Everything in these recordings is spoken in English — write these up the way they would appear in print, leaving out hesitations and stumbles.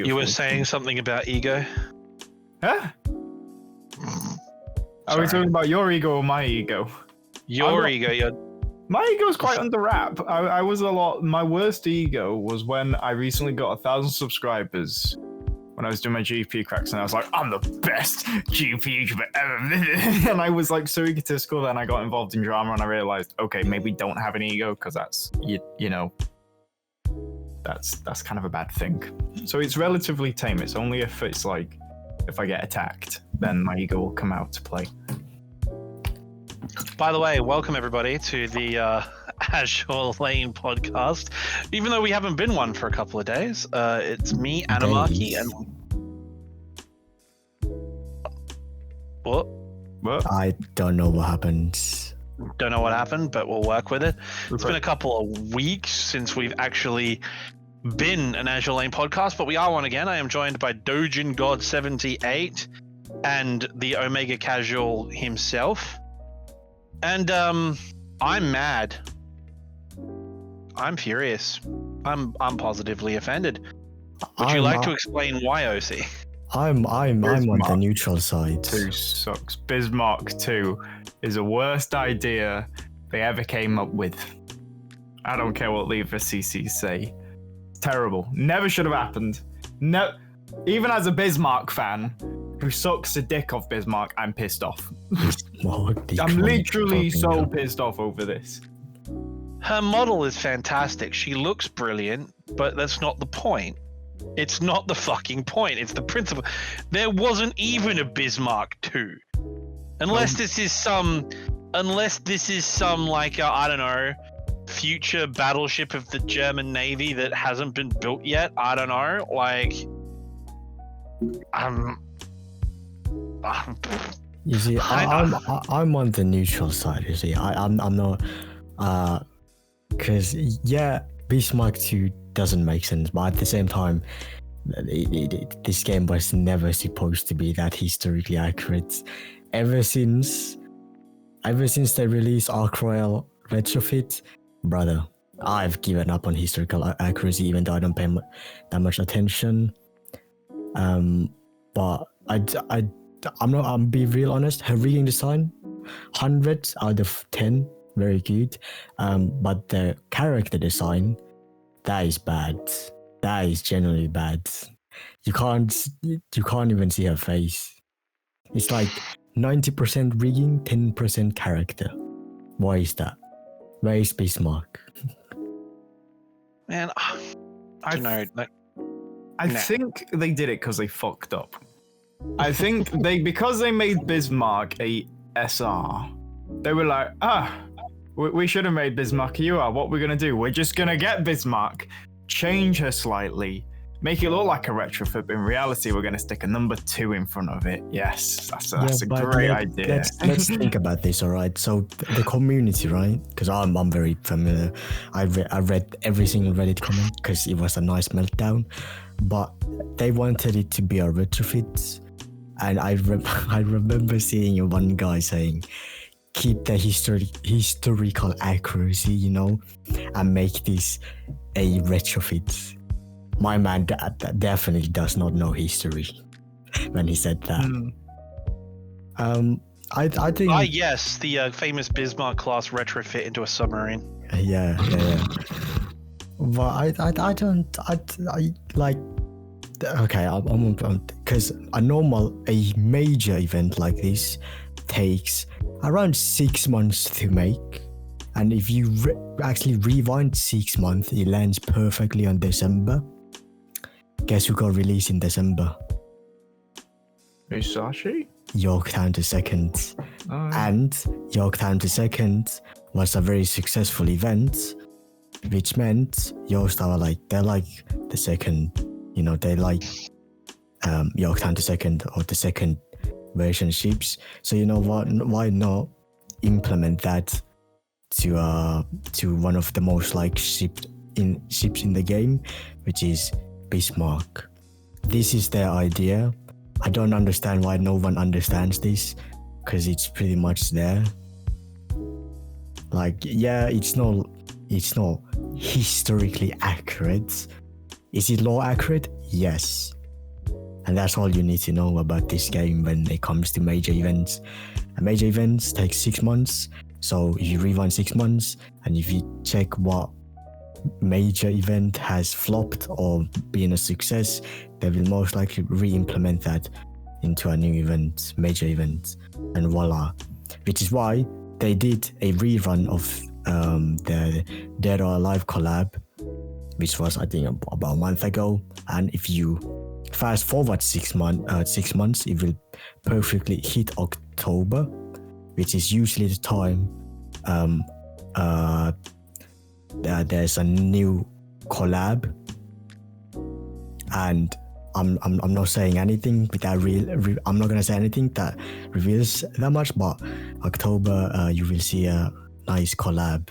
beautiful. You were saying something about ego? Huh? Are we talking about your ego or my ego? Your ego. My ego's quite under wrap. I was my worst ego was when I recently got 1,000 subscribers when I was doing my GP cracks, and I was like, I'm the best GP YouTuber ever. And I was like so egotistical, then I got involved in drama and I realized, okay, maybe don't have an ego, because that's, you know, that's kind of a bad thing. So it's relatively tame. It's only if it's like, if I get attacked, then my ego will come out to play. By the way, welcome everybody to the Azure Lane podcast. Even though we haven't been one for a couple of days, it's me, Anarchy, and what? I don't know what happened. Don't know what happened, but we'll work with it. It's been a couple of weeks since we've actually been an Azure Lane podcast, but we are one again. I am joined by Dojin God 78 and the Omega Casual himself. And I'm mad. I'm furious. I'm positively offended. Would you like to explain why, OC? I'm on the neutral side. 2 sucks. Bismarck II is the worst idea they ever came up with. I don't care what Leave for CC say. It's terrible. Never should have happened. No, even as a Bismarck fan who sucks the dick off Bismarck, I'm pissed off. I'm literally so pissed off over this. Her model is fantastic. She looks brilliant, but that's not the point. It's not the fucking point. It's the principle. There wasn't even a Bismarck II. Unless this is some like, I don't know, future battleship of the German Navy that hasn't been built yet. I don't know. Like, you see, I'm on the neutral side. You see, I'm not, because Bismarck II doesn't make sense, but at the same time, this game was never supposed to be that historically accurate. Ever since they released Arc Royal Retrofit, brother, I've given up on historical accuracy, even though I don't pay that much attention. But I'm be real honest. Her rigging design, 100 out of 10, very good. But the character design, that is bad. That is generally bad. You can't even see her face. It's like 90% rigging, 10% character. Why is that? Where is Bismarck? Man, I don't know. I think they did it because they fucked up. I think because they made Bismarck a SR, they were like, we should have made Bismarck a UR. What we're gonna do? We're just gonna get Bismarck, change her slightly, make it look like a retrofit, but in reality, we're gonna stick a number 2 in front of it. Yes, that's a great idea. Let's think about this, all right? So the community, right? Because I'm very familiar. I read every single Reddit comment because it was a nice meltdown, but they wanted it to be a retrofit, and I remember seeing one guy saying, keep the historical accuracy, you know, and make this a retrofit. My man definitely does not know history when he said that. I think. Yes, the famous Bismarck class retrofit into a submarine. Yeah. But I don't like. Okay, I'm because a major event like this takes around 6 months to make, and if you actually rewind 6 months, it lands perfectly on December. Guess who got released in December? Musashi? Yorktown II. And Yorktown II was a very successful event, which meant Yorktown they're like the second, you know, they like Yorktown II or the second version ships. So you know what? Why not implement that to one of the most like ships in the game, which is Bismarck. This is their idea. I don't understand why no one understands this, because it's pretty much there. Like, yeah, it's not historically accurate. Is it law accurate? Yes. And that's all you need to know about this game when it comes to major events. And major events take 6 months. So if you rerun 6 months, and if you check what major event has flopped or been a success, they will most likely re-implement that into a new event, major event, and voila. Which is why they did a rerun of the Dead or Alive collab, which was I think about a month ago. And if you fast forward 6 months, it will perfectly hit October, which is usually the time there's a new collab. And I'm not saying anything without I'm not gonna say anything that reveals that much, but October you will see a nice collab.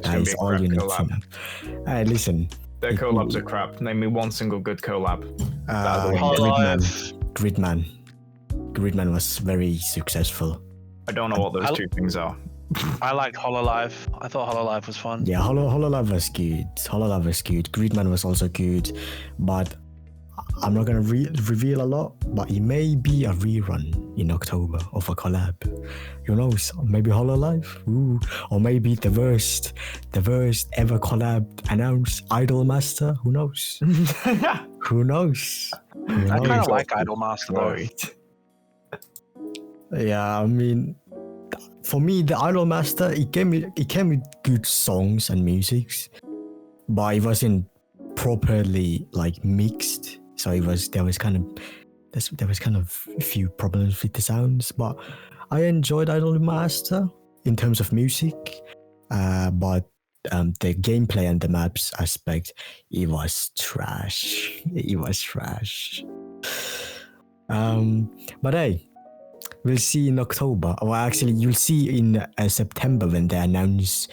That is all you need to know. Hey, listen. Their collabs are crap. Name me one single good collab. Gridman was very successful. I don't know what those two things are. I liked HoloLive. I thought HoloLive was fun. Yeah, HoloLive was good. Gridman was also good, but I'm not gonna reveal a lot. But it may be a rerun in October of a collab. Who knows? Maybe HoloLive. Ooh. Or maybe the worst ever collab announced, Idolmaster. Who knows? Who knows? I kind of like Idolmaster though. Yeah, I mean, for me, the Idolmaster, it came with good songs and musics, but it wasn't properly like mixed. So there was kind of a few problems with the sounds, but I enjoyed Idolmaster in terms of music, but the gameplay and the maps aspect, it was trash. But hey, we'll see in October, or actually you'll see in September when they announce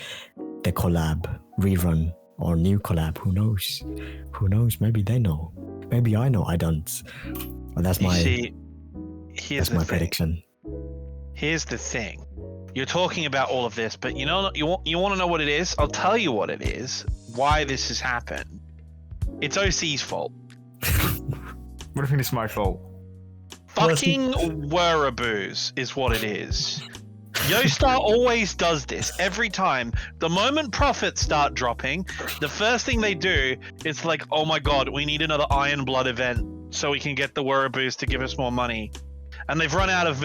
the collab rerun or new collab. Who knows? Maybe they know. Maybe I know. I don't. But that's my prediction. Here's the thing. You're talking about all of this, but you want to know what it is? I'll tell you what it is. Why this has happened. It's OC's fault. What do you think it's my fault? Fucking Wereaboos is what it is. Yostar always does this every time. The moment profits start dropping, the first thing they do is like, oh my god, we need another Iron Blood event so we can get the Wereaboos to give us more money. And they've run out of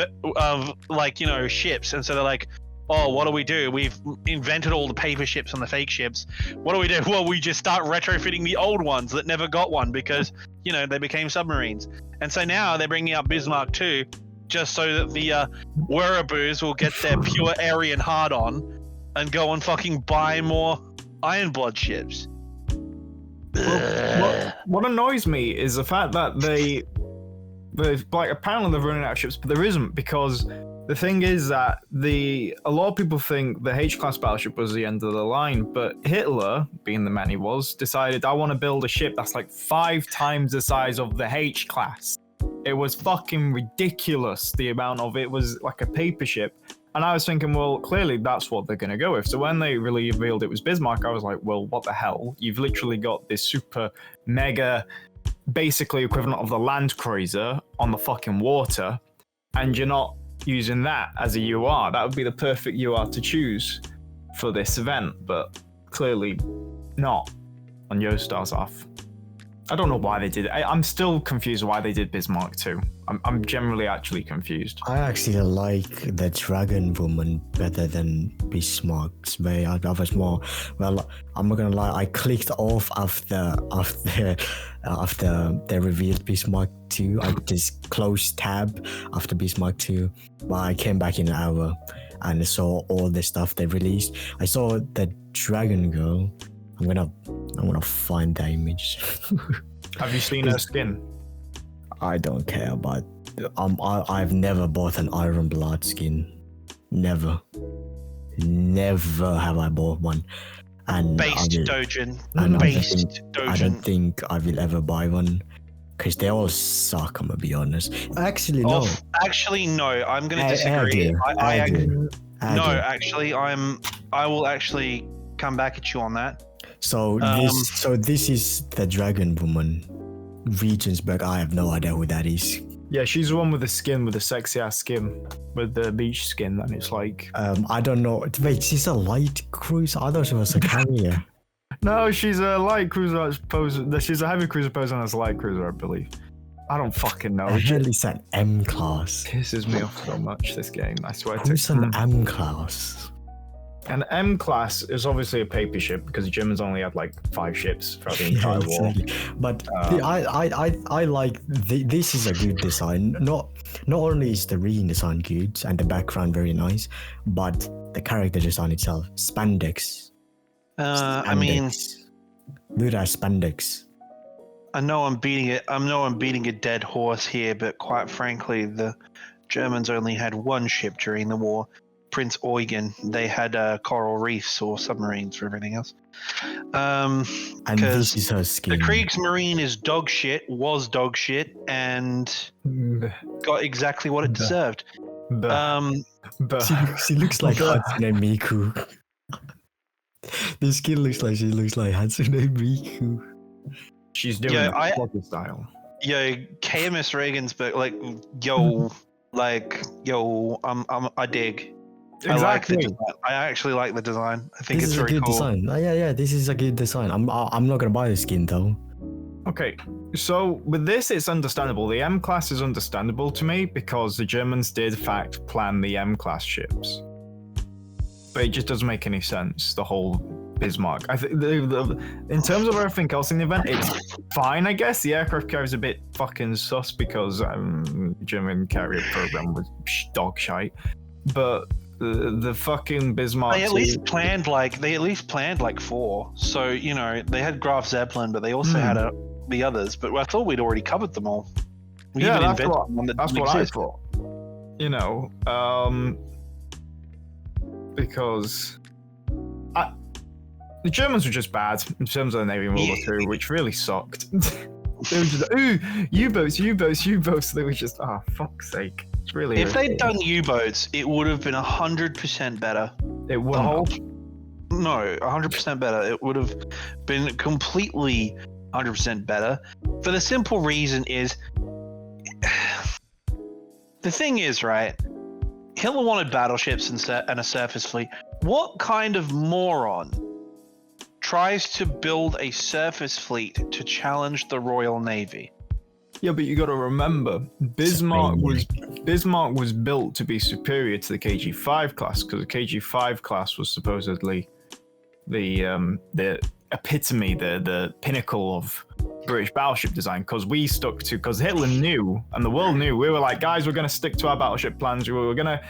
ships, and so they're like, oh, what do? We've invented all the paper ships and the fake ships. What do? Well, we just start retrofitting the old ones that never got one because, they became submarines. And so now they're bringing up Bismarck II just so that the Wereaboos will get their pure Aryan hard on and go and fucking buy more Iron Blood ships. Well, what annoys me is the fact that apparently they're running out of ships, but there isn't, because the thing is that a lot of people think the H-class battleship was the end of the line, but Hitler, being the man he was, decided, I want to build a ship that's like 5 times the size of the H-class. It was fucking ridiculous, the amount of it was like a paper ship. And I was thinking, well, clearly that's what they're going to go with. So when they really revealed it was Bismarck, I was like, well, what the hell? You've literally got this super mega, basically equivalent of the land cruiser on the fucking water, and you're not using that as a UR. That would be the perfect UR to choose for this event, but clearly not on Yostar's off. I don't know why they did it. I'm still confused why they did Bismarck II. I'm generally actually confused. I actually like the Dragon Woman better than Bismarck's way. I was more, well, I'm not gonna lie, I clicked off after they revealed Bismarck II. I just closed tab after Bismarck II, but I came back in an hour and saw all the stuff they released. I saw the Dragon Girl. I'm gonna find the image. Have you seen her skin? I don't care, but I've never bought an Iron Blood skin. Never have I bought one. And Dojin. I don't think I will ever buy one, because they all suck, I'm gonna be honest. Actually, no. I'm gonna disagree. I will actually come back at you on that. So this is the Dragon Woman. Regensburg. I have no idea who that is. Yeah, she's the one with the skin, with the sexy ass skin, with the beach skin, and it's like. I don't know. Wait, she's a light cruiser. I thought she was a carrier. No, she's a light cruiser pose. She's a heavy cruiser posing as a light cruiser, I believe. I don't fucking know. The hell is an M class? Pisses me off so much, this game. I swear to Who's an M class? An M class is obviously a paper ship because the Germans only had like 5 ships throughout the entire war. But I like this is a good design. Not only is the redesign good and the background very nice, but the character design itself, spandex. I mean, good as spandex. I know I'm beating a dead horse here, but quite frankly, the Germans only had one ship during the war, Prince Eugen. They had coral reefs or submarines for everything else. And this is her skin. The Kriegsmarine is dog shit, and got exactly what it deserved. She looks like Hatsune Miku. The skin looks like Hatsune Miku. She's doing the style. Yo, KMS Regensburg, I dig. Exactly. I like the design. I actually like the design. I think it's very cool. Design. Yeah, this is a good design. I'm not gonna buy the skin though. Okay, so with this, it's understandable. The M class is understandable to me because the Germans did, in fact, plan the M class ships, but it just doesn't make any sense. The whole Bismarck. I think in terms of everything else in the event, it's fine, I guess. The aircraft carrier is a bit fucking sus because the German carrier program was dog shite, but the fucking Bismarck. They at least planned like 4. So they had Graf Zeppelin, but they also had the others. But I thought we'd already covered them all. That's what I thought. Because. The Germans were just bad in terms of the Navy World War II, which really sucked. They were just U-boats. They were just, fuck's sake. It's really. If they'd done U-boats, it would have been 100% better. It would. 100% better. It would have been completely 100% better. For the simple reason is, the thing is, right? Hitler wanted battleships and a surface fleet. What kind of moron tries to build a surface fleet to challenge the Royal Navy? Yeah, but you got to remember, Bismarck was built to be superior to the KG-5 class because the KG-5 class was supposedly the epitome, the pinnacle of British battleship design. Because Hitler knew and the world knew. We were like, guys, we're going to stick to our battleship plans. We were going to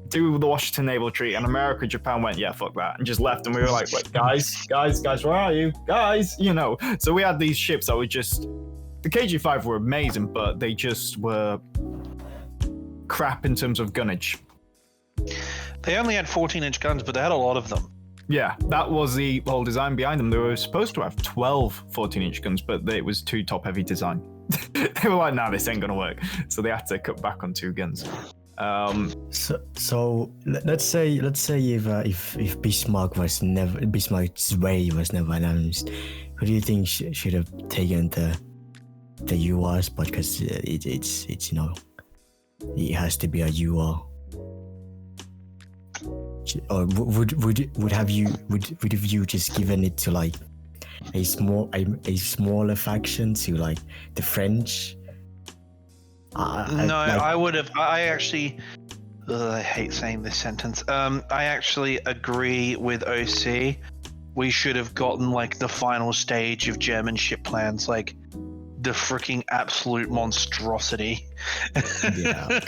do the Washington Naval Treaty, and America and Japan went, yeah, fuck that, and just left. And we were like, wait, guys, where are you? Guys, So we had these ships that were just, the KG-5 were amazing, but they just were crap in terms of gunnage. They only had 14-inch guns, but they had a lot of them. Yeah, that was the whole design behind them. They were supposed to have 12 14-inch guns, but it was too top-heavy design. They were like, nah, this ain't gonna work. So they had to cut back on 2 guns. So let's say if Bismarck's way was never announced, who do you think should have taken the UR spot? Because it's it has to be a UR. Or would have you just given it to like a smaller faction, to like the French? I would have. I actually, I hate saying this sentence. I actually agree with OC. We should have gotten like the final stage of German ship plans, like the freaking absolute monstrosity. Yeah.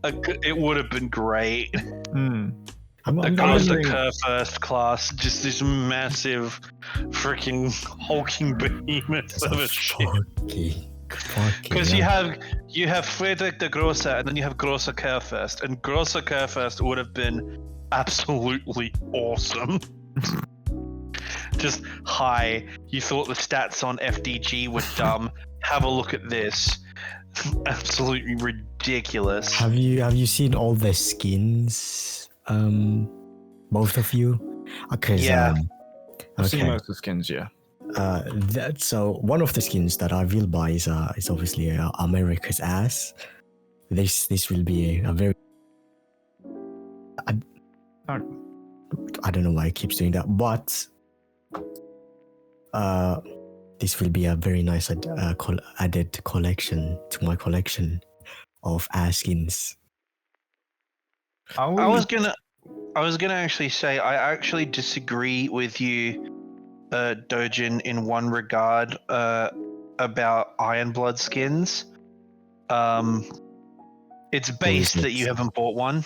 It would have been great. Across the Kurfürst class, just this massive freaking hulking behemoth of a ship. Because you have Friedrich the Grosse, and then you have Grosse Kurfürst, and Grosse Kurfürst would have been absolutely awesome. Just hi, you thought the stats on FDG were dumb. Have a look at this. Absolutely ridiculous. Have you seen all the skins? Both of you? Because I've seen most of the skins, yeah. So one of the skins that I will buy is obviously America's ass. This will be a very I don't know why I keep doing that, but this will be a very nice added collection to my collection of ass skins. I was gonna actually say I actually disagree with you, Dojin, in one regard about Iron Blood skins. It's based that you haven't bought one,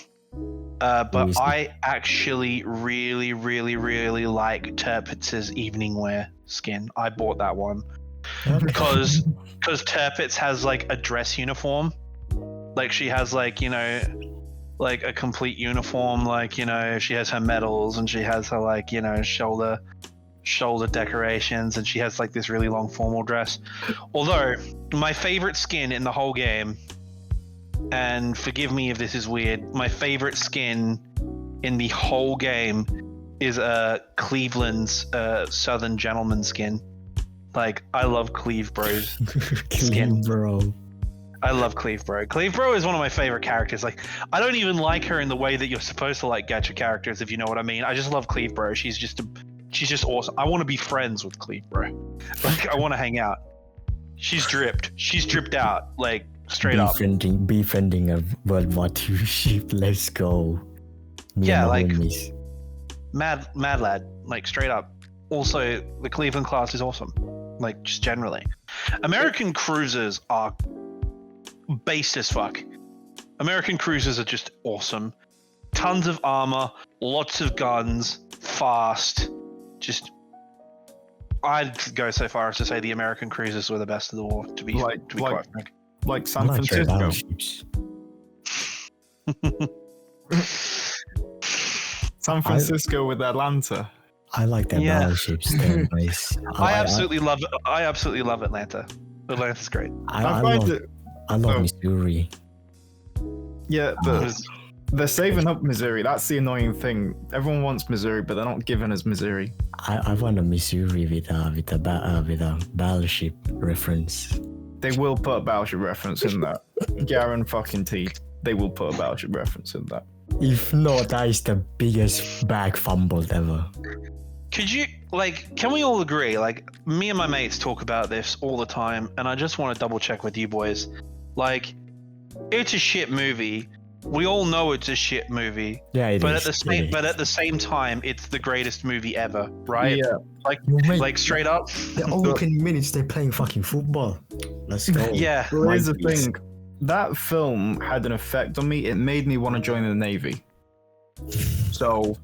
but I actually really, really, really like Tirpitz's evening wear skin. I bought that one because Tirpitz has like a dress uniform, like she has like, you know, like a complete uniform, like, you know, she has her medals and she has her like, you know, shoulder decorations, and she has like this really long formal dress. Although my favorite skin in the whole game, and forgive me if this is weird, my favorite skin in the whole game is Cleveland's Southern Gentleman skin. Like, I love Cleve Bro's skin. Bro. I love Cleve Bro. Cleve Bro is one of my favorite characters. Like, I don't even like her in the way that you're supposed to like gacha characters, if you know what I mean. I just love Cleve Bro. She's just awesome. I want to be friends with Cleve Bro. Like, I want to hang out. She's dripped. She's dripped out. Like, straight up. Befriending a World War II ship. Let's go. Yeah, like mad lad. Like, straight up. Also, the Cleveland class is awesome. Like, just generally. American cruisers are based as fuck. American cruisers are just awesome. Tons of armor, lots of guns, fast. Just, I'd go so far as to say the American cruisers were the best of the war, to be quite frank. Like San Francisco. San Francisco with Atlanta. I like their battleships. They're nice. I absolutely love Atlanta. Atlanta's great. I love Missouri. Yeah, they're saving up Missouri. That's the annoying thing. Everyone wants Missouri, but they're not giving us Missouri. I want a Missouri with a battleship reference. They will put a battleship reference in that. Guarantee. They will put a battleship reference in that. If not, that is the biggest bag fumble ever. Could you, like, can we all agree? Like, me and my mates talk about this all the time, and I just want to double check with you boys. Like, it's a shit movie. We all know it's a shit movie. Yeah, it but is. But at the same time, it's the greatest movie ever, right? Yeah. Like straight up. The opening minutes, they're playing fucking football. Let's go. Yeah. Well, here's the thing. That film had an effect on me. It made me want to join the Navy. So,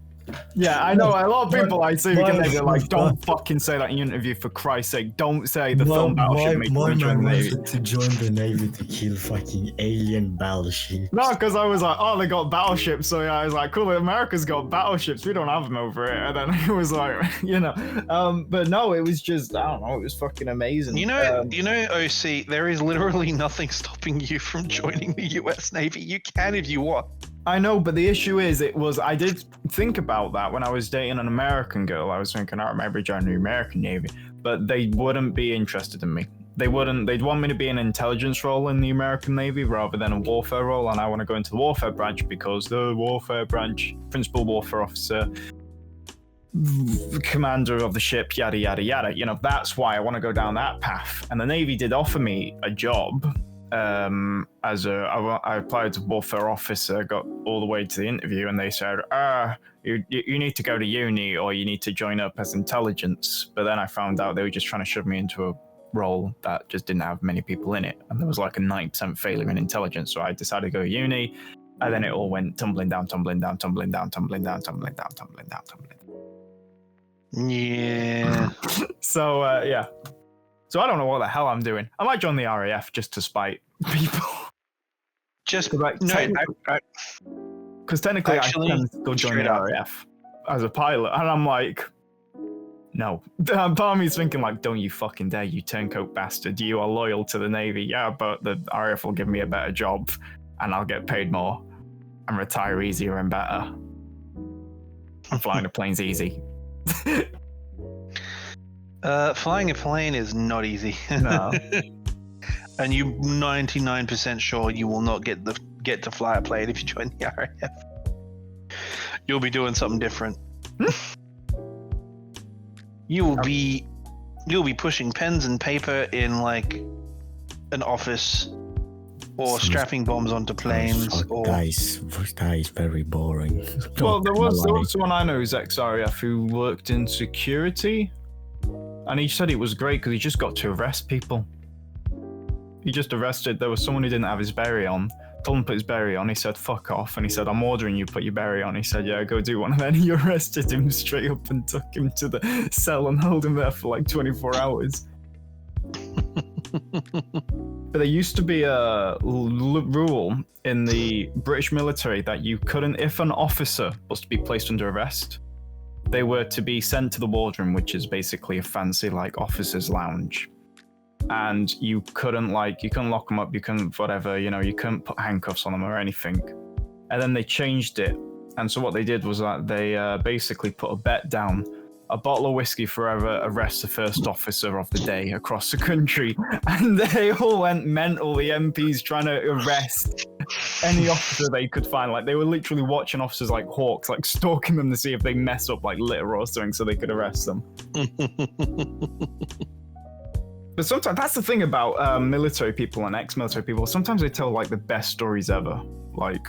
yeah, I know a lot of people I see they're like, don't fucking say that in your interview, for Christ's sake. Don't say the film Battleship made me want to join the Navy. To join the Navy to kill fucking alien battleships. No, because I was like, oh, they got battleships. So yeah, I was like, cool, America's got battleships. We don't have them over here. And then it was like, you know, but no, it was just, I don't know, it was fucking amazing. You know, OC, there is literally nothing stopping you from joining the US Navy. You can if you want. I know, but the issue is, I did think about that when I was dating an American girl. I was thinking, I maybe join the American Navy, but they wouldn't be interested in me. They'd want me to be an intelligence role in the American Navy rather than a warfare role, and I want to go into the warfare branch because the warfare branch, principal warfare officer, commander of the ship, yada, yada, yada. You know, that's why I want to go down that path. And the Navy did offer me a job. I applied to warfare officer, got all the way to the interview, and they said, you need to go to uni or you need to join up as intelligence. But then I found out they were just trying to shove me into a role that just didn't have many people in it, and there was like a 90% failure in intelligence. So I decided to go to uni, and then it all went tumbling down. Yeah. So yeah. So I don't know what the hell I'm doing. I might join the RAF just to spite people. Just like, no, because technically actually, I can still join the RAF as a pilot, and I'm like, no. Part of me is thinking like, don't you fucking dare, you turncoat bastard! You are loyal to the Navy, yeah, but the RAF will give me a better job, and I'll get paid more, and retire easier and better. And flying the plane's easy. Flying a plane is not easy. No. And you 99% sure you will not get to fly a plane if you join the RAF. You'll be doing something different. You'll be pushing pens and paper in like an office, or strapping bombs onto planes. That is very boring. Well, there was someone I know who's ex-RAF who worked in security, and he said it was great because he just got to arrest people. He just arrested. There was someone who didn't have his beret on. Told him to put his beret on. He said, "Fuck off." And he said, "I'm ordering you put your beret on." He said, "Yeah, go do one." And then he arrested him straight up and took him to the cell and held him there for like 24 hours. But there used to be a rule in the British military that you couldn't, if an officer was to be placed under arrest, they were to be sent to the wardroom, which is basically a fancy like officer's lounge. And you couldn't lock them up, you couldn't whatever, you couldn't put handcuffs on them or anything. And then they changed it. And so what they did was that they basically put a bet down, a bottle of whiskey for whoever arrests the first officer of the day across the country. And they all went mental, the MPs trying to arrest any officer they could find. Like they were literally watching officers like hawks, like stalking them to see if they mess up like litter or something so they could arrest them. But sometimes that's the thing about military people and ex-military people. Sometimes they tell like the best stories ever. Like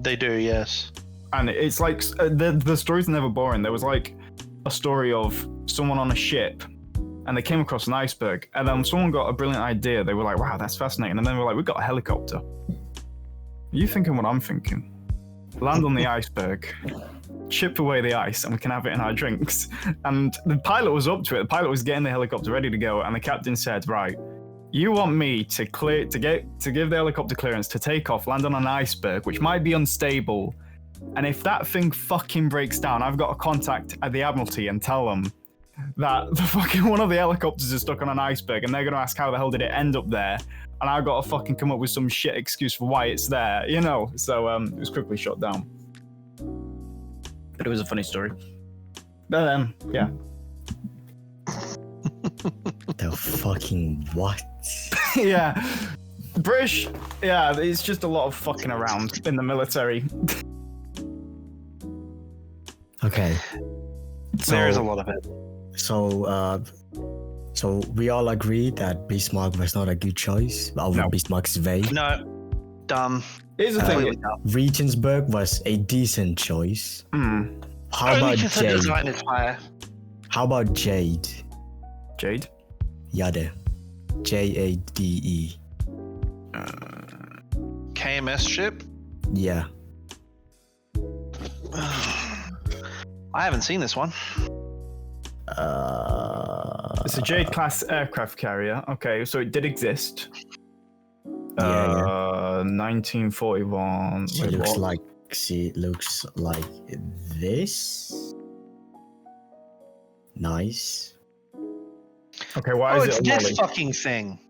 they do, yes. And it's like the stories are never boring. There was like a story of someone on a ship, and they came across an iceberg, and then someone got a brilliant idea. They were like, "Wow, that's fascinating!" And then they were like, "We've got a helicopter." Are you thinking what I'm thinking? Land on the iceberg. Chip away the ice and we can have it in our drinks. And the pilot was up to it. The pilot was getting the helicopter ready to go, and the captain said, "Right, you want me to give the helicopter clearance to take off, land on an iceberg, which might be unstable, and if that thing fucking breaks down, I've got to contact the Admiralty and tell them that the fucking one of the helicopters is stuck on an iceberg, and they're going to ask how the hell did it end up there, and I've got to fucking come up with some shit excuse for why it's there, So it was quickly shot down. But it was a funny story. But yeah. The fucking what? Yeah. British, yeah, it's just a lot of fucking around in the military. Okay. There is a lot of it. So we all agree that Bismarck was not a good choice over Bismarck's way. No. Dumb. Here's the thing. Regensburg was a decent choice. How about Jade? How about Jade? Jade? Jade. Jade. KMS ship? Yeah. I haven't seen this one. It's a Jade class aircraft carrier. Okay, so it did exist. 1941. She looks like this. Nice. Okay, why is it a this lolly? fucking thing.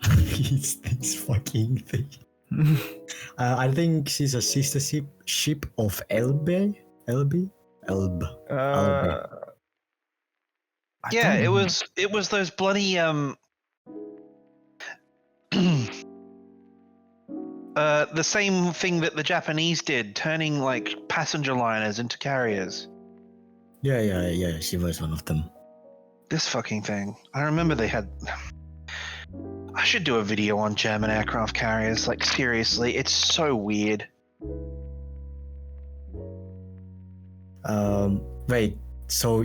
It's this fucking thing. I think she's a sister ship of Elbe. Yeah, it was those bloody the same thing that the Japanese did, turning like passenger liners into carriers. Yeah, she was one of them. This fucking thing. I remember they had... I should do a video on German aircraft carriers, like seriously, it's so weird. Wait, so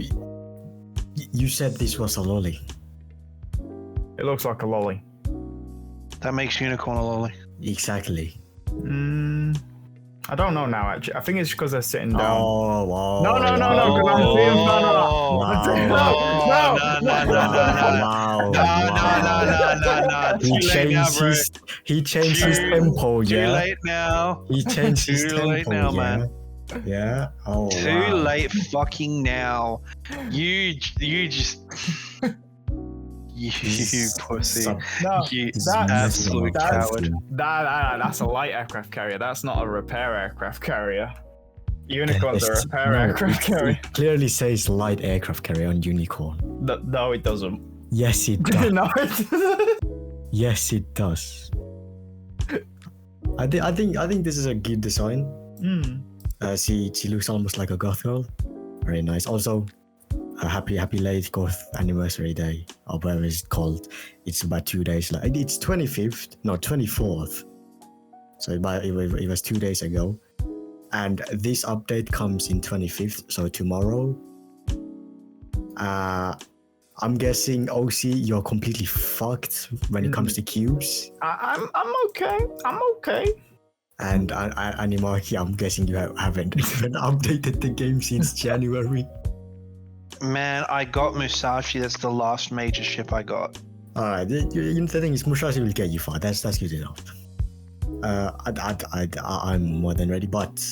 you said this was a lolly? It looks like a lolly. That makes unicorn a lolly. Exactly. I don't know now, actually. I think it's because they're sitting down. Oh, wow. No. He changed his tempo, yeah. Too late now. He changed his tempo, Too late now, man. Yeah. Oh, Too late fucking now. You just... You pussy. You absolute coward. That's a light aircraft carrier. That's not a repair aircraft carrier. Unicorns are a repair aircraft carrier. It clearly says light aircraft carrier on unicorn. No, it doesn't. Yes, it does. No, it doesn't. Yes, it does. I think this is a good design. She looks almost like a goth girl. Very nice. Also, a happy late goth anniversary day, or whatever it's called. It's about 2 days. Like it's 25th, no 24th. So it was 2 days ago, and this update comes in 25th. So tomorrow. I'm guessing OC, you're completely fucked when it comes to cubes. I'm okay. I'm okay. And Animaki, I'm guessing you haven't even updated the game since January. Man, I got Musashi. That's the last major ship I got. Alright, the thing is, Musashi will get you far. That's good enough. I'm more than ready, but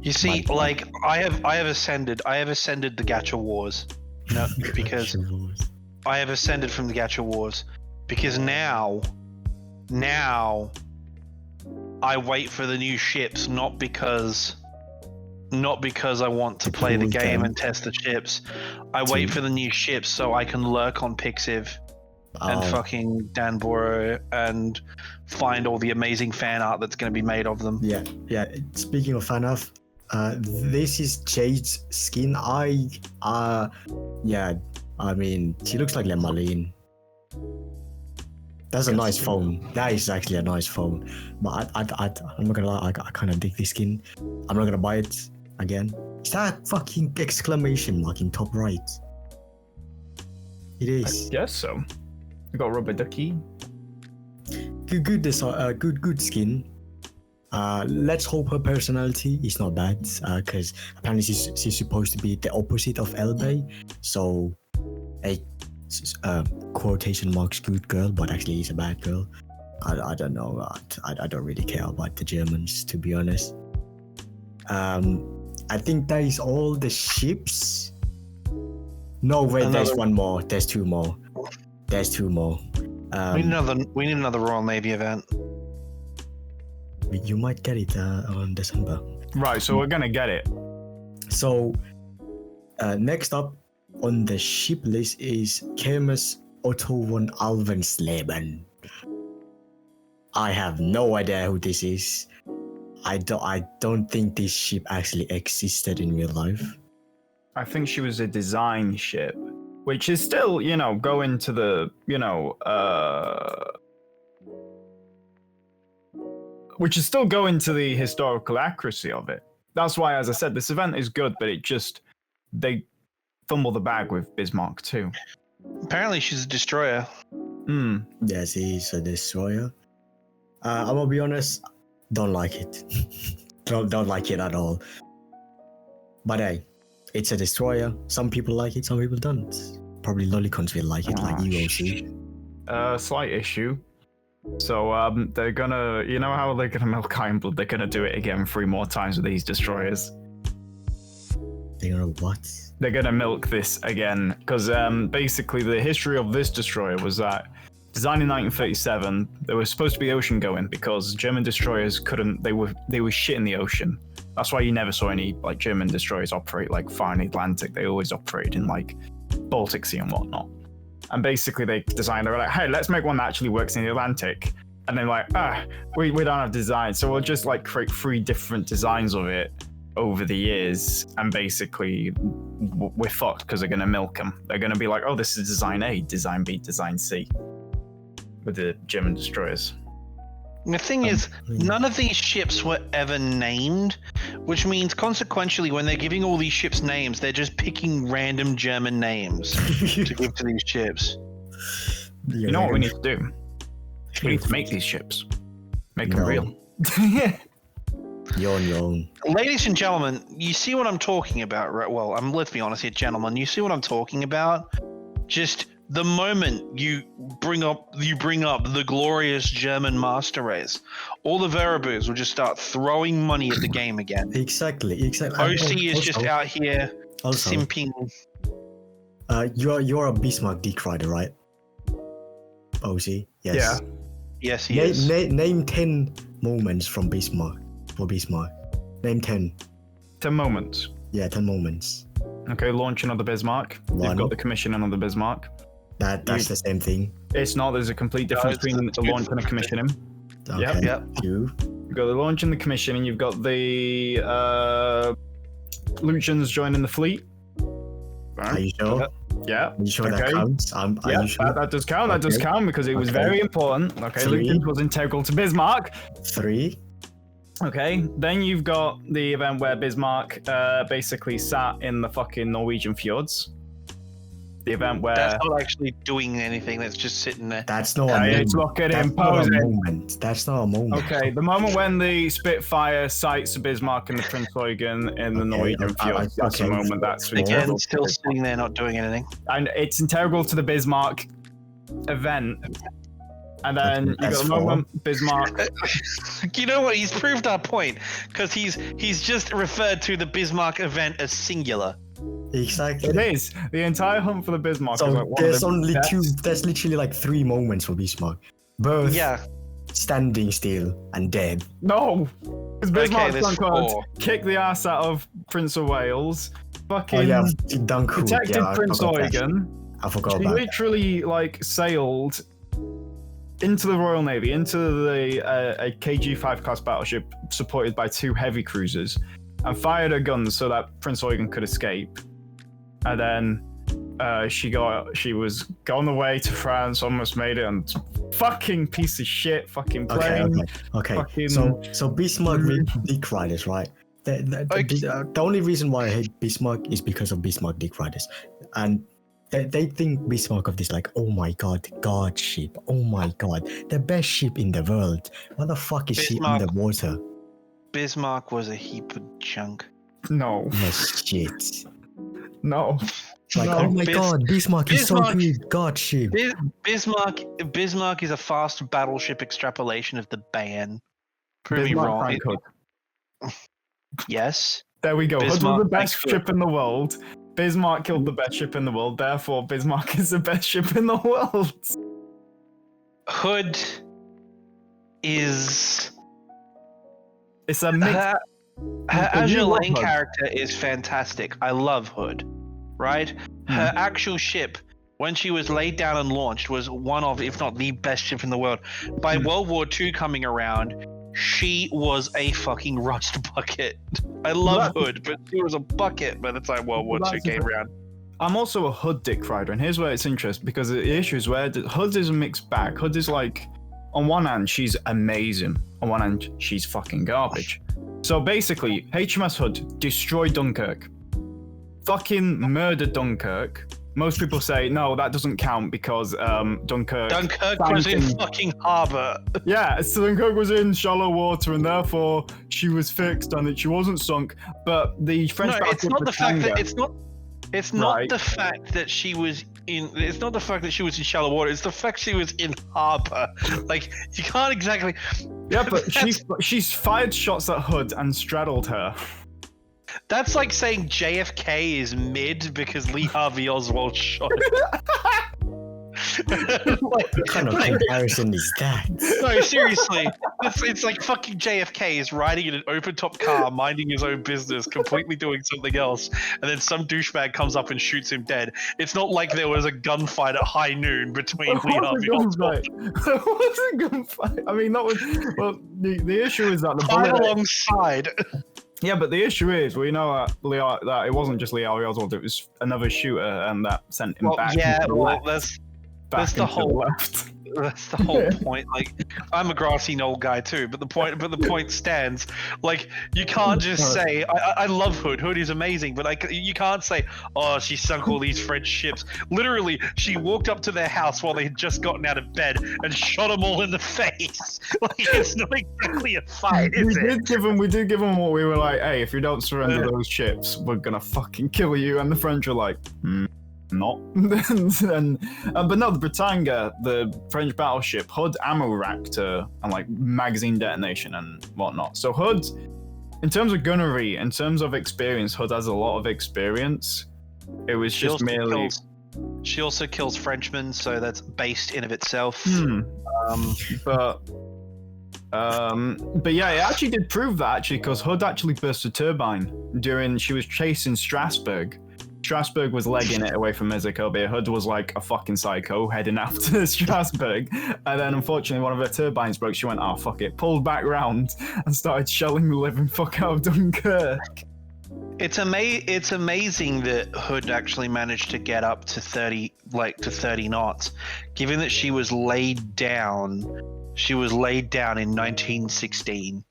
you see, like I have ascended the Gacha Wars. No, because I have ascended from the Gacha Wars, because now I wait for the new ships, not because I want to play the game and test the ships. I wait for the new ships so I can lurk on Pixiv and fucking Danboro and find all the amazing fan art that's going to be made of them. Yeah. Speaking of fan art, this is Jade's skin. I mean, she looks like Lemaline. That's a nice phone. That is actually a nice phone. But I'm not gonna lie, I kind of dig this skin. I'm not gonna buy it again. Is that fucking exclamation mark in top right? It is. I guess so. We got Rubber Ducky. Good design. Good skin. Let's hope her personality is not bad, because apparently she's supposed to be the opposite of Elbe, so a quotation marks good girl, but actually is a bad girl. I don't know. I don't really care about the Germans, to be honest. I think that is all the ships. No, wait, there's one more. There's two more. We need another Royal Navy event. You might get it on December. Right, so we're gonna get it. So, next up on the ship list is Chemis Otto von Alvensleben. I have no idea who this is. I don't think this ship actually existed in real life. I think she was a design ship, which is still, going to the, which is still going to the historical accuracy of it. That's why, as I said, this event is good, but they fumble the bag with Bismarck II. Apparently she's a destroyer. Yes, he's a destroyer. I'm gonna be honest, don't like it. don't like it at all. But hey, it's a destroyer. Some people like it, some people don't. Probably Lolicons will like it, like you, OC. Slight issue. So they're gonna, how they're gonna milk Ironblood? They're gonna do it again 3 more times with these destroyers. They're gonna what? They're gonna milk this again, because basically the history of this destroyer was that designed in 1937, they were supposed to be ocean going because German destroyers couldn't. They were shit in the ocean. That's why you never saw any German destroyers operate far in the Atlantic. They always operated in Baltic Sea and whatnot. And basically they designed, they were like, hey, let's make one that actually works in the Atlantic. And then we don't have design, so we'll just create 3 different designs of it over the years, and basically we're fucked because they're going to milk them. They're going to be like, oh, this is design A, design B, design C with the German destroyers. The thing is, none of these ships were ever named, which means consequentially when they're giving all these ships names, they're just picking random German names to give to these ships. You know what we need to do? We need to make these ships. Make them real. Yawn. Ladies and gentlemen, you see what I'm talking about, right? Well, let's be honest here, gentlemen. You see what I'm talking about? Just the moment you bring up the glorious German master race, all the Verabus will just start throwing money at the game again. Exactly. OC is just out here simping. You're a Bismarck dick rider, right? OC? Yes. Yeah. Yes, he is. Name 10 moments from Bismarck. For Bismarck. Name 10. 10 moments. Yeah, 10 moments. Okay, launching on the Bismarck. One. You've got the commissioning on the Bismarck. That's the same thing. It's not. There's a complete difference between the launch and the commissioning. Okay. Yep. 2. You've got the launch and the commissioning. You've got the Lucians joining the fleet. Are you sure? Yeah. Are you sure Okay. that counts? Are you sure? that does count. That does Okay. count because it was Okay. very important. Okay, 3. Lucians was integral to Bismarck. 3. Okay, then you've got the event where Bismarck basically sat in the fucking Norwegian fjords. The event where That's not actually doing anything. That's just sitting there. That's not a it's moment. looking That's not a imposing. moment. That's not a moment. Okay, the moment when the Spitfire sights the Bismarck and the Prince Eugen in the Norwegian fjords, that's the moment that's Again, still sitting there, not doing anything. and it's integral to the Bismarck event. And then you got the moment Bismarck. You know what? He's proved our point because he's just referred to the Bismarck event as singular. Exactly. It is the entire hunt for the Bismarck. Is So like one there's of the only best. 2. There's literally like 3 moments for Bismarck. Both Yeah. standing still and dead. No, because Bismarck's there's done good. 4. Kick the ass out of Prince of Wales. Fucking Oh yeah, Dunkirk. protected Yeah, Prince I forgot that. Eugen. I forgot She about that. literally like sailed into the Royal Navy, into the a KG-5 class battleship supported by 2 heavy cruisers, and fired her guns so that Prince Eugen could escape. And then she was on the way to France, almost made it, and fucking piece of shit, fucking plane. Okay. Fucking- So Bismarck made dick riders, right? The only reason why I hate Bismarck is because of Bismarck dick riders, and they think Bismarck of this like, oh my god ship, oh my god, the best ship in the world. What the fuck is Bismarck. she in the water? Bismarck was a heap of junk. No, Yes, shit. no. Like, No. oh my god, Bismarck is so Bismarck- good, god ship. Bismarck is a fast battleship extrapolation of the ban. Prove me Bismarck wrong. Frank Hood. Yes. There we go. Hood was Bismarck the best Frank ship in the world. Bismarck killed the best ship in the world. Therefore, Bismarck is the best ship in the world. Hood is It's a mix. her You Azure love Lane Hood. character is fantastic. I love Hood. Right? Her actual ship, when she was laid down and launched, was one of, if not the best ship in the world. By World War II coming around, she was a fucking rust bucket. I love Hood, but she was a bucket by the time World War II came around. I'm also a Hood dick rider, and here's where it's interesting because the issue is where Hood is a mixed bag. Hood is like, on one hand, she's amazing. On one hand, she's fucking garbage. So basically, HMS Hood destroyed Dunkirk. Fucking murdered Dunkirk. Most people say, no, that doesn't count because Dunkirk was in sank fucking harbor. Yeah, so Dunkirk was in shallow water and therefore she was fixed and that she wasn't sunk. But the French No, it's battleship not the fact that Britannia- it's not Right. the fact that she was in. It's not the fact that she was in shallow water. It's the fact she was in harbor. Like you can't exactly. Yeah, but That's- she's fired shots at Hood and straddled her. That's like saying JFK is mid because Lee Harvey Oswald shot it. What kind of comparison is that? No, seriously. It's like fucking JFK is riding in an open top car, minding his own business, completely doing something else, and then some douchebag comes up and shoots him dead. It's not like there was a gunfight at high noon between Lee Harvey Oswald. It was a gunfight. I mean, the issue is that the Fight bullet. alongside. Yeah, but the issue is we know that it wasn't just Lee Harvey Oswald; it was another shooter, and that sent him Well, back. yeah, into the well, left, that's back the into whole- left. That's the whole point. Like, I'm a grassy knoll guy too, but the point stands. Like, you can't just say, I love Hood. Hood is amazing, but like, you can't say, oh, she sunk all these French ships. Literally, she walked up to their house while they had just gotten out of bed and shot them all in the face. Like, it's not exactly a fight, is we it? did give them what we were like. Hey, if you don't surrender those ships, we're gonna fucking kill you. And the French were like, not. But no, the Britannia, the French battleship, Hood ammo racked her and like magazine detonation and whatnot. So Hood, in terms of gunnery, in terms of experience, Hood has a lot of experience. It was just merely. She also kills Frenchmen, so that's based in of itself. But But yeah, it actually did prove that actually, because Hood actually burst a turbine during she was chasing Strasbourg. Strasbourg was legging it away from Mizukobe. Hood was like a fucking psycho heading after Strasbourg. And then unfortunately one of her turbines broke. She went, oh fuck it, pulled back round and started shelling the living fuck out of Dunkirk. It's amazing that Hood actually managed to get up to 30 knots, given that she was laid down in 1916.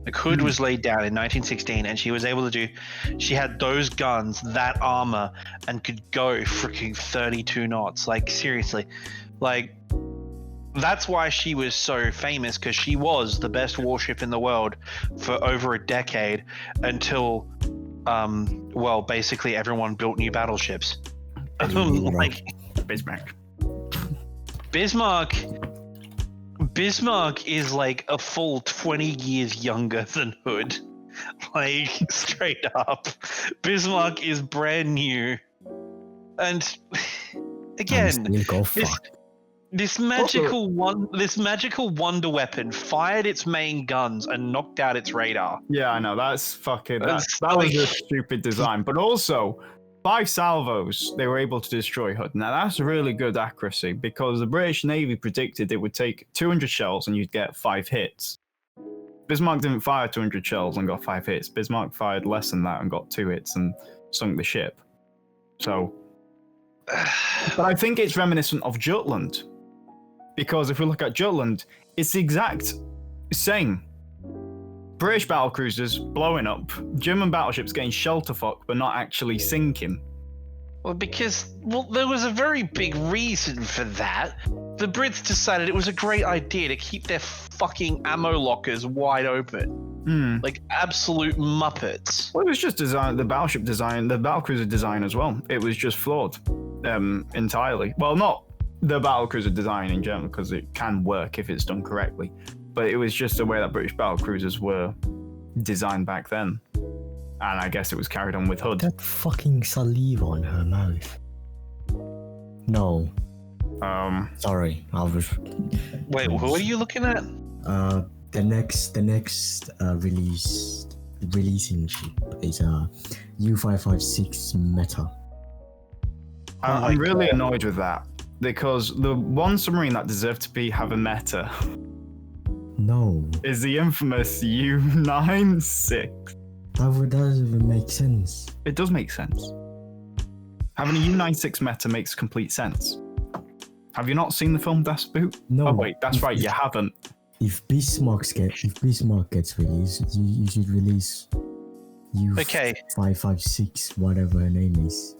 Like Hood was laid down in 1916, and she was able to she had those guns, that armor, and could go freaking 32 knots. Like seriously, like that's why she was so famous, because she was the best warship in the world for over a decade until, basically everyone built new battleships. Like Bismarck is like a full 20 years younger than Hood. Like, straight up. Bismarck is brand new. And again, this magical wonder weapon fired its main guns and knocked out its radar. Yeah, I know. That's fucking... That was a stupid design. But also, 5 salvos, they were able to destroy Hood. Now, that's really good accuracy, because the British Navy predicted it would take 200 shells and you'd get 5 hits. Bismarck didn't fire 200 shells and got 5 hits. Bismarck fired less than that and got 2 hits and sunk the ship. So... But I think it's reminiscent of Jutland. Because if we look at Jutland, it's the exact same. British battlecruisers blowing up, German battleships getting shelter-fucked but not actually sinking. Well, there was a very big reason for that. The Brits decided it was a great idea to keep their fucking ammo lockers wide open. Like absolute muppets. Well, it was just design, the battleship design, the battlecruiser design as well. It was just flawed entirely. Well, not the battlecruiser design in general, because it can work if it's done correctly. But it was just the way that British battlecruisers were designed back then. And I guess it was carried on with Hood. That fucking saliva on her mouth. No. Sorry, I was... Wait, what are you looking at? The next releasing ship is U556 Meta. I'm really annoyed with that, because the one submarine that deserved to have a meta is the infamous U96. That doesn't even make sense. It does make sense. Having a U96 meta makes complete sense. Have you not seen the film Das Boot? No. Oh wait, that's right, you haven't. If Bismarck gets released, you should release U556, whatever her name is.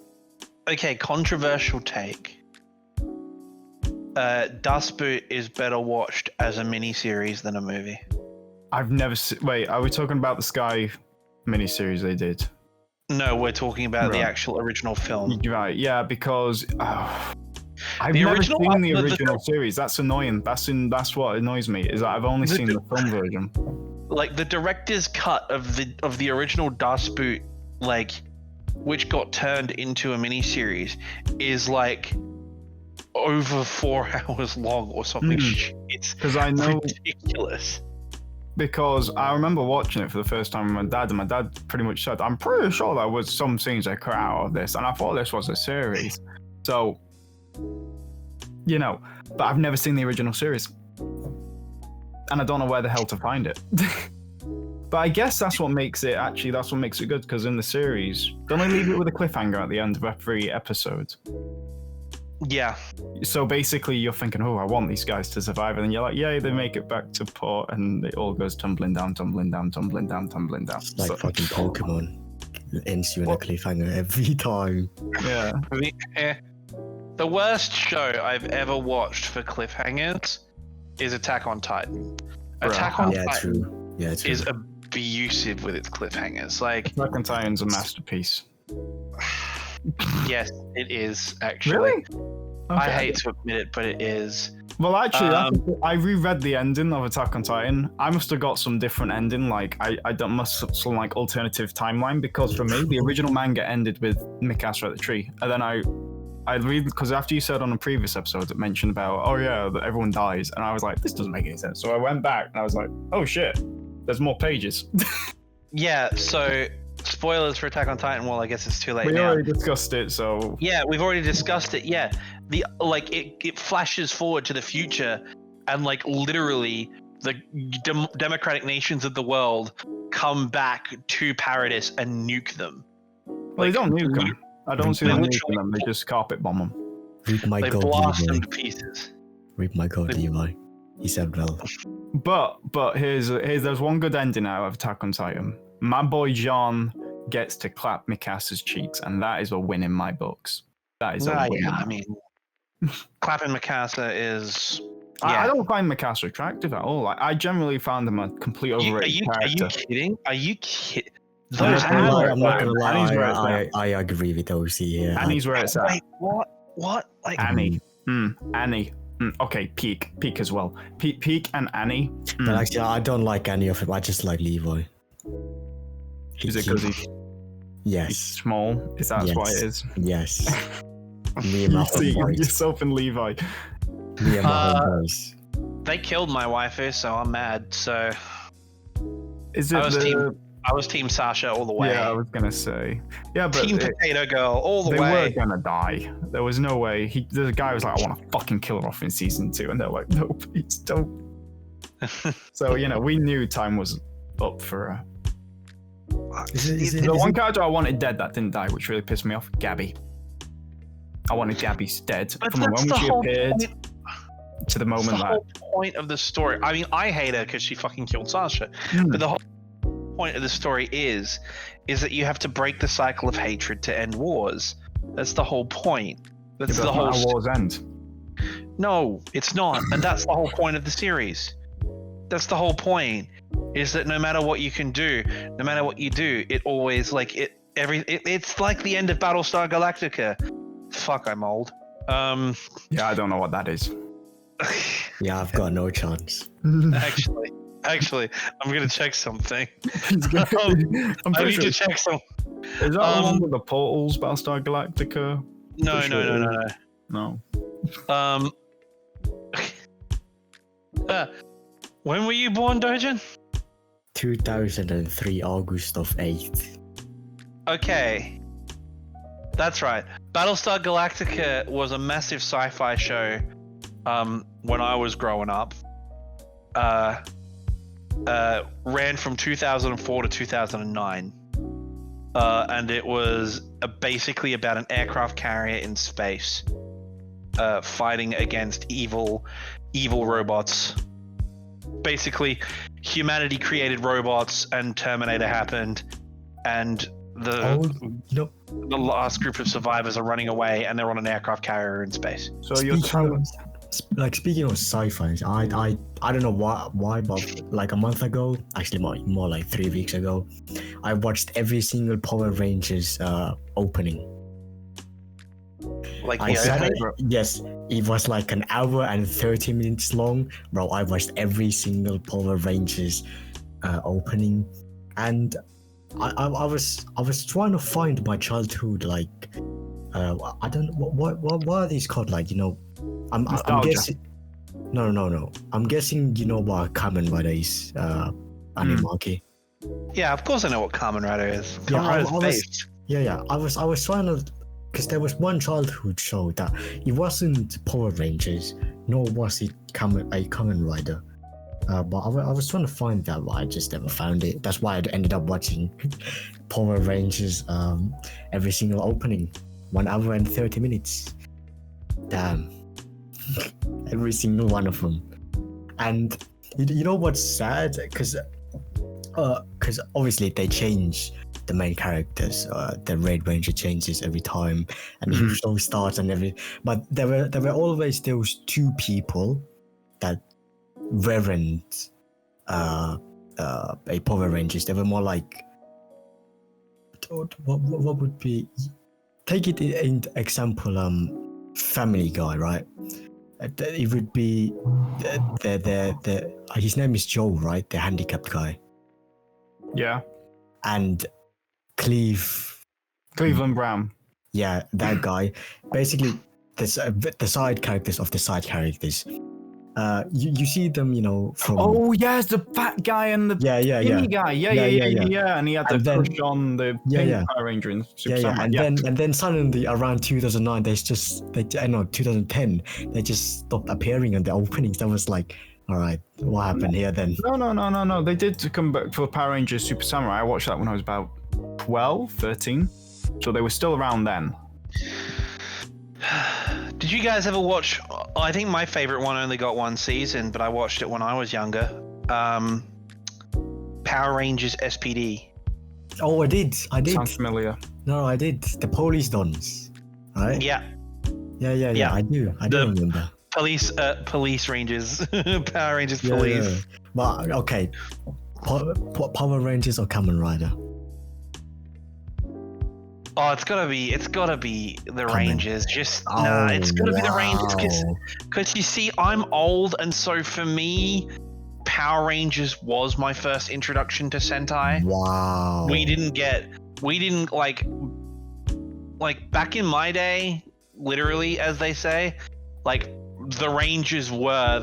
Okay, controversial take. Das Boot is better watched as a miniseries than a movie. I've never seen... Wait, are we talking about the Sky miniseries they did? No, we're talking about the actual original film. Right, yeah, because... I've never seen the original series. That's annoying. That's what annoys me, is that I've only seen the film version. Like, the director's cut of the original Das Boot, like, which got turned into a miniseries, is like over 4 hours long or something. It's ridiculous. Because I remember watching it for the first time with my dad, and my dad pretty much said, I'm pretty sure there was some scenes I cut out of this, and I thought this was a series. So, you know, but I've never seen the original series. And I don't know where the hell to find it. But I guess that's what makes it good, because in the series, don't they leave it with a cliffhanger at the end of every episode? Yeah. So basically you're thinking, oh, I want these guys to survive, and then you're like, yay, they make it back to port, and it all goes tumbling down. It's like fucking Pokemon. It ends you in a cliffhanger every time. Yeah. The worst show I've ever watched for cliffhangers is Attack on Titan. Attack on Titan is abusive with its cliffhangers. Like, Attack on Titan's a masterpiece. Yes, it is, actually. Really? Okay. I hate to admit it, but it is. Well, actually, I reread the ending of Attack on Titan. I must have got some different ending, like I must have some like alternative timeline, because for me, the original manga ended with Mikasa at the tree, and then I I read because after you said on a previous episode it mentioned about that everyone dies, and I was like, this doesn't make any sense. So I went back and I was like, oh shit, there's more pages. Yeah. So spoilers for Attack on Titan. Well, I guess it's too late We now. already discussed it, so Yeah, we've already discussed it. Yeah, it flashes forward to the future, and like literally the democratic nations of the world come back to Paradis and nuke them. well, they don't nuke them. I don't see them nuking them. They just carpet bomb them. Read my They god, blast Levi. them to pieces. Read my god, Levi. He said well. But here's there's one good ending out of Attack on Titan. My boy John gets to clap Mikasa's cheeks, and that is a win in my books. That is a win. Yeah, I mean, clapping Mikasa is. I don't find Mikasa attractive at all. Like, I generally found him a complete overrated Are you character. kidding? Are you kidding? I'm Those not gonna Annie's where it's lie. at. I agree with OC here. Annie's where it's at. Wait, what? Like Annie. Annie. Okay, Peak as well. Peak and Annie. But actually, I don't like any of them. I just like Levi. Is it because he's Yes. small? Is that why it is? Yes. Me and my You see homeboys. yourself in Levi. Me and my homeboys. they killed my waifu, so I'm mad. So Is it I was team Sasha all the way. Yeah, I was gonna say. Yeah, but Team Potato Girl all the they way. were gonna die. There was no way. The guy was like, I want to fucking kill her off in season 2, and they're like, no, please don't. So we knew time was up for her. The one character I wanted dead that didn't die, which really pissed me off, Gabby. I wanted Gabby's dead But from the that's moment she whole appeared to the That's moment the that. whole point of the story. I mean, I hate her because she fucking killed Sasha. But the whole point of the story is that you have to break the cycle of hatred to end wars. That's the whole point. That's the whole. How wars end. No, it's not, and that's the whole point of the series. That's the whole point. Is that no matter what you can do, no matter what you do, it always it's like the end of Battlestar Galactica. Fuck, I'm old. Yeah, I don't know what that is. Yeah, I've got no chance. Actually, I'm gonna check something. I'm I pretty need sure. to check some. Is that the one with the portals, Battlestar Galactica? No. No. When were you born, Dojin? 2003, August of 8th. Okay. That's right. Battlestar Galactica was a massive sci-fi show when I was growing up. Ran from 2004 to 2009. And it was basically about an aircraft carrier in space fighting against evil robots. Basically, humanity created robots and Terminator happened, and the last group of survivors are running away, and they're on an aircraft carrier in space. So you're Speaking of sci-fi, I don't know why, but like a month ago, actually more like 3 weeks ago, I watched every single Power Rangers opening. Like yes, it was like an hour and 30 minutes long, bro. I watched every single Power Rangers opening, and I was trying to find my childhood, like I don't know what are these called, like I'm guessing. No. I'm guessing what Kamen Rider is, Animaki. Yeah, of course I know what Kamen Rider is. Yeah, Kamen Rider's based. Yeah. I was trying to, because there was one childhood show that it wasn't Power Rangers, nor was it Kamen Rider. But I was trying to find that, but I just never found it. That's why I ended up watching Power Rangers every single opening, 1 hour and 30 minutes. Damn. Every single one of them. And you know what's sad? Because obviously they change the main characters. The Red Ranger changes every time, and the show starts and everything. But there were always those two people that weren't a Power Rangers. They were more like what would be? Take it in example. Family Guy, right? It would be the his name is Joe, right? The handicapped guy. Yeah. And Cleveland Brown. Yeah, that guy. Basically, the side characters of the side characters. You see them, from. Oh yes, the fat guy and the skinny guy. Yeah. And he had the crush on the pink Power Ranger in Super Samurai. And then suddenly around 2009, 2010, they just stopped appearing in the openings. That was like, all right, what happened here then? No. They did come back for Power Rangers Super Samurai. I watched that when I was about 12, 13. So they were still around then. Did you guys ever watch? I think my favorite one only got one season, but I watched it when I was younger. Power Rangers SPD. Oh, I did. Sounds familiar. No, I did. The police dons, right? Yeah. I do remember. Police Rangers. Power Rangers Police. Yeah. But okay, Power Rangers or Kamen Rider? Oh, it's gotta be the Rangers. It's gotta be the Rangers because you see, I'm old, and so for me, Power Rangers was my first introduction to Sentai. Wow. We didn't like back in my day, literally, as they say, like the Rangers were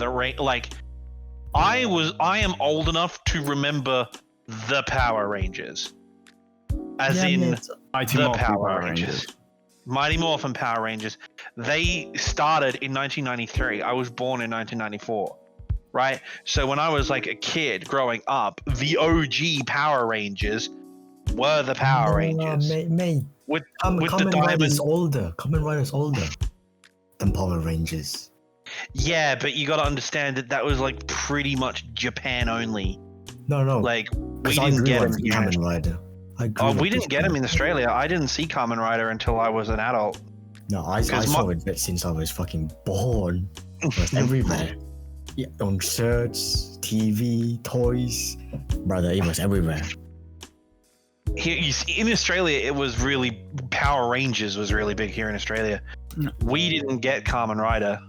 I am old enough to remember the Power Rangers. As in Mighty the Morphin Power Rangers. Mighty Morphin Power Rangers. They started in 1993. I was born in 1994, right? So when I was like a kid growing up, the OG Power Rangers were the Power Rangers. Mate. With Kamen Rider's older. Kamen Rider's older than Power Rangers. Yeah, but you got to understand that was like pretty much Japan only. No. Like we didn't get them. Kamen Rider. We didn't get him in Australia. I didn't see Kamen Rider until I was an adult. No, I saw it since I was fucking born. It was everywhere. Yeah, on shirts, TV, toys. Brother, it was everywhere. Here, you see, in Australia, it was really Power Rangers was really big here in Australia. No. We didn't get Kamen Rider.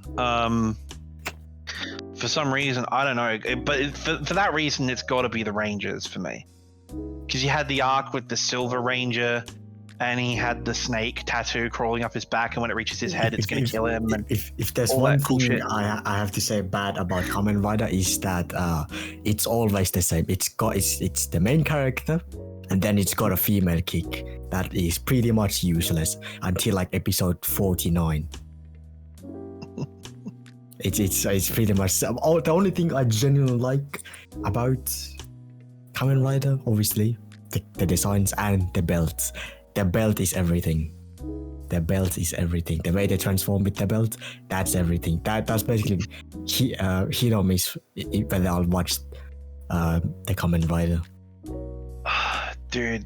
For some reason, I don't know. But for that reason, it's got to be the Rangers for me. Because you had the arc with the Silver Ranger, and he had the snake tattoo crawling up his back, and when it reaches his head, it's going to kill him. And if there's one thing I have to say bad about Kamen Rider is that it's always the same. It's the main character, and then it's got a female kick that is pretty much useless until like episode 49. It's pretty much the only thing I genuinely like about Kamen Rider, obviously, the designs and the belts. The belt is everything. The belt is everything. The way they transform with the belt, that's everything. That's basically hero miss when I'll watch the Kamen Rider. Dude,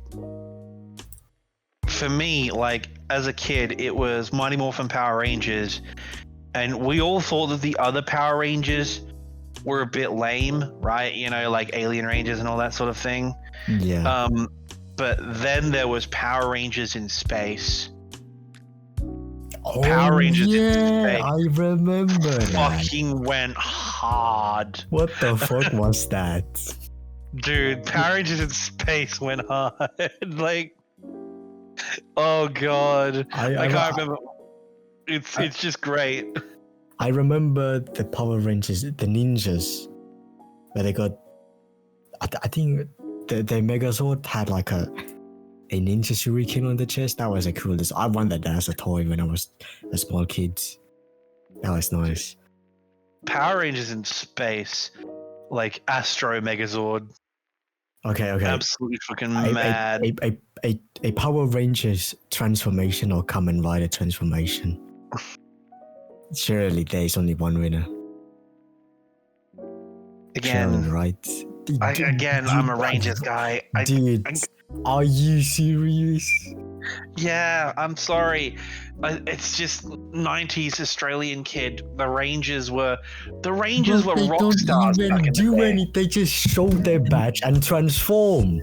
for me, like as a kid, it was Mighty Morphin Power Rangers, and we all thought that the other Power Rangers were a bit lame, right? You know, like Alien Rangers and all that sort of thing. Yeah. But then there was Power Rangers in Space. Oh, Power Rangers yeah, in Space. I remember that. Fucking went hard. What the fuck was that? Dude, Power Rangers in Space went hard. Like, oh god. I can't remember. It's just great. I remember the Power Rangers, the ninjas, where they got. I think the Megazord had like a ninja shuriken on the chest. That was a cool design. I wanted that as a toy when I was a small kid. That was nice. Power Rangers in Space, like Astro Megazord. Okay. Absolutely fucking mad. A Power Rangers transformation or Kamen Rider transformation. Surely there is only one winner. Again, Surely, right? I'm a Rangers guy. Are you serious? Yeah, I'm sorry. It's just 90s Australian kid. The Rangers were rock stars. They don't even do anything. They just show their badge and transform.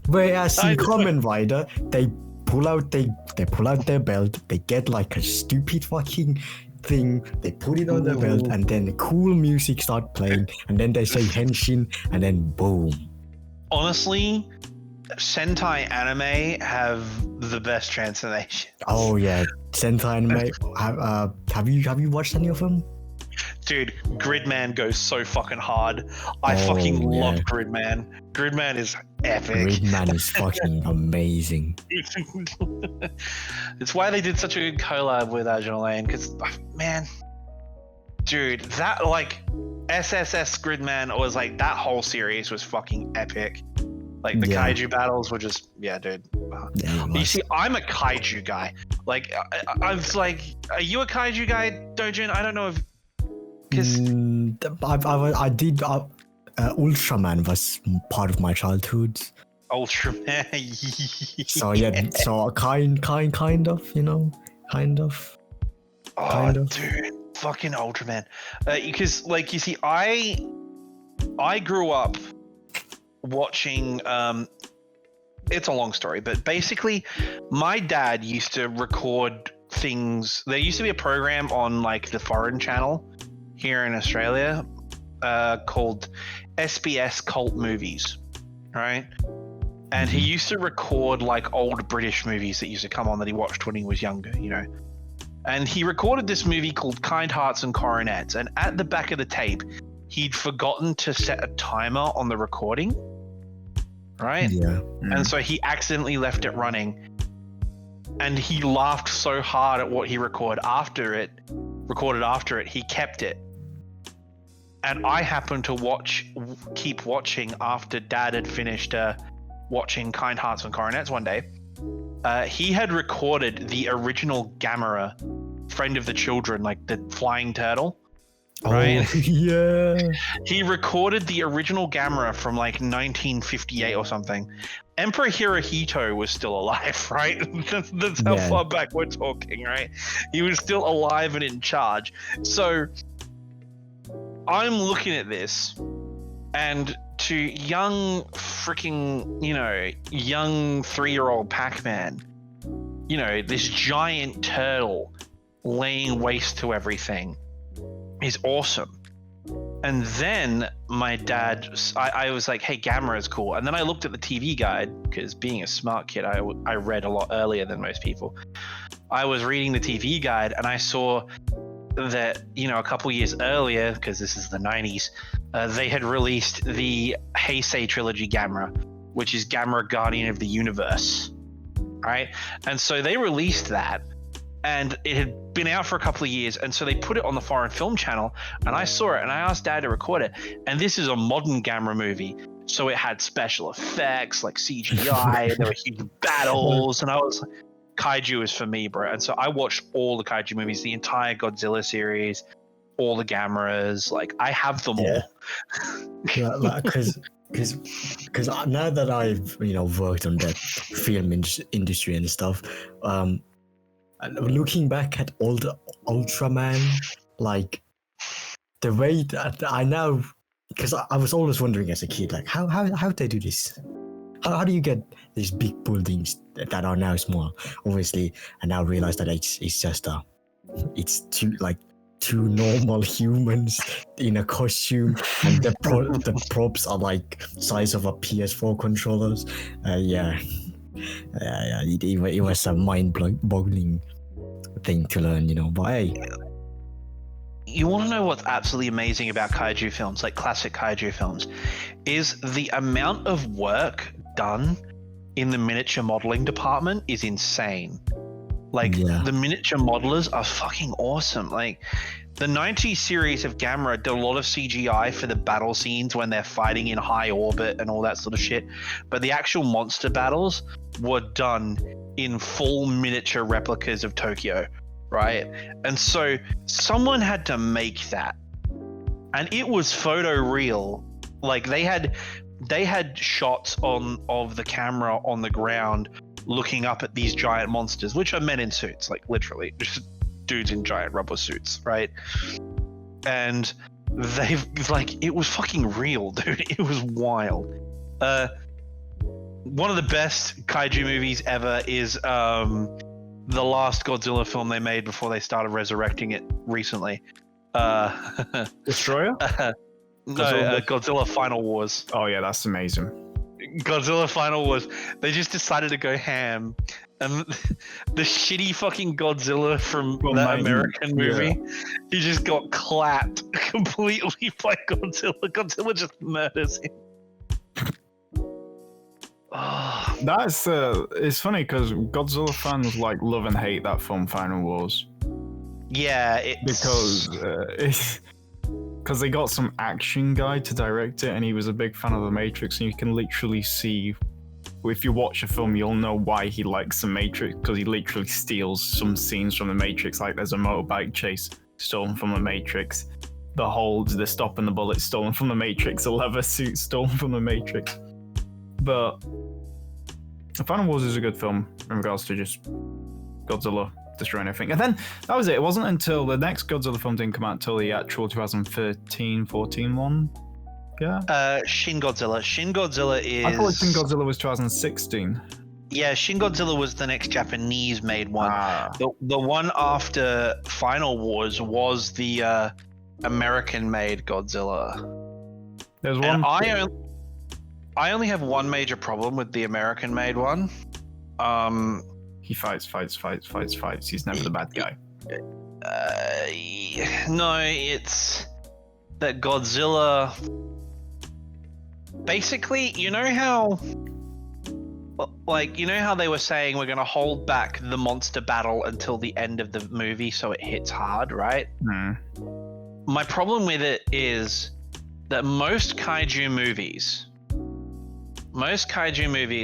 Whereas in Kamen Rider, they pull out their belt. They get like a stupid fucking thing. They put it on the belt, and then the cool music start playing, and then they say henshin, and then boom. Honestly, Sentai anime have the best transformation. Oh yeah, Sentai anime. Have you watched any of them? Dude, Gridman goes so fucking hard. I fucking love Gridman. Gridman is epic. Gridman is fucking amazing. It's why they did such a good collab with Agile Lane, because, man, dude, that, like, SSS Gridman was, like, that whole series was fucking epic. Like, the kaiju battles were just, dude. You see, I'm a kaiju guy. Like, I was like, are you a kaiju guy, Dojin? I don't know if... I did. Ultraman was part of my childhood. Ultraman. So yeah, so kind of, you know, kind of. Dude, fucking Ultraman. Because, like, you see, I grew up watching. It's a long story, but basically, my dad used to record things. There used to be a program on, like, the foreign channel here in Australia called SBS Cult Movies, right? And he used to record, like, old British movies that used to come on that he watched when he was younger, you know? And he recorded this movie called Kind Hearts and Coronets, and at the back of the tape, he'd forgotten to set a timer on the recording, right? Yeah. And so he accidentally left it running, and he laughed so hard at what he recorded after it, he kept it. And I happened to keep watching after Dad had finished watching Kind Hearts and Coronets one day. He had recorded the original Gamera, Friend of the Children, like the flying turtle, right? Oh, yeah. He recorded the original Gamera from like 1958 or something. Emperor Hirohito was still alive, right? That's how far back we're talking, right? He was still alive and in charge. So I'm looking at this, and to young 3-year-old Pac-Man, you know, this giant turtle laying waste to everything is awesome. And then my dad, I was like, hey, Gamera is cool. And then I looked at the TV guide, because being a smart kid, I read a lot earlier than most people. I was reading the TV guide, and I saw that, you know, a couple years earlier, because this is the 90s, they had released the Heisei trilogy Gamera, which is Gamera Guardian of the Universe, right? And so they released that, and it had been out for a couple of years, and so they put it on the foreign film channel, and I saw it, and I asked Dad to record it, and this is a modern Gamera movie, so it had special effects, like CGI, and there were huge battles, and I was like, Kaiju is for me, bro. And so I watched all the Kaiju movies, the entire Godzilla series, all the Gameras. Like, I have them all. Because now that I've, you know, worked on that film industry and stuff, looking back at old Ultraman, like the way that I now, because I was always wondering as a kid, like how do they do this? How do you get these big buildings that are now small? Obviously, I now realize that it's just it's two normal humans in a costume, and the props are like size of a PS4 controllers. It was a mind-boggling thing to learn, you know. But hey, you want to know what's absolutely amazing about kaiju films, like classic kaiju films, is the amount of work done in the miniature modeling department is insane. Like, the miniature modelers are fucking awesome. Like, the 90s series of Gamera did a lot of CGI for the battle scenes when they're fighting in high orbit and all that sort of shit, but the actual monster battles were done in full miniature replicas of Tokyo, right? And so someone had to make that, and it was photo real. Like, they had shots of the camera on the ground looking up at these giant monsters, which are men in suits, like literally just dudes in giant rubber suits, right? And they've, like, it was fucking real, dude. It was wild. One of the best kaiju movies ever is the last Godzilla film they made before they started resurrecting it recently. Destroyer? No, Godzilla Final Wars. Oh yeah, that's amazing. Godzilla Final Wars, they just decided to go ham. And the shitty fucking Godzilla from that American movie, he just got clapped completely by Godzilla. Godzilla just murders him. Oh. That's it's funny because Godzilla fans like love and hate that film Final Wars. Yeah, because they got some action guy to direct it, and he was a big fan of The Matrix, and you can literally see, if you watch a film, you'll know why he likes The Matrix, because he literally steals some scenes from The Matrix. Like there's a motorbike chase stolen from The Matrix, the stopping the bullet stolen from The Matrix, a leather suit stolen from The Matrix. But Final Wars is a good film in regards to just Godzilla destroying everything. And then that was it. It wasn't until the next Godzilla film didn't come out until the actual 2013-14 one. Yeah. Shin Godzilla. Shin Godzilla is. I thought Shin Godzilla was 2016. Yeah, Shin Godzilla was the next Japanese-made one. The one after Final Wars was the American-made Godzilla. There's one. And I only have one major problem with the American-made one. He fights. He's never the bad guy. No, it's that Godzilla. Basically, you know how they were saying we're going to hold back the monster battle until the end of the movie so it hits hard, right? My problem with it is that most kaiju movies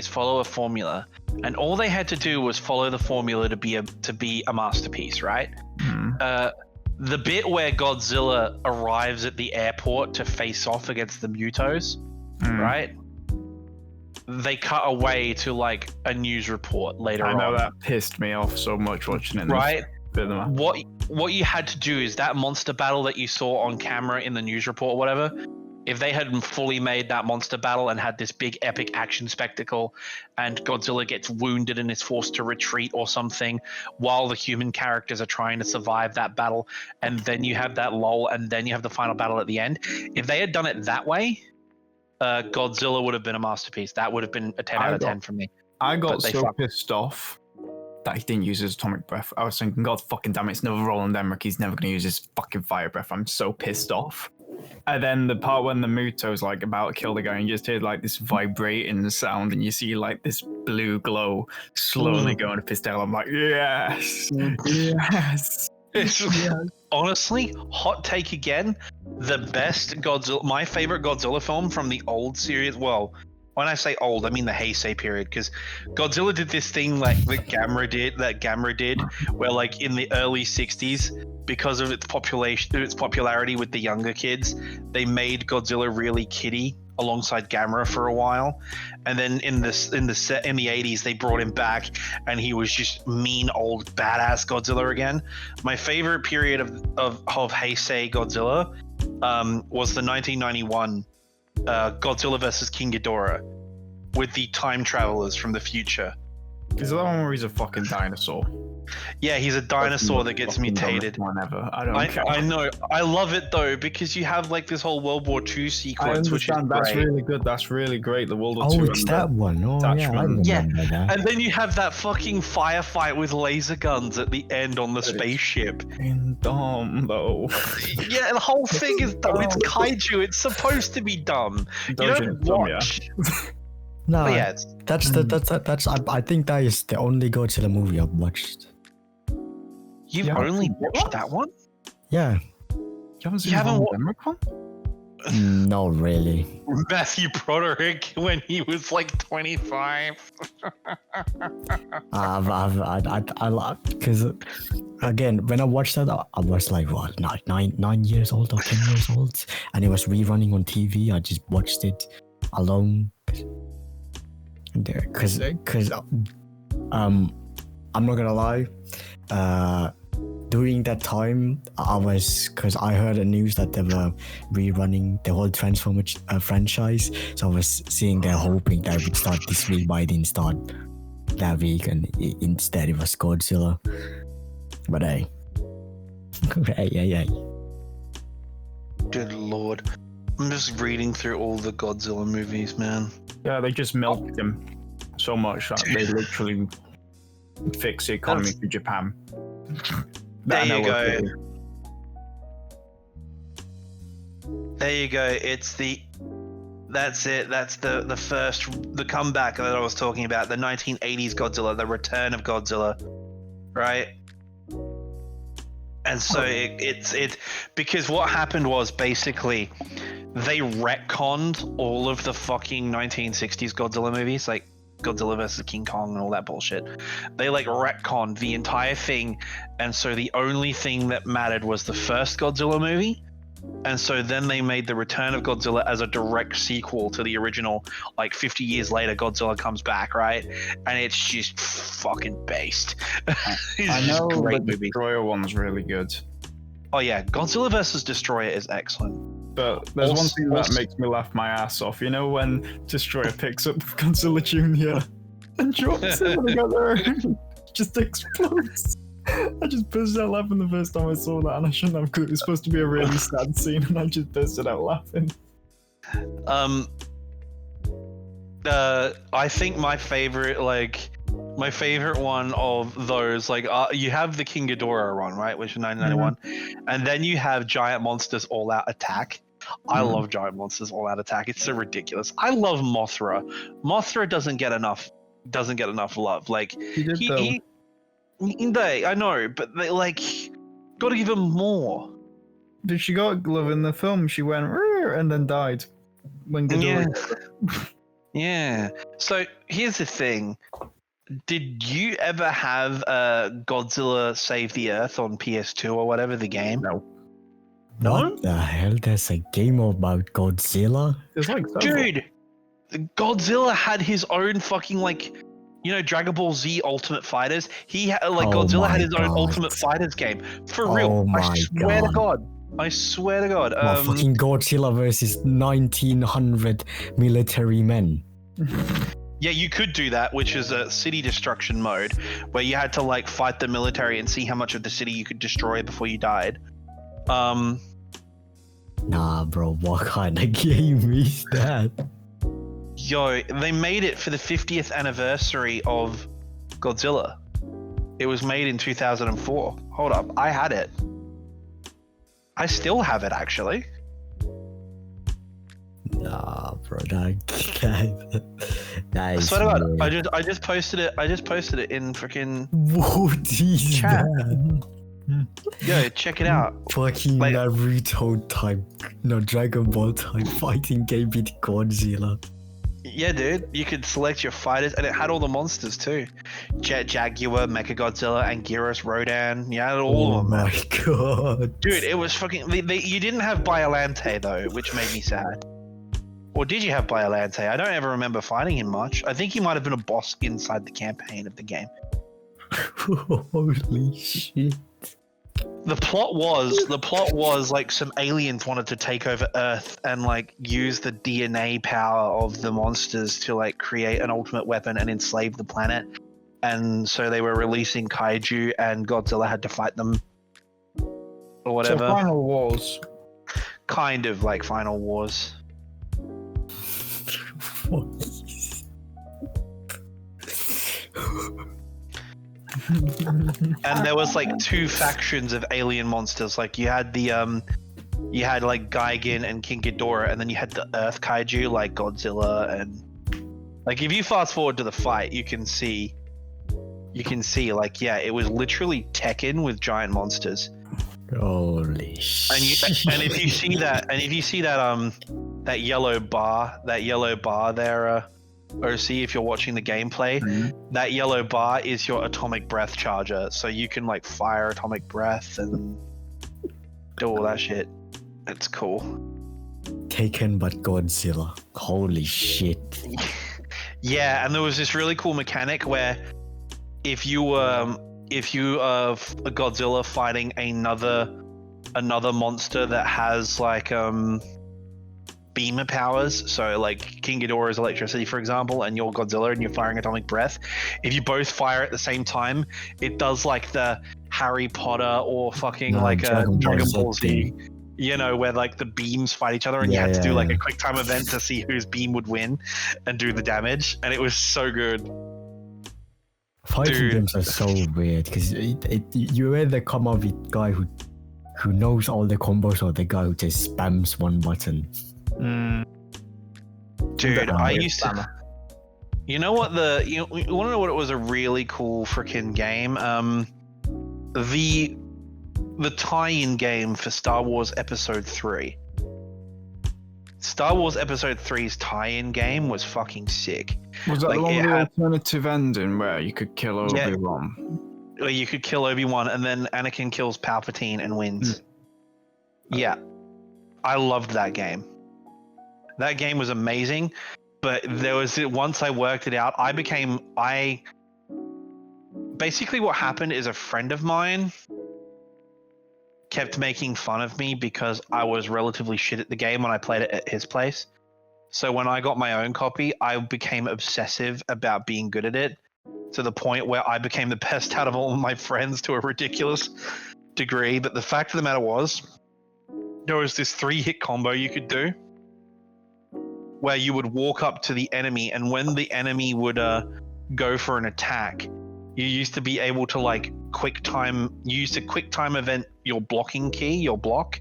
follow a formula, and all they had to do was follow the formula to be a masterpiece, right? The bit where Godzilla arrives at the airport to face off against the Mutos, right? They cut away to like a news report later on. I know that pissed me off so much watching it. Right? What you had to do is that monster battle that you saw on camera in the news report or whatever, if they had fully made that monster battle and had this big epic action spectacle and Godzilla gets wounded and is forced to retreat or something while the human characters are trying to survive that battle, and then you have that lull and then you have the final battle at the end. If they had done it that way, Godzilla would have been a masterpiece. That would have been a 10 out of 10 for me. I got so pissed off that he didn't use his atomic breath. I was thinking, God fucking damn it, it's never Roland Emmerich. He's never going to use his fucking fire breath. I'm so pissed off. And then the part when the Muto's like about to kill the guy, and you just hear like this vibrating sound, and you see like this blue glow slowly going up his tail. I'm like, yes, yes. Honestly, hot take again. The best Godzilla, my favorite Godzilla film from the old series. Well, when I say old, I mean the Heisei period, because Godzilla did this thing like that Gamera did, where like in the early 60s, because of its popularity with the younger kids, they made Godzilla really kiddie alongside Gamera for a while, and then in the 80s they brought him back, and he was just mean old badass Godzilla again. My favorite period of Heisei Godzilla was the 1991 Godzilla vs. King Ghidorah with the time travelers from the future. Is that one where he's a fucking dinosaur? Yeah, he's a dinosaur that gets mutated. Whenever. I don't care. I know. I love it though, because you have like this whole World War II sequence, which is that's great. Really good. That's really great. The World War II. Oh, it's that one. Oh, yeah, I remember that. And then you have that fucking firefight with laser guns at the end on the spaceship. Dumb though. Yeah, the whole thing is dumb. It's kaiju. It's supposed to be dumb. You don't watch. No, yeah, that's I think that is the only Godzilla movie I've watched. You've only watched that one? Yeah. You haven't seen the Emmerich one? No, really. Matthew Broderick when he was like 25. Because again, when I watched that, I was like, what, 9 years old or 10 years old, and it was rerunning on TV. I just watched it alone. Because I'm not gonna lie, during that time because I heard the news that they were rerunning the whole Transformers franchise, so I was sitting there hoping that it would start this week, but it didn't start that week, and instead it was Godzilla. But hey. Good lord. I'm just reading through all the Godzilla movies, man. Yeah, they just milked him so much that they literally fixed the economy for Japan. There you go. There you go. That's it. That's the comeback that I was talking about. The 1980s Godzilla, the return of Godzilla, right? And so it's because what happened was basically they retconned all of the fucking 1960s Godzilla movies, like Godzilla vs. King Kong and all that bullshit. They like retconned the entire thing, and so the only thing that mattered was the first Godzilla movie. And so then they made the Return of Godzilla as a direct sequel to the original. Like 50 years later, Godzilla comes back, right? And it's just fucking based. I know the Destroyer one's really good. Oh yeah, Godzilla vs. Destroyer is excellent. But there's one thing that makes me laugh my ass off. You know when Destroyer picks up Godzilla Jr. and drops him together and just explodes? I just burst out laughing the first time I saw that, and I shouldn't have, because it was supposed to be a really sad scene, and I just bursted out laughing. I think my favorite one of those, like, you have the King Ghidorah one, right, which is 1991, and then you have Giant Monsters All Out Attack. I love Giant Monsters All Out Attack. It's so ridiculous. I love Mothra. Mothra doesn't get enough love. Like I know, but they like gotta give him more. Did she got love in the film? She went and then died when Ghidorah. Yeah. So here's the thing: did you ever have Godzilla Save the Earth on PS2 or whatever the game? No. What the hell? There's a game about Godzilla? It's like dude, Godzilla had his own fucking like. You know, Dragon Ball Z Ultimate Fighters? Godzilla had his own Ultimate Fighters game. For real. I swear to God. I swear to God. Fucking Godzilla versus 1900 military men. Yeah, you could do that, which is a city destruction mode, where you had to like fight the military and see how much of the city you could destroy before you died. Nah, bro, what kind of game is that? Yo, they made it for the 50th anniversary of Godzilla. It was made in 2004. Hold up, I had it. I still have it, actually. Nah, bro, that I is swear to God, weird. I just posted it. I just posted it in freaking What is chat. that? Yo, check it out. Fucking Like, Naruto type, no, Dragon Ball type fighting game with Godzilla. yeah, dude, you could select your fighters, and it had all the monsters too. Jet Jaguar, Mechagodzilla, Anguirus, Rodan. You had all of them. Oh my god. Dude, it was fucking. You didn't have Biolante though, which made me sad. Or did you have Biolante? I don't ever remember fighting him much. I think he might have been a boss inside the campaign of the game. Holy shit. The plot was like some aliens wanted to take over Earth and like use the DNA power of the monsters to like create an ultimate weapon and enslave the planet. And so they were releasing Kaiju, and Godzilla had to fight them or whatever. So Final Wars. Kind of like Final Wars. And there was like two factions of alien monsters. Like you had the you had like Gigan and King Ghidorah, and then you had the Earth Kaiju like Godzilla. And like if you fast forward to the fight, you can see like, yeah, it was literally Tekken with giant monsters. Holy shit. And if you see that yellow bar there, OC, if you're watching the gameplay, that yellow bar is your atomic breath charger, so you can like fire atomic breath and do all that shit. It's cool. Taken but Godzilla. Holy shit. Yeah, and there was this really cool mechanic where if you a Godzilla fighting another monster that has like beamer powers, so like King Ghidorah is electricity, for example, and you're Godzilla and you're firing atomic breath, if you both fire at the same time, it does like the Harry Potter or fucking like a Dragon Ball Z. You know, where like the beams fight each other and you had to do like a quick time event to see whose beam would win and do the damage. And it was so good. Fighting games are so weird because you either come up with guy who knows all the combos or the guy who just spams one button. Dude, I used to. You know what you want to know what it was a really cool freaking game? The tie-in game for Star Wars Episode 3. Star Wars Episode 3's tie-in game was fucking sick. Was that like, the one with the alternative ending where you could kill Obi-Wan? Where you could kill Obi-Wan and then Anakin kills Palpatine and wins. Yeah. I loved that game. That game was amazing, but once I worked it out, basically what happened is a friend of mine kept making fun of me because I was relatively shit at the game when I played it at his place. So when I got my own copy, I became obsessive about being good at it to the point where I became the best out of all of my friends to a ridiculous degree. But the fact of the matter was, there was this 3-hit combo you could do where you would walk up to the enemy, and when the enemy would go for an attack, you used to be able to like quick time event your blocking key, your block,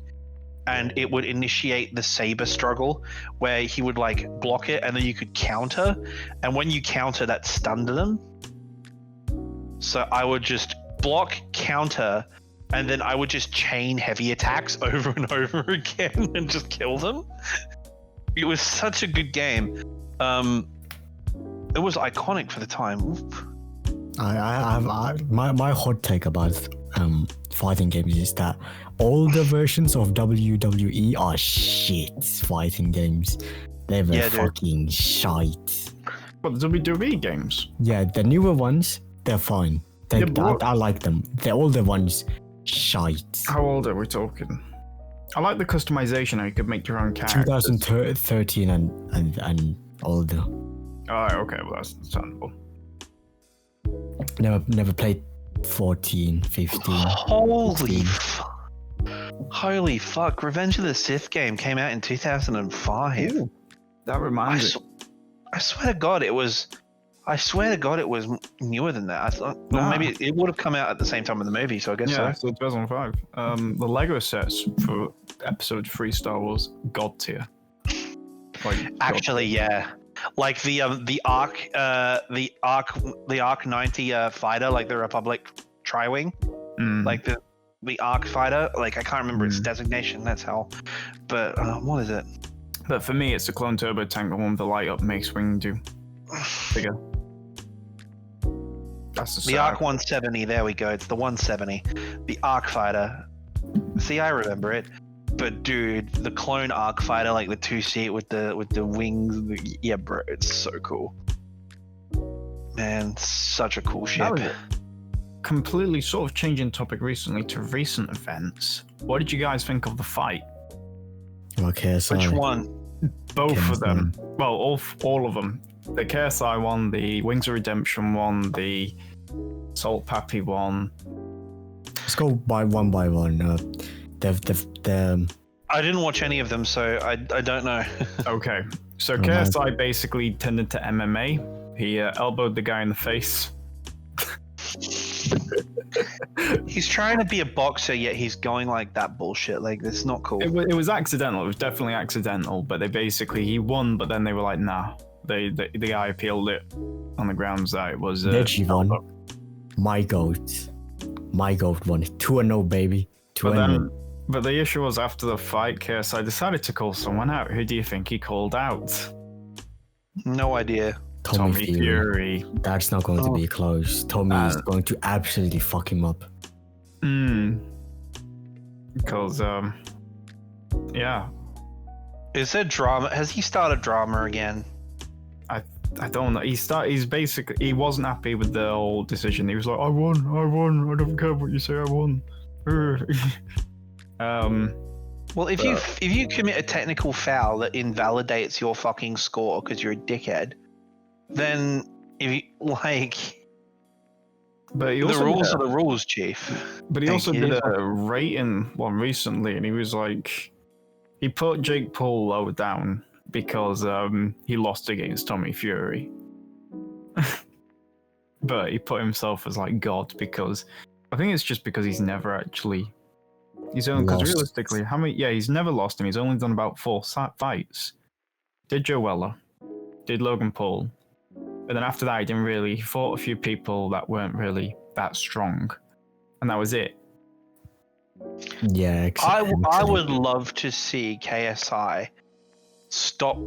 and it would initiate the saber struggle where he would like block it and then you could counter, and when you counter that stunned them. So I would just block, counter, and then I would just chain heavy attacks over and over again and just kill them. It was such a good game. It was iconic for the time. Oof. My hot take about fighting games is that all the versions of WWE are shit fighting games. They were fucking shite. What, the WWE games? Yeah, the newer ones, they're fine. I like them. The older ones, shite. How old are we talking? I like the customization how you could make your own characters. 2013 and older. Oh, okay, well that's understandable. Never played 14, 15. Holy fuck! Revenge of the Sith game came out in 2005. Ooh, that reminds me. I swear to God, it was newer than that. I thought maybe it would have come out at the same time as the movie. So I guess so 2005. The Lego sets for Episode 3 Star Wars God tier. Yeah. Like the Arc 90 fighter, like the Republic Tri-Wing, like the Arc fighter. Like I can't remember its designation. That's how. But what is it? But for me, it's the clone turbo tank, the one with the light up makes wing do bigger. That's the Arc 170. There we go. It's the 170. The Arc fighter. See, I remember it. But dude, the clone Arc fighter, like the 2-seat with the wings, yeah, bro, it's so cool. Man, such a cool ship. Completely sort of changing topic recently to recent events. What did you guys think of the fight? Okay, so which one? Both of them. Well, all of them. The KSI one, the Wings of Redemption one, the Salt Pappy one. Let's go one by one. I didn't watch any of them, so I don't know. Okay, so KSI basically turned to MMA. He elbowed the guy in the face. He's trying to be a boxer, yet he's going like that bullshit. Like, that's not cool. It was accidental. It was definitely accidental. But he won. But then they were like, nah. The guy appealed it on the grounds that it was. Neji won. My goat won. 2-0, baby. 2-0. But the issue was after the fight, KSI decided to call someone out. Who do you think he called out? No idea. Tommy Fury. That's not going to be close. Tommy is going to absolutely fuck him up. Because, yeah. Is there drama? Has he started drama again? I don't know. He's basically, he wasn't happy with the whole decision. He was like, I won. I don't care what you say, I won. Well, if you commit a technical foul that invalidates your fucking score because you're a dickhead, then if you But he The also rules are the rules, Chief. But he also Thank did you. a rating one recently, and he was like, he put Jake Paul low down because he lost against Tommy Fury. But he put himself as like God because I think it's just because he's never actually. He's only because realistically, how many? Yeah, he's never lost, and he's only done about 4 fights. Did Joe Weller, did Logan Paul, and then after that, he fought a few people that weren't really that strong, and that was it. Yeah, I would love to see KSI stop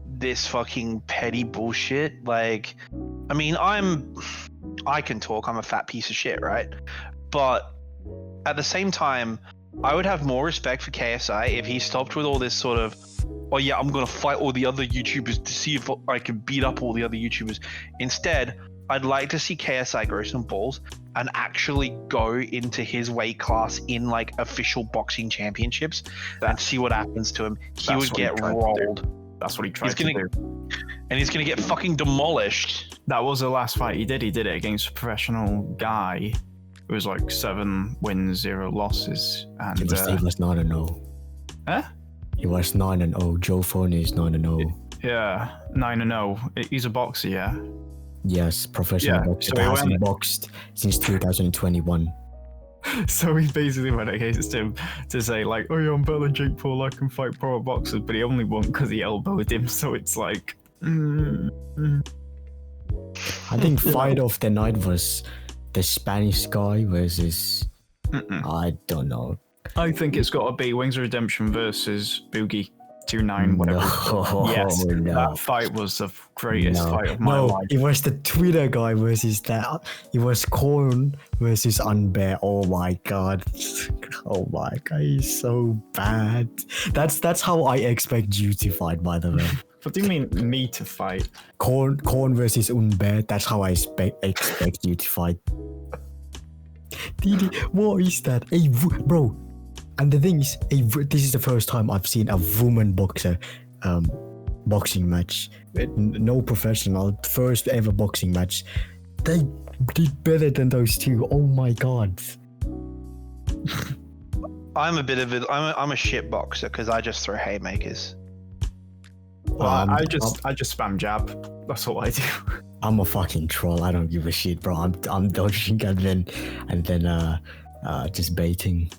this fucking petty bullshit. Like, I mean, I can talk. I'm a fat piece of shit, right? But at the same time, I would have more respect for KSI if he stopped with all this sort of, oh yeah, I'm gonna fight all the other YouTubers to see if I can beat up all the other YouTubers. Instead, I'd like to see KSI grow some balls and actually go into his weight class in like official boxing championships and see what happens to him. He would get rolled. That's what he tried to do. And he's gonna get fucking demolished. That was the last fight he did. He did it against a professional guy. It was like 7 wins, 0 losses. And he was 9-0. Huh? He was 9-0. Joe Foney is 9-0. Yeah, 9-0. He's a boxer, yeah. Yes, professional boxer. He hasn't boxed since 2021. So he basically went against him to say like, oh yeah, I'm better than Jake Paul, I can fight pro boxers, but he only won because he elbowed him, so it's like... I think fight of the night was the Spanish guy versus... I don't know. I think it's got to be Wings of Redemption versus Boogie 29, whatever. Yes, that fight was the greatest fight of my life. It was the Twitter guy versus that. It was Korn versus Unbear. Oh my god. Oh my god, he's so bad. That's how I expect you to fight, by the way. What do you mean me to fight? Korn versus Unbear. That's how I expect you to fight. Didi, what is that? Hey, bro. And the thing is, this is the first time I've seen a woman boxer boxing match. No professional, first ever boxing match. They did better than those two. Oh my god. I'm a shit boxer because I just throw haymakers. Well, I just spam jab. That's all I do. I'm a fucking troll. I don't give a shit, bro. I'm dodging and then just baiting.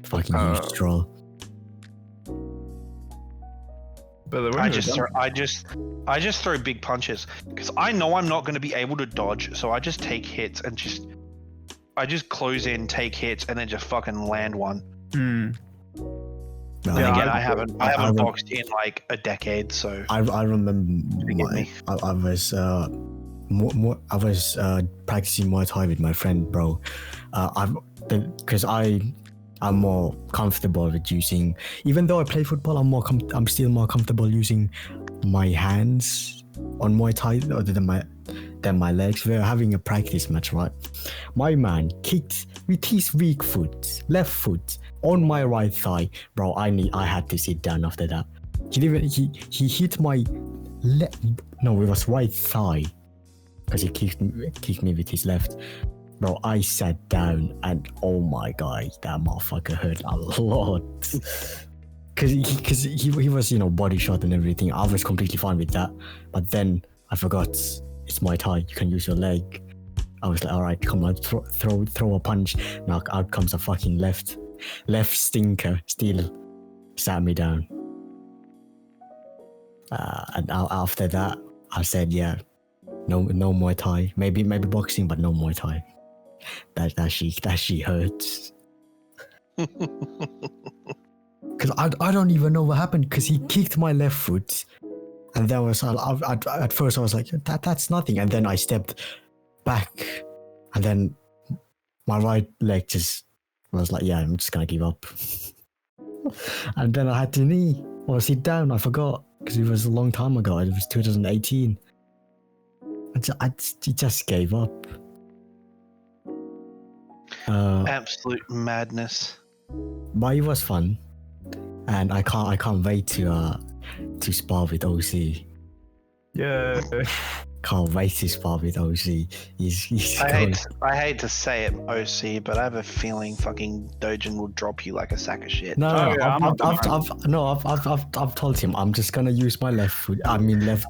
Fucking huge troll. But I just throw big punches because I know I'm not going to be able to dodge, so I just take hits and I just close in, take hits, and then just fucking land one. No, and again, I haven't boxed in like a decade, so I remember I was practicing Muay Thai with my friend, bro. Because I'm more comfortable with using, even though I play football, I'm still more comfortable using my hands on Muay Thai other than my legs. We're having a practice match, right? My man kicked with his weak foot, left foot, on my right thigh, bro. I had to sit down after that. He hit my it was right thigh, because he kicked me with his left. Bro, I sat down and oh my god, that motherfucker hurt a lot. Cause he was, body shot and everything. I was completely fine with that. But then I forgot it's Muay Thai, you can use your leg. I was like, alright, come on, throw a punch. Now out comes a fucking left stinker, still sat me down. And after that, I said, yeah, no Muay Thai. Maybe boxing, but no Muay Thai. That she hurts. Because I don't even know what happened, because he kicked my left foot, and then at first I was like, that's nothing, and then I stepped back, and then my right leg just was like, yeah, I'm just gonna give up. And then I had to knee or sit down. I forgot, because it was a long time ago. It was 2018. I just gave up. Absolute madness. But it was fun, and I can't wait to spar with OC. Yeah. can't wait this part with OC. I hate to say it, OC, but I have a feeling fucking Dojin will drop you like a sack of shit. No, I've told him I'm just gonna use my left foot. I mean left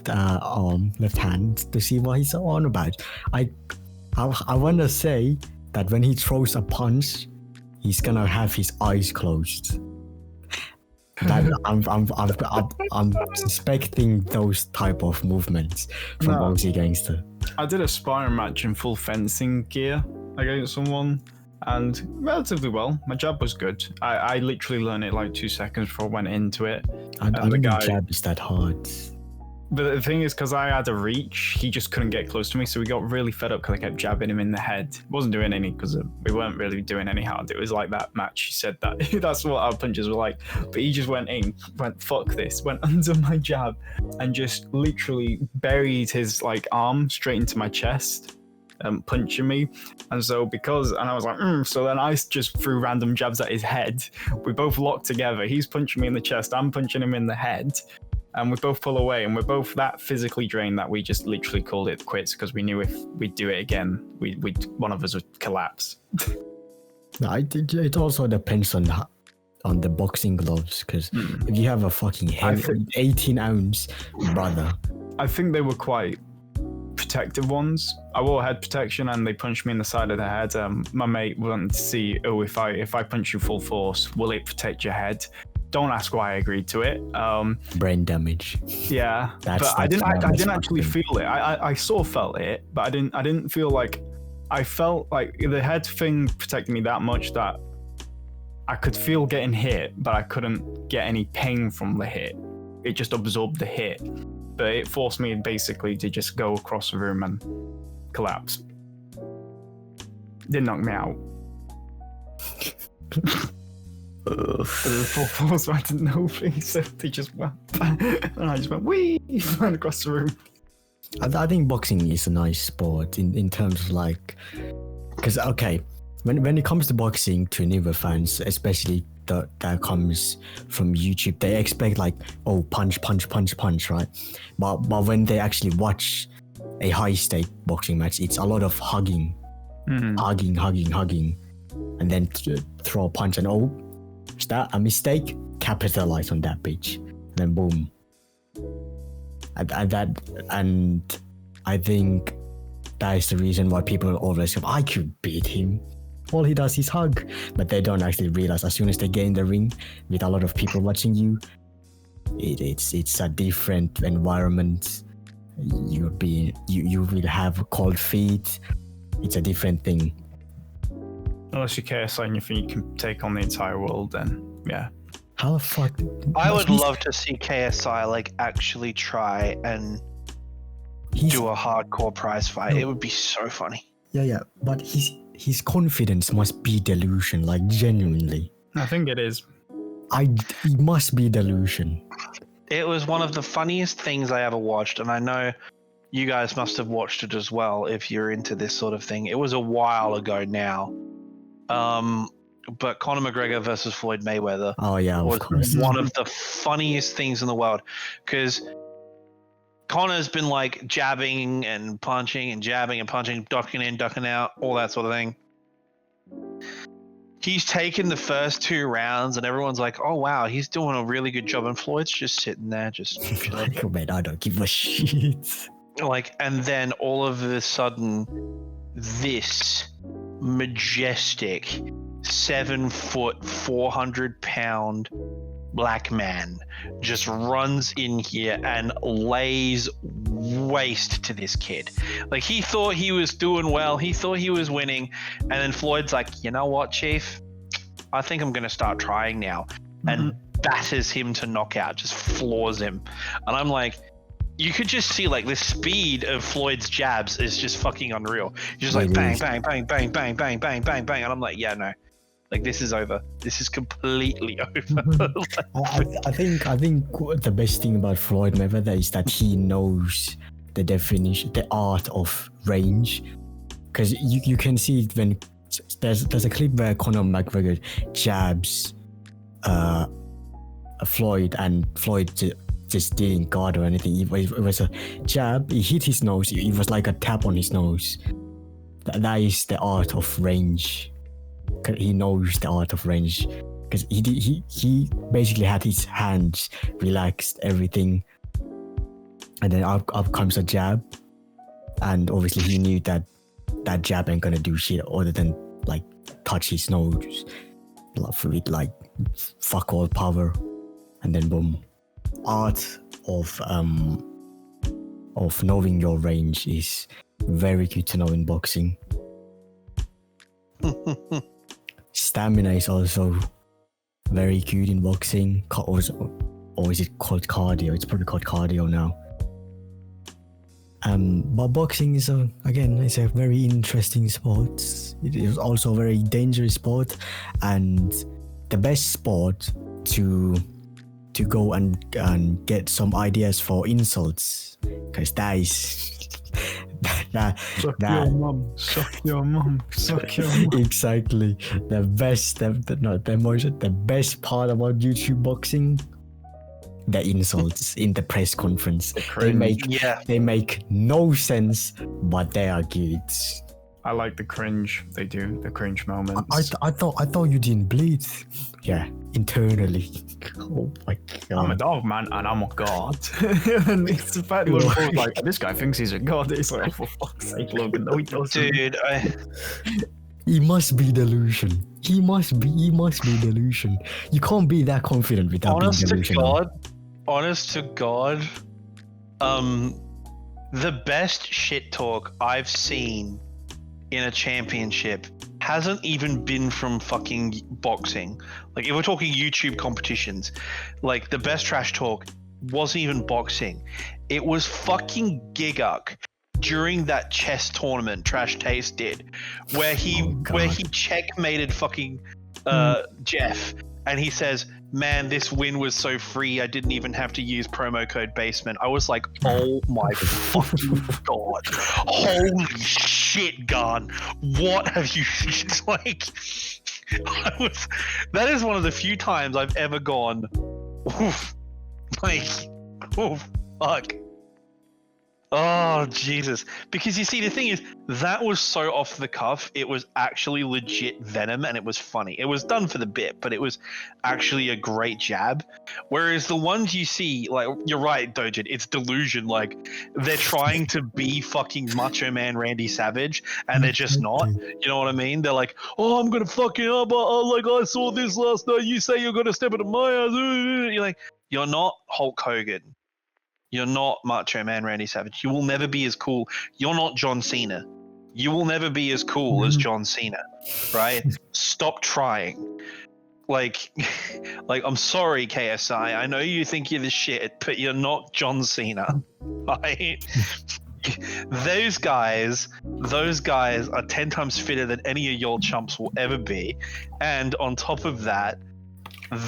arm, left hand to see what he's on about. I wanna say that when he throws a punch, he's gonna have his eyes closed. That I'm suspecting those type of movements from OC Gangsta. I did a sparring match in full fencing gear against someone, and relatively well. My jab was good. I literally learned it like 2 seconds before I went into it. I don't think jab is that hard. But the thing is, because I had a reach, he just couldn't get close to me, so we got really fed up because I kept jabbing him in the head. Wasn't doing any because we weren't really doing any hard. It was like that match. He said that. That's what our punches were like. But he just went fuck this, went under my jab and just literally buried his like arm straight into my chest, punching me. And so and I was like, so then I just threw random jabs at his head. We both locked together. He's punching me in the chest. I'm punching him in the head. And we both pull away, and we're both that physically drained that we just literally called it quits because we knew if we'd do it again, one of us would collapse. It also depends on the boxing gloves, because if you have a fucking heavy 18-ounce brother. I think they were quite protective ones. I wore head protection, and they punched me in the side of the head. My mate wanted to see, if I punch you full force, will it protect your head? Don't ask why I agreed to it. Brain damage. Yeah, but I didn't actually feel it. I sort of felt it, but I didn't feel like. I felt like the head thing protected me that much that I could feel getting hit, but I couldn't get any pain from the hit. It just absorbed the hit, but it forced me basically to just go across the room and collapse. Didn't knock me out. The full force, I didn't know things, so they just went, and I just went wee ran across the room. I think boxing is a nice sport in terms of like, because when it comes to boxing, to newer fans, especially that comes from YouTube, they expect like, oh, punch, right? But when they actually watch a high stake boxing match, it's a lot of hugging, hugging, and then throw a punch, and oh, is that a mistake? Capitalize on that bitch, and then boom. And I think that is the reason why people always say, I could beat him. All he does is hug, but they don't actually realize as soon as they get in the ring with a lot of people watching you, it's a different environment. You will have cold feet. It's a different thing. Unless you're KSI and you think you can take on the entire world, then yeah. How the fuck? I would love to see KSI like actually try and do a hardcore prize fight. It would be so funny. Yeah, but his confidence must be delusion, like genuinely. I think it is. It must be delusion. It was one of the funniest things I ever watched, and I know you guys must have watched it as well if you're into this sort of thing. It was a while ago now. But Conor McGregor versus Floyd Mayweather was one of the funniest things in the world, because Conor's been like jabbing and punching and jabbing and punching, ducking in, ducking out, all that sort of thing. He's taken the first 2 rounds and everyone's like, oh wow, he's doing a really good job, and Floyd's just sitting there just chilling. Man, I don't give a shit. Like, and then all of a sudden this majestic 7 foot 400-pound black man just runs in here and lays waste to this kid. Like, he thought he was doing well, he thought he was winning, and then Floyd's like, you know what, Chief, I think I'm gonna start trying now, and batters him to knockout, just floors him. And I'm like, you could just see like the speed of Floyd's jabs is just fucking unreal. He's just like bang, bang, bang, bang, bang, bang, bang, bang, bang. And I'm like, yeah, no, like this is over. This is completely over. I think the best thing about Floyd Mayweather is that he knows the definition, the art of range. Because you can see it when there's a clip where Conor McGregor jabs Floyd, and Floyd just didn't guard or anything. It was a jab. He hit his nose. It was like a tap on his nose. That is the art of range. He knows the art of range because he basically had his hands relaxed, everything, and then up comes a jab, and obviously he knew that jab ain't gonna do shit other than like touch his nose with like fuck all power, and then boom. Art of knowing your range is very good to know in boxing. Stamina is also very good in boxing. Or is it called cardio? It's probably called cardio now. But boxing is it's a very interesting sport. It is also a very dangerous sport, and the best sport to go and get some ideas for insults, because that is Suck your mum, suck your mum, suck your mum. Exactly. The best part about YouTube boxing, the insults in the press conference. They make no sense, but they are good. I like the cringe. They do the cringe moments. I thought you didn't bleed. Yeah, internally. Oh my god. I'm a dog, man, and I'm a god. And it's the fact that like, this guy thinks he's a god. It's like, oh, for fuck's sake, Logan, no, he doesn't. Dude, He must be delusion. He must be delusion. You can't be that confident without being delusional. Honest to God, the best shit talk I've seen in a championship hasn't even been from fucking boxing. Like, if we're talking YouTube competitions, like, the best trash talk wasn't even boxing. It was fucking Giguk during that chess tournament Trash Taste did, where he checkmated fucking Jeff, and he says, "Man, this win was so free, I didn't even have to use promo code basement." I was like, oh my fucking god. Holy shit, Gun. What have you... It's like... That is one of the few times I've ever gone, oof. Like, oof, fuck. Oh, Jesus. Because you see, the thing is, that was so off the cuff, it was actually legit venom, and it was funny. It was done for the bit, but it was actually a great jab. Whereas the ones you see, like, you're right, Dojin, it's delusion. Like, they're trying to be fucking Macho Man Randy Savage, and they're just not. You know what I mean? They're like, oh, I'm gonna fuck it up. Like, I saw this last night. You say you're gonna step into my ass. You're like, you're not Hulk Hogan. You're not Macho Man Randy Savage. You will never be as cool. You're not John Cena. You will never be as cool as John Cena, right? Stop trying. Like, I'm sorry, KSI. I know you think you're the shit, but you're not John Cena, right? Those guys are 10 times fitter than any of your chumps will ever be. And on top of that,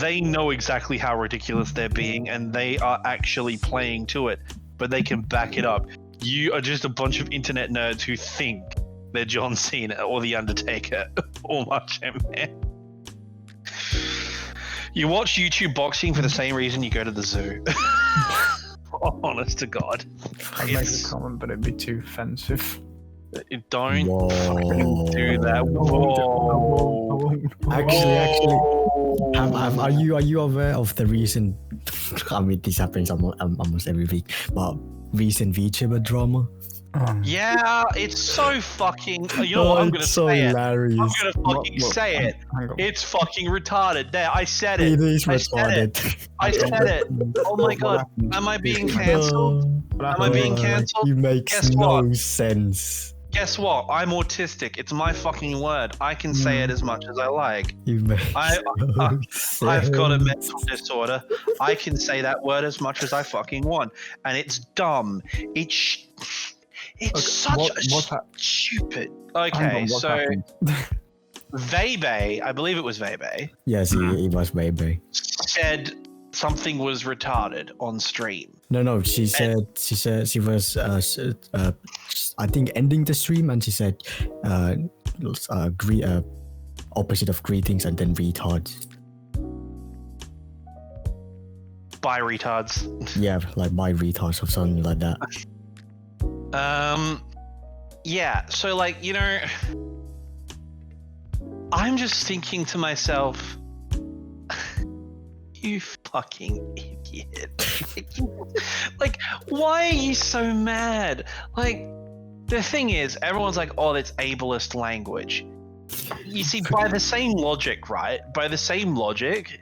they know exactly how ridiculous they're being, and they are actually playing to it, but they can back it up. You are just a bunch of internet nerds who think they're John Cena or The Undertaker or Macho Man. You watch YouTube boxing for the same reason you go to the zoo. Honest to God. I'd make a comment, but it'd be too offensive. Don't fucking do that. Whoa. Actually, are you aware of the recent? I mean, this happens almost every week, but recent Vtuber drama. Yeah, it's so fucking. You know what? I'm gonna say it. I'm gonna fucking say it. It's fucking retarded. There, I said it. It is retarded. I said it. Oh my god, am I being cancelled? Am I being cancelled? You make no sense. Guess what? I'm autistic. It's my fucking word. I can say it as much as I like. I've got a mental disorder. I can say that word as much as I fucking want, and it's dumb. It's stupid. Okay, so Vebe, I believe it was Vebe. Yes, it was Vebe. Said something was retarded on stream. No. She said she was I think ending the stream, and she said opposite of greetings and then retard. bi retards. Yeah, like bi retards or something like that. Yeah, so like, you know, I'm just thinking to myself, you fucking idiot. Like, why are you so mad? Like, the thing is, everyone's like, oh, that's ableist language. You see, by the same logic, right? By the same logic,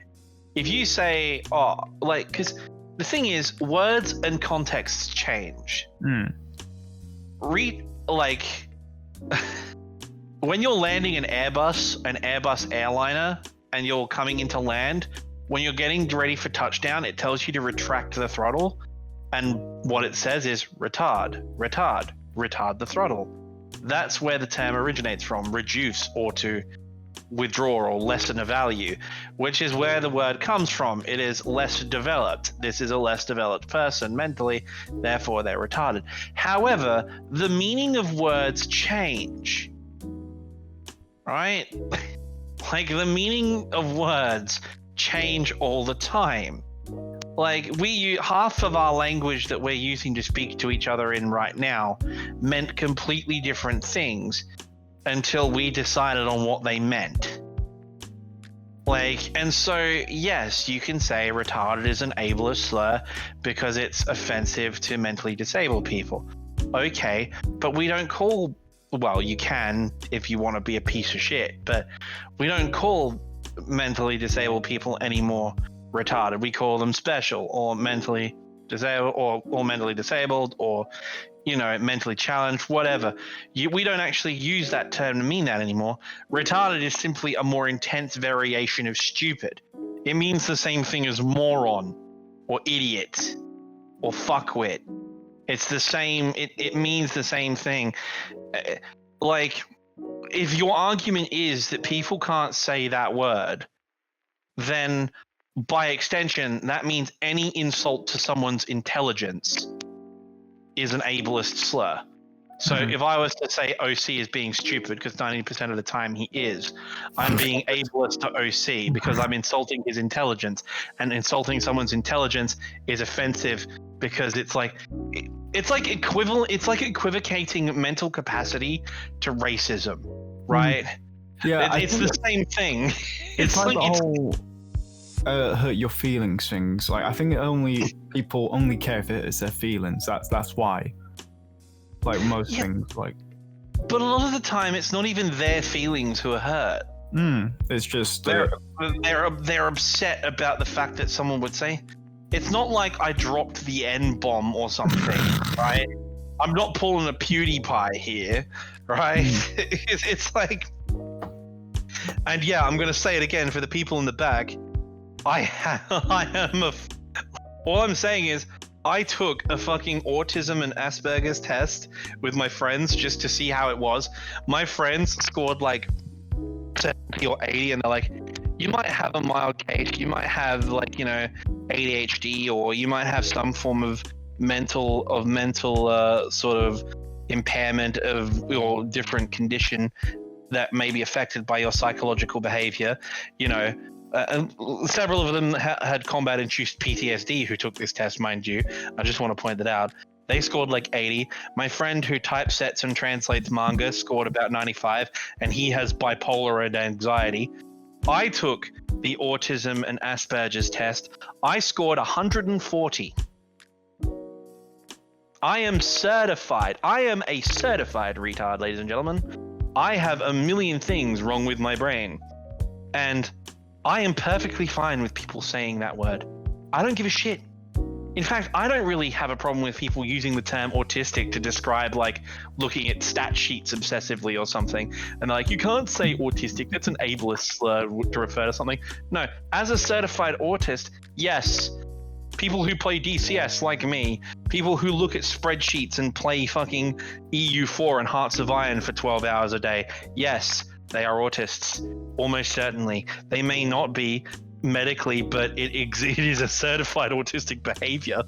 if you say, oh, like, because the thing is, words and contexts change. Like, when you're landing an Airbus airliner, and you're coming into land, when you're getting ready for touchdown, it tells you to retract the throttle, and what it says is retard the throttle. That's where the term originates from, reduce or to withdraw or lessen a value, which is where the word comes from. It is less developed. This is a less developed person mentally, therefore they're retarded. However, the meaning of words change, right? Like, the meaning of words change all the time. Like, half of our language that we're using to speak to each other in right now meant completely different things until we decided on what they meant. Like, and so, yes, you can say retarded is an ableist slur because it's offensive to mentally disabled people. Okay, but we don't call, well, you can if you want to be a piece of shit, but we don't call mentally disabled people anymore retarded. We call them special or mentally disabled or mentally disabled or, you know, mentally challenged, whatever. We don't actually use that term to mean that anymore. Retarded is simply a more intense variation of stupid. It means the same thing as moron or idiot or fuckwit. It's the same, it means the same thing. Like, if your argument is that people can't say that word, then by extension, that means any insult to someone's intelligence is an ableist slur. So if I was to say OC is being stupid, because 90% of the time he is, I'm being ableist to OC because I'm insulting his intelligence, and insulting someone's intelligence is offensive because it's like equivocating mental capacity to racism, right? Yeah, it's the same thing. It's like the whole hurt your feelings things. Like, I think people only care if it's their feelings. That's why. Like most things, like. But a lot of the time, it's not even their feelings who are hurt. It's just they're upset about the fact that someone would say. It's not like I dropped the N-bomb or something, right? I'm not pulling a PewDiePie here, right? It's like, and yeah, I'm gonna say it again for the people in the back. All I'm saying is, I took a fucking autism and Asperger's test with my friends just to see how it was. My friends scored like 70 or 80, and they're like, you might have a mild case, you might have, like, you know, ADHD, or you might have some form of mental sort of impairment or different condition that may be affected by your psychological behavior, you know. And several of them had combat-induced PTSD who took this test, mind you. I just want to point that out. They scored like 80. My friend who typesets and translates manga scored about 95, and he has bipolar and anxiety. I took the autism and Asperger's test. I scored 140. I am certified. I am a certified retard, ladies and gentlemen. I have a million things wrong with my brain. And I am perfectly fine with people saying that word. I don't give a shit. In fact, I don't really have a problem with people using the term autistic to describe, like, looking at stat sheets obsessively or something. And they're like, you can't say autistic, that's an ableist slur to refer to something. No, as a certified autist, yes. People who play DCS like me, people who look at spreadsheets and play fucking EU4 and Hearts of Iron for 12 hours a day, yes, they are autists. Almost certainly. They may not be medically, but it is a certified autistic behavior.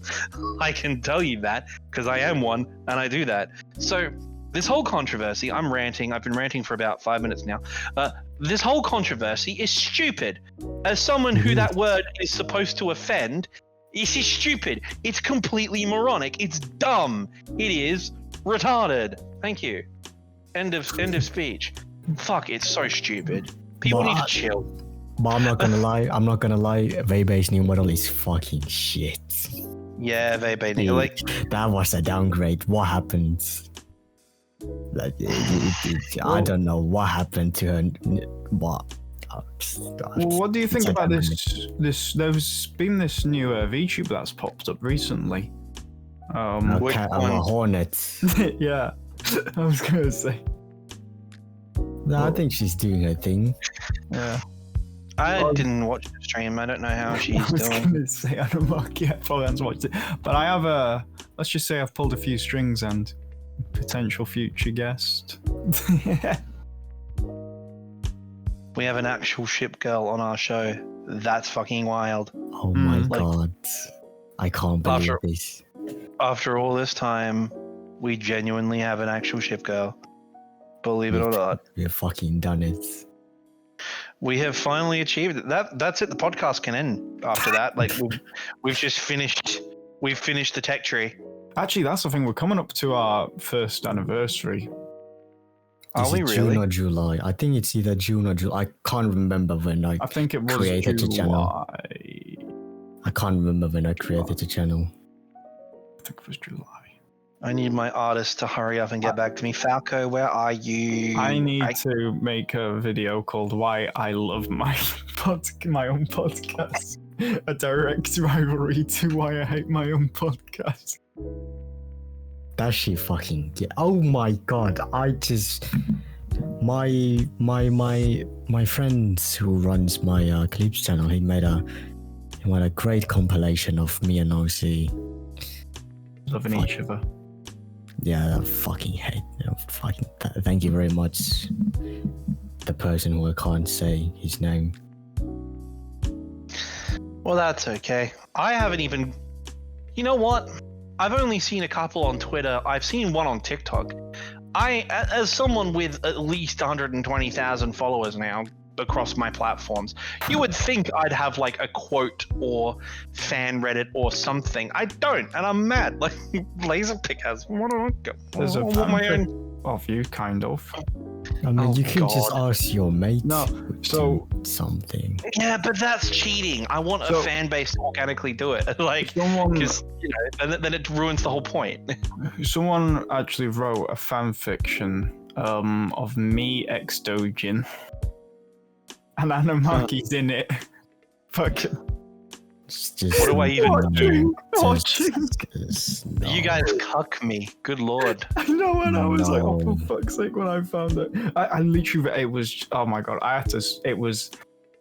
I can tell you that because I am one and I do that. So this whole controversy, I've been ranting for about 5 minutes now. This whole controversy is stupid. As someone who that word is supposed to offend, This is stupid. It's completely moronic. It's dumb. It is retarded. Thank you. End of speech. Fuck, it's so stupid. People need to chill. But I'm not gonna lie. Weiwei's new model is fucking shit. Yeah, Weiwei. Dude, Like, that was a downgrade. What happened? Like, I don't know what happened to her. What? What do you think about this? There's been this new VTuber that's popped up recently. which one? Hornet. Yeah, I was gonna say. No, I think she's doing her thing. Yeah. I didn't watch the stream. I don't know how she's I was doing. gonna say I don't know. Yeah, probably hasn't watched it. But I have let's just say I've pulled a few strings and potential future guest. We have an actual ship girl on our show. That's fucking wild. Oh my like- god. I can't believe this. After all this time, we genuinely have an actual ship girl. Believe it or not. We've fucking done it. We have finally achieved it. That's it. The podcast can end after that. Like we've just finished. We've finished the tech tree. Actually, that's the thing. We're coming up to our first anniversary. Are Is we it really? June or July? I think it's either June or July. I can't remember when I think it was created the channel. July. I can't remember when I created the channel. I think it was July. I need my artist to hurry up and get back to me. Falco, where are you? I need to make a video called "Why I Love My My Own Podcast." A direct rivalry to why I hate my own podcast. That shit fucking oh my god, I just my friend who runs my clips channel, he made a great compilation of me and OC Loving each other. Yeah, I fucking hate thank you very much, the person who I can't say his name. Well, that's okay. I haven't even. You know what? I've only seen a couple on Twitter. I've seen one on TikTok. As someone with at least 120,000 followers now across my platforms, you would think I'd have like a quote or fan Reddit or something. I don't, and I'm mad. Like Laserpick has. What do I go? There's a fanfic of you, kind of. I mean, you can just God. ask your mate. No, so something. Yeah, but that's cheating. I want a fan base to organically do it. Like, someone, because then it ruins the whole point. Someone actually wrote a fan fiction of me ex-Dojin, and Animaki's in it. Fuck. What do I even do? Watching. No. You guys cuck me. Good lord. I know, and I was like, oh, No. for fuck's sake, when I found it. I literally, it was, oh my god, it was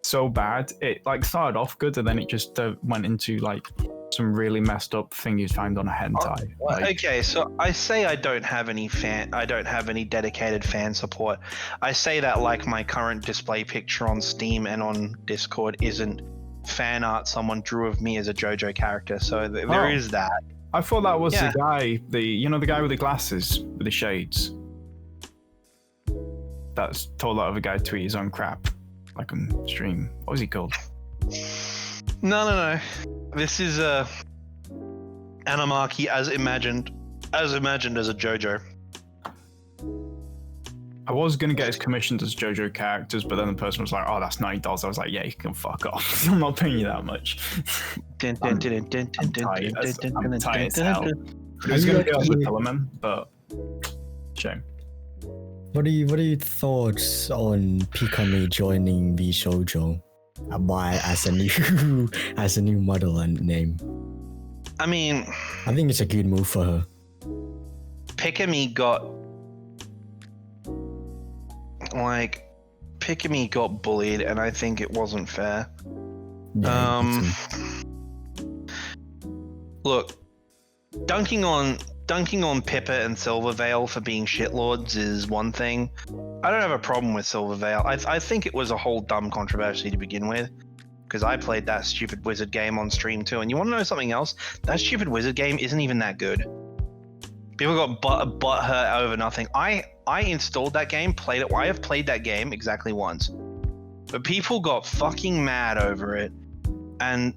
so bad. It like started off good, and then it just went into like some really messed up thing you'd find on a hentai. Well, okay, so I say I don't have any dedicated fan support. I say that like my current display picture on Steam and on Discord isn't fan art someone drew of me as a JoJo character, so there is that. I thought that was the guy, the guy with the glasses, with the shades. That's told that other guy tweet his own crap, like on stream. What was he called? No. This is Animaki as imagined as a JoJo. I was gonna get his commissioned as JoJo characters, but then the person was like, "Oh, that's $90." I was like, "Yeah, you can fuck off. I'm not paying you that much." I'm tight as hell. It was gonna be on with Element, but shame. What are your thoughts on Pikami joining the shoujo? Why as a new model and name? I mean, I think it's a good move for her. Pikami got bullied, and I think it wasn't fair. Yeah, Look, dunking on Pippa and Silvervale for being shitlords is one thing. I don't have a problem with Silvervale. I think it was a whole dumb controversy to begin with, because I played that stupid wizard game on stream too. And you want to know something else? That stupid wizard game isn't even that good. People got butt hurt over nothing. I installed that game, played it. I have played that game exactly once, but people got fucking mad over it, and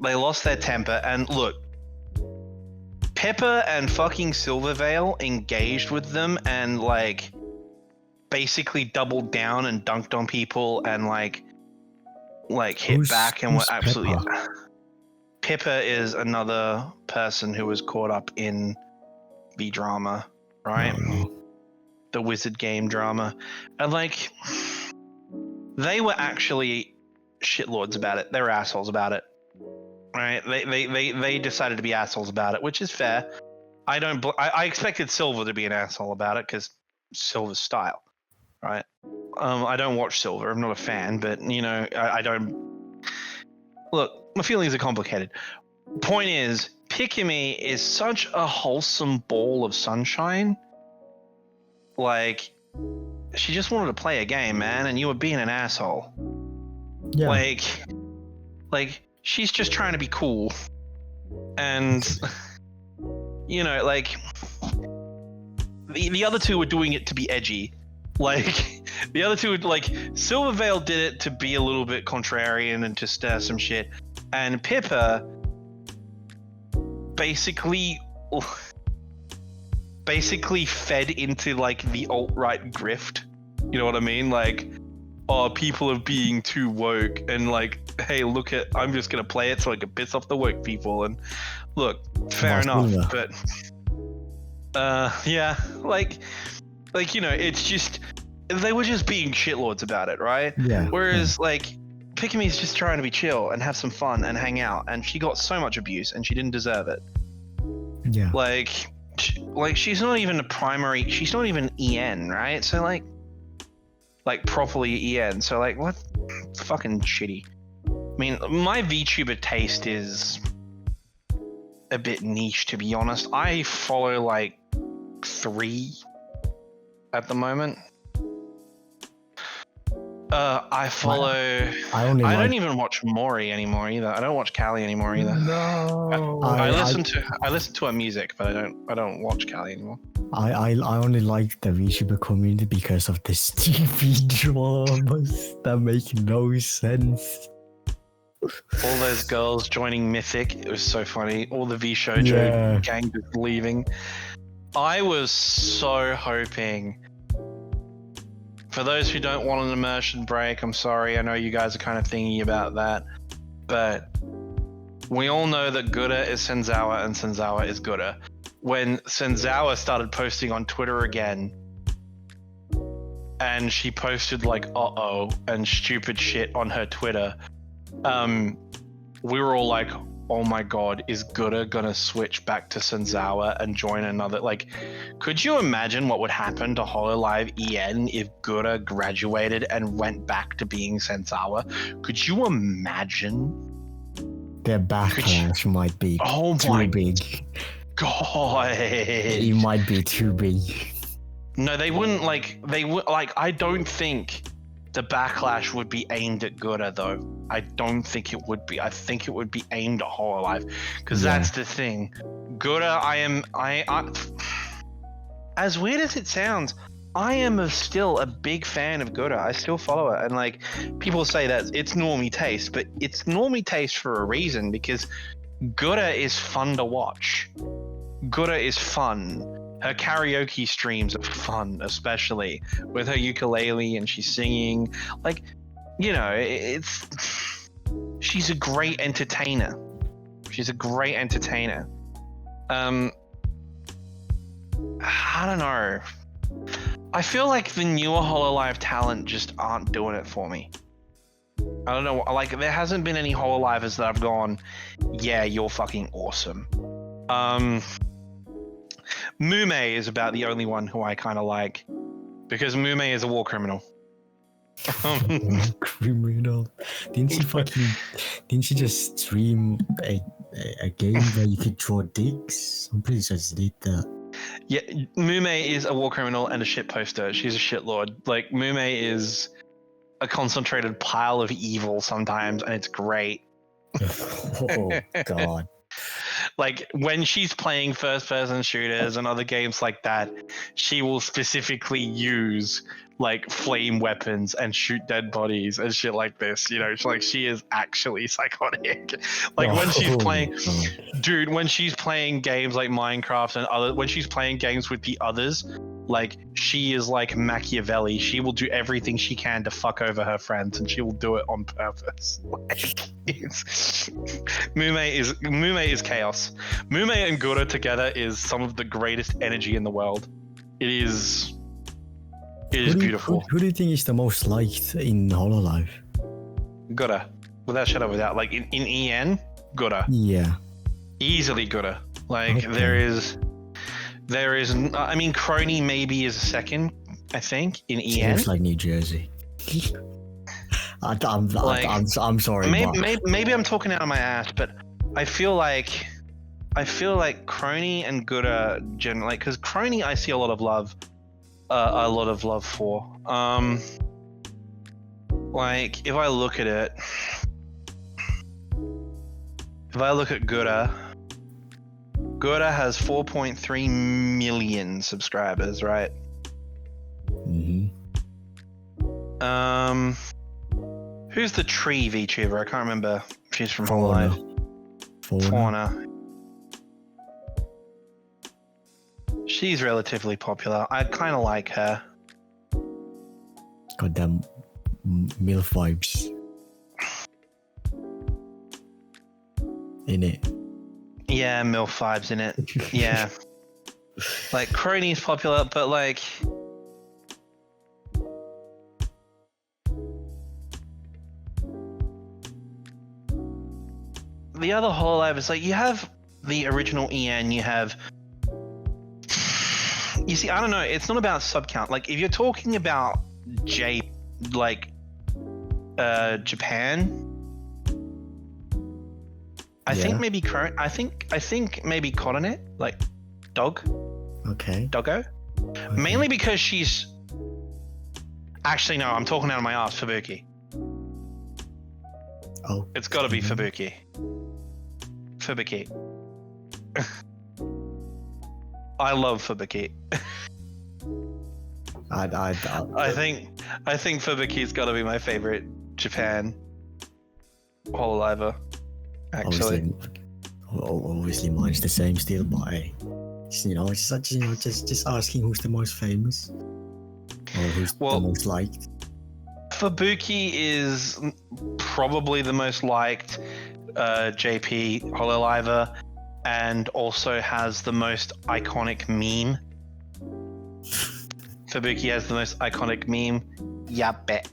They lost their temper, and look, Pepper and fucking Silvervale engaged with them and like basically doubled down and dunked on people and like hit back and were absolutely. Pepper is another person who was caught up in the drama, right? The wizard game drama, and like they were actually shitlords about it. They were assholes about it. Right, they decided to be assholes about it, which is fair. I expected Silver to be an asshole about it because Silver's style, right? I don't watch Silver. I'm not a fan, but you know, I don't. Look, my feelings are complicated. Point is, Pikimi is such a wholesome ball of sunshine. Like, she just wanted to play a game, man, and you were being an asshole. Yeah. Like. She's just trying to be cool. And, you know, like, the other two were doing it to be edgy. Like, the other two, like, Silvervale did it to be a little bit contrarian and to stir some shit. And Pippa basically fed into, like, the alt-right grift. You know what I mean? Like, oh, people are being too woke, and like, hey, look at, I'm just gonna play it so I can piss off the woke people. And look, fair enough, but yeah, like you know, it's just they were just being shitlords about it, right? Yeah. Whereas like Pikami's just trying to be chill and have some fun and hang out, and she got so much abuse and she didn't deserve it. Yeah. Like she's not even a primary, she's not even EN, right? So like properly EN. So like, what? Fucking shitty. I mean, my VTuber taste is a bit niche, to be honest. I follow like 3 at the moment. I follow. I don't even watch Mori anymore either. I don't watch Callie anymore either. No. I listen to her music, but I don't watch Callie anymore. I only like the VTuber community because of the TV dramas that make no sense. All those girls joining Mythic, it was so funny. All the VShojo gang just leaving. I was so hoping. For those who don't want an immersion break, I'm sorry. I know you guys are kind of thingy about that, but we all know that Gura is Senzawa and Senzawa is Gura. When Senzawa started posting on Twitter again, and she posted like "uh-oh" and stupid shit on her Twitter, we were all like, oh my god, is Gura gonna switch back to Senzawa and join another? Like, could you imagine what would happen to HoloLive EN if Gura graduated and went back to being Senzawa? Could you imagine? Their backlash might be too big. God, it might be too big. No, they wouldn't. I don't think the backlash would be aimed at Gura, though. I don't think it would be. I think it would be aimed at HoloLive, because that's the thing. Gura, I as weird as it sounds, I am still a big fan of Gura. I still follow it, and like people say that it's normie taste, but it's normie taste for a reason, because Gura is fun to watch. Gura is fun. Her karaoke streams are fun, especially with her ukulele and she's singing. Like, you know, she's a great entertainer. She's a great entertainer. I don't know. I feel like the newer HoloLive talent just aren't doing it for me. I don't know. Like, there hasn't been any HoloLivers that I've gone, yeah, you're fucking awesome. Mume is about the only one who I kind of like, because Mume is a war criminal. Criminal. Didn't she just stream a game where you could draw dicks? I'm pretty sure she did that. Yeah, Mume is a war criminal and a shit poster. She's a shitlord. Like, Mume is a concentrated pile of evil sometimes, and it's great. Oh god. Like when she's playing first-person shooters and other games like that, she will specifically use like flame weapons and shoot dead bodies and shit like this. You know, it's like she is actually psychotic. Like when she's playing, dude, when she's playing games like Minecraft and when she's playing games with the others, like she is like Machiavelli. She will do everything she can to fuck over her friends, and she will do it on purpose. Like, Mume is chaos. Mume and Gura together is some of the greatest energy in the world. It is beautiful. Who do you think is the most liked in HoloLive? Gura, without shadow, without like in EN, Gura. Yeah. Easily Gura. Like Okay. there is. I mean, Crony maybe is a second. I think in She EN. looks like New Jersey. I'm sorry. Maybe I'm talking out of my ass, but I feel like Crony and Gura generally, because Crony I see a lot of love for. Like if I look at it, if I look at Gura has 4.3 million subscribers, right? Mm-hmm. Who's the tree VTuber? I can't remember. She's from HoloLive. Fauna. She's relatively popular. I kind of like her. Got them MILF vibes in it. Yeah, MILF vibes in it. Yeah. Like, Crony's popular, but like... The other HoloLive is like, you have the original EN, you have... You see, I don't know, it's not about subcount. Like, if you're talking about Japan, I think maybe Coronet, like dog. Okay. Doggo. Okay. Mainly because she's. Actually, no, I'm talking out of my ass. Fubuki. Oh. It's got to be Fubuki. Fubuki. I love Fubuki. I think Fubuki's got to be my favorite Japan HoloLiver. Actually, obviously mine's the same still, but just asking who's the most famous or who's the most liked. Fubuki is probably the most liked JP HoloLiver, and also has the most iconic meme. Fubuki has the most iconic meme. Yappe.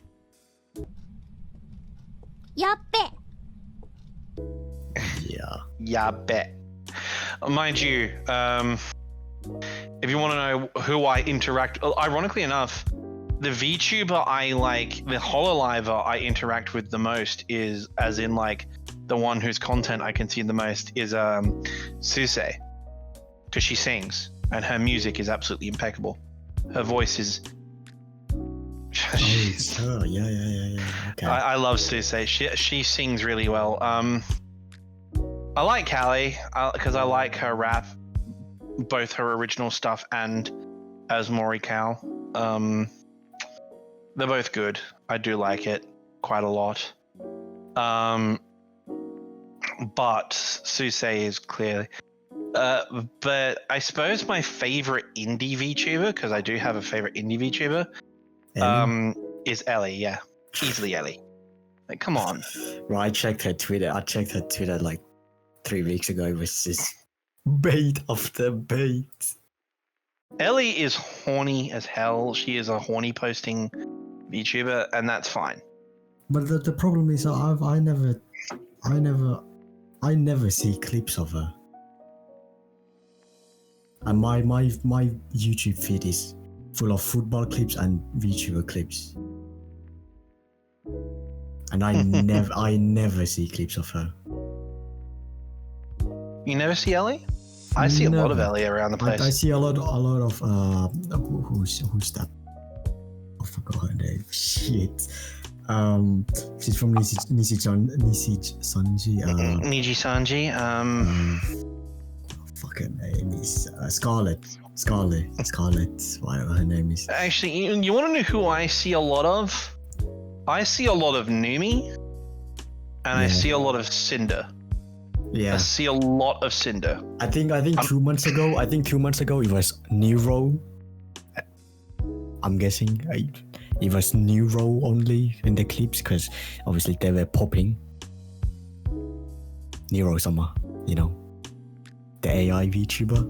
Yappe. Yeah. Bet. Mind you, if you want to know who I interact, ironically enough, the VTuber I like, the HoloLiver I interact with the most is, as in like the one whose content I consume the most is Susei, because she sings and her music is absolutely impeccable. Her voice is. Oh, yeah. Okay. I love Susei. She sings really well. I like Callie because I like her rap, both her original stuff and as Morikawa. They're both good. I do like it quite a lot. But Susei is clearly. But I suppose my favorite indie VTuber, because I do have a favorite indie VTuber, is Ellie. Yeah, easily Ellie. Like, come on. Right, I checked her Twitter like 3 weeks ago. It was just bait after bait. Ellie is horny as hell. She is a horny posting VTuber, and that's fine. But the problem is, I never see clips of her. And my YouTube feed is full of football clips and VTuber clips. And I never see clips of her. You never see Ellie? I see a lot of Ellie around the place. I see a lot of who's that? I forgot her name. Shit. She's from Niji Sanji. Niji Sanji. fucking name is Scarlet, whatever her name is. Actually, you want to know who I see a lot of? I see a lot of Numi, and I see a lot of Cinder. Yeah. I see a lot of Cinder. I think 2 months ago. I think 2 months ago it was Nero. I'm guessing it was Nero only in the clips because obviously they were popping. Nero Sama, you know, the AI VTuber.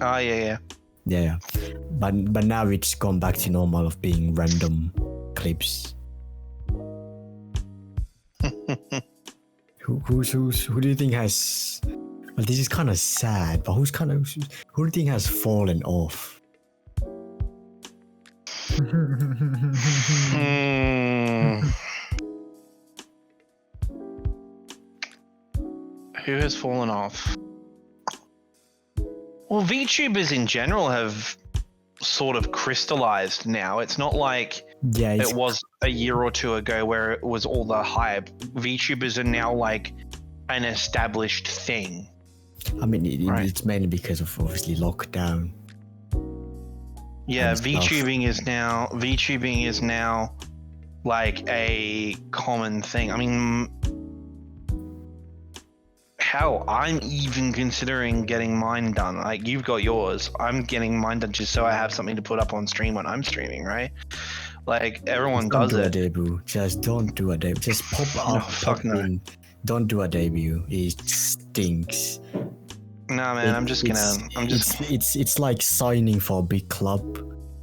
Oh yeah. Yeah. But now it's gone back to normal of being random clips. Who do you think has? Well, this is kind of sad, but who do you think has fallen off? Who has fallen off? Well, VTubers in general have sort of crystallized now. It's not like it was a year or two ago where it was all the hype. VTubers are now like an established thing. I mean, it's mainly because of obviously lockdown. Yeah, VTubing is now like a common thing. I mean, hell, I'm even considering getting mine done. Like, you've got yours. I'm getting mine done just so I have something to put up on stream when I'm streaming, right? Like, everyone does it. Don't do a debut. Just don't do a debut. Just pop up. No, fuck no. Don't do a debut. It stinks. Nah, man, It's like signing for a big club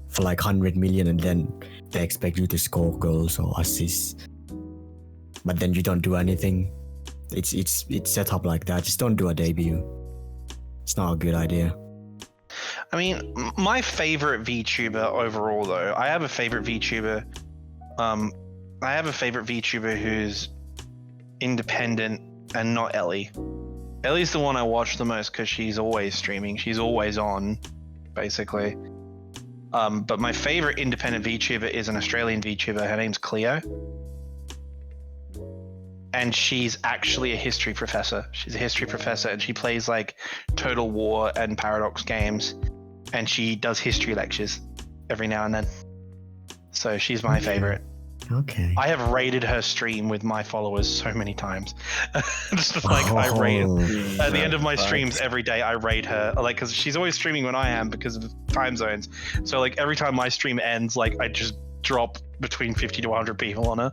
for like 100 million and then they expect you to score goals or assists. But then you don't do anything. It's set up like that. Just don't do a debut. It's not a good idea. I mean, my favorite VTuber overall, though, I have a favorite VTuber who's independent and not Ellie. Ellie's the one I watch the most because she's always streaming. She's always on, basically. But my favorite independent VTuber is an Australian VTuber. Her name's Cleo. And she's actually a history professor. She's a history professor and she plays like Total War and Paradox games. And she does history lectures every now and then. So she's my favorite. Okay. I have raided her stream with my followers so many times. Just like I raid at the end of my streams every day. I raid her, like, because she's always streaming when I am because of time zones. So like every time my stream ends, like I just drop between 50 to 100 people on her.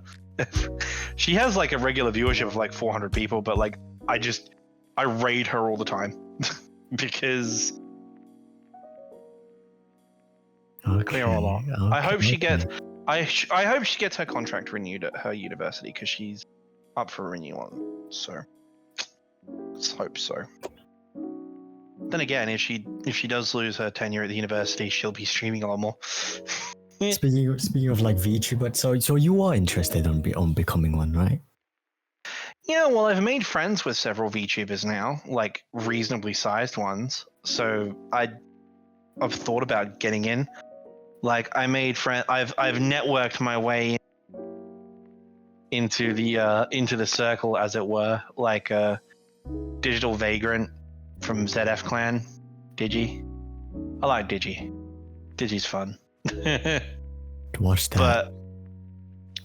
She has like a regular viewership of like 400 people, but like I raid her all the time because clear a lot. I hope she gets. I hope she gets her contract renewed at her university because she's up for renewal. So let's hope so. Then again, if she does lose her tenure at the university, she'll be streaming a lot more. Speaking of like VTuber, so you are interested on becoming one, right? Yeah, well, I've made friends with several VTubers now, like reasonably sized ones. So I've thought about getting in. Like I made friends. I've networked my way into the circle, as it were. Like Digital Vagrant from ZF Clan, Digi. I like Digi. Digi's fun. What's that?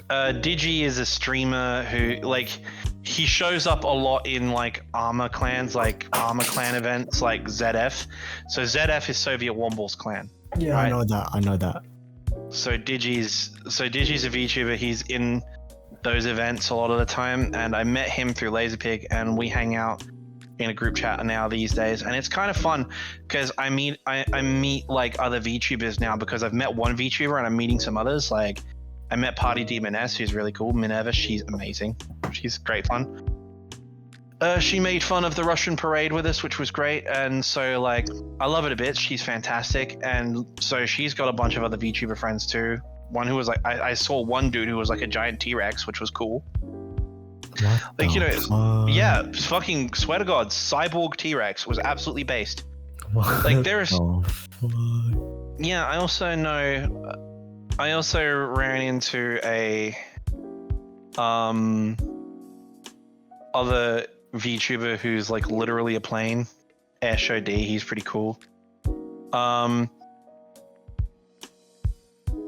But Digi is a streamer who like he shows up a lot in like Armor clans, like Armor clan events, like ZF. So ZF is Soviet Womble's clan. Yeah, right? I know that. So Digi's a VTuber. He's in those events a lot of the time, and I met him through Laserpig, and we hang out in a group chat now these days, and it's kind of fun because I meet like other VTubers now because I've met one VTuber and I'm meeting some others. Like I met Party Demon S, who's really cool. Minerva, she's amazing. She's great fun. She made fun of the Russian parade with us, which was great, and so like I love it a bit. She's fantastic, and so she's got a bunch of other VTuber friends too. One who was like I saw one dude who was like a giant T-Rex, which was cool. Like, you know, yeah, fucking swear to God, Cyborg T-Rex was absolutely based. Like there's, yeah. I also ran into a other VTuber who's like literally a plane, Show D. He's pretty cool.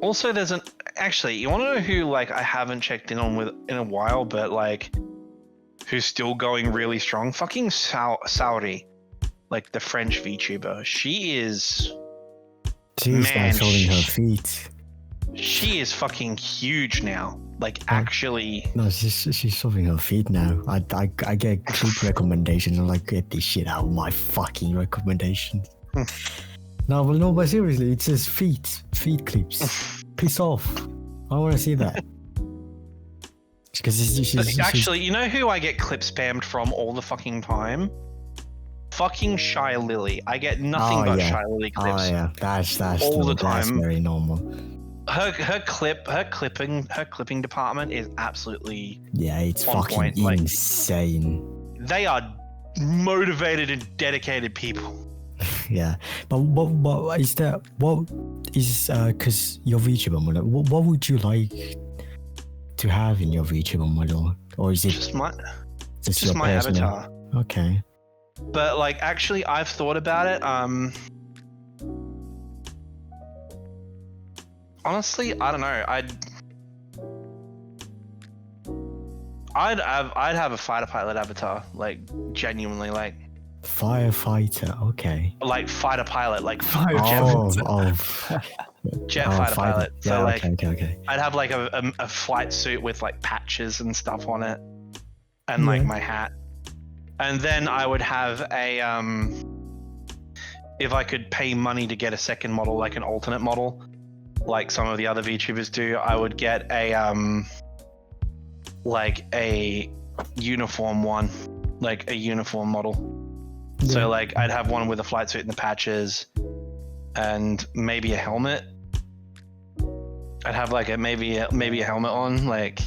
Also, there's actually, you want to know who like I haven't checked in on with in a while, but like who's still going really strong? Fucking Saori, like the French VTuber. She's like showing her feet. She is fucking huge now. Like actually. No, she's showing her feet now. I get clip recommendations. I'm like, get this shit out of my fucking recommendations. No, but seriously, it says feet clips. Piss off. I don't want to see that. Because she's actually, you know who I get clip spammed from all the fucking time? Fucking Shy Lily. I get nothing but Shy Lily clips. Oh yeah, that's all the time. That's very normal. Her clipping department is absolutely it's fucking point. insane. Like, they are motivated and dedicated people. Yeah, but what is that? What is because your VTuber model? What would you like to have in your VTuber model, or is it just my personal avatar? Okay. But like, actually, I've thought about it. Honestly, I don't know. I'd have a fighter pilot avatar, like genuinely, like firefighter. Okay. Like fighter pilot, like jet fighter pilot. So yeah, like, okay. I'd have like a flight suit with like patches and stuff on it, and like my hat, and then I would have a if I could pay money to get a second model, like an alternate model, like some of the other VTubers do, I would get a like a uniform one, like a uniform model. Yeah. So like I'd have one with a flight suit and the patches, and maybe a helmet. I'd have like maybe a helmet on, like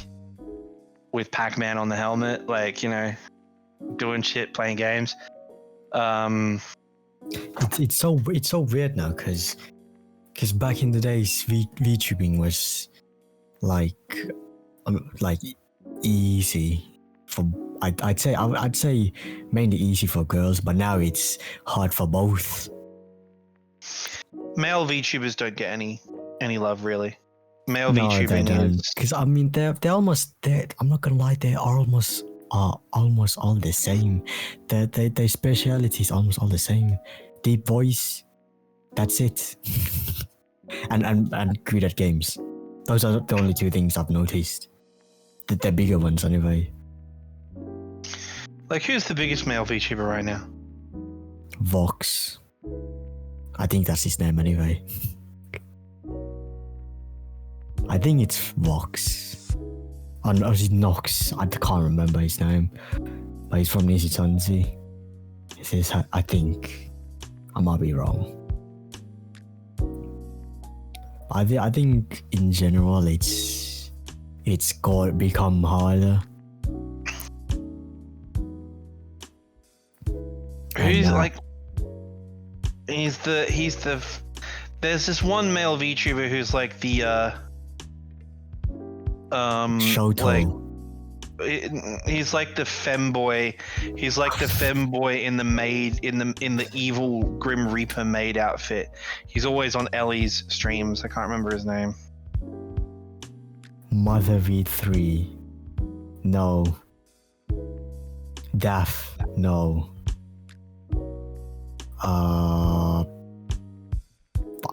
with Pac-Man on the helmet, like, you know, doing shit, playing games. It's so weird now because back in the days VTubing was like easy for I'd say mainly easy for girls, but now it's hard for both. Male VTubers don't get any love really. Male no, VTubing they don't, because I mean they're almost I'm not gonna lie, they are almost all the same. Their speciality is almost all the same. Deep voice, that's it. and good at games. Those are the only two things I've noticed. The bigger ones anyway. Like, who's the biggest male VTuber right now? Vox. I think that's his name anyway. I think it's Vox. Or is it Nox? I can't remember his name. But he's from Nishitanzi. It says, I think. I might be wrong. I think in general it's got become harder. Who's like he's the there's this one male VTuber who's like the Shoto. like he's like the femboy. He's like the femboy in the maid in the evil Grim Reaper maid outfit. He's always on Ellie's streams. I can't remember his name. Mother V3. No. Daff. No. I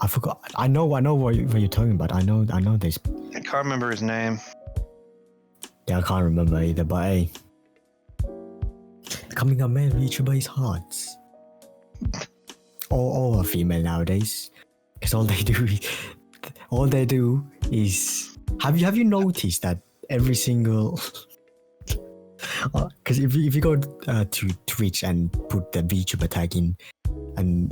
forgot. I know what you're talking about. I know this. I can't remember his name. Yeah, I can't remember either, but hey. Becoming a male VTuber is hard. Or a female nowadays. Because all they do is have you noticed that every single because if you go to Twitch and put the VTuber tag in and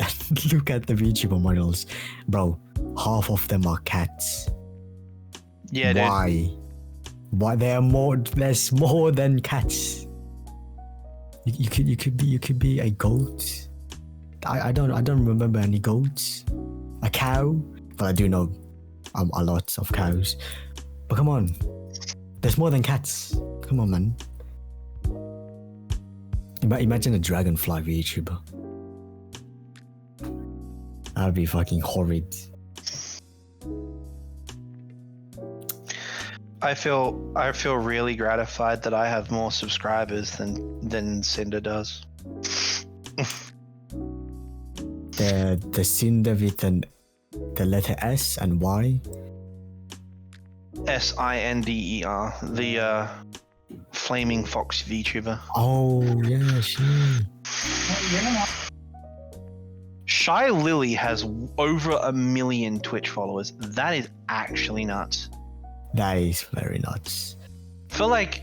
look at the VTuber models, bro, half of them are cats. Yeah, why? Dude. Why there's more than cats? You could be a goat. I don't remember any goats. A cow, but I do know a lot of cows. But come on, there's more than cats. Come on, man. Imagine a dragonfly VTuber. That'd be fucking horrid. I feel really gratified that I have more subscribers than Cinder does. The Cinder with the letter S and Y. Sinder, the Flaming Fox VTuber. Oh yeah, she. Shy Lily has over 1 million Twitch followers. That is actually nuts. That is very nuts. For like,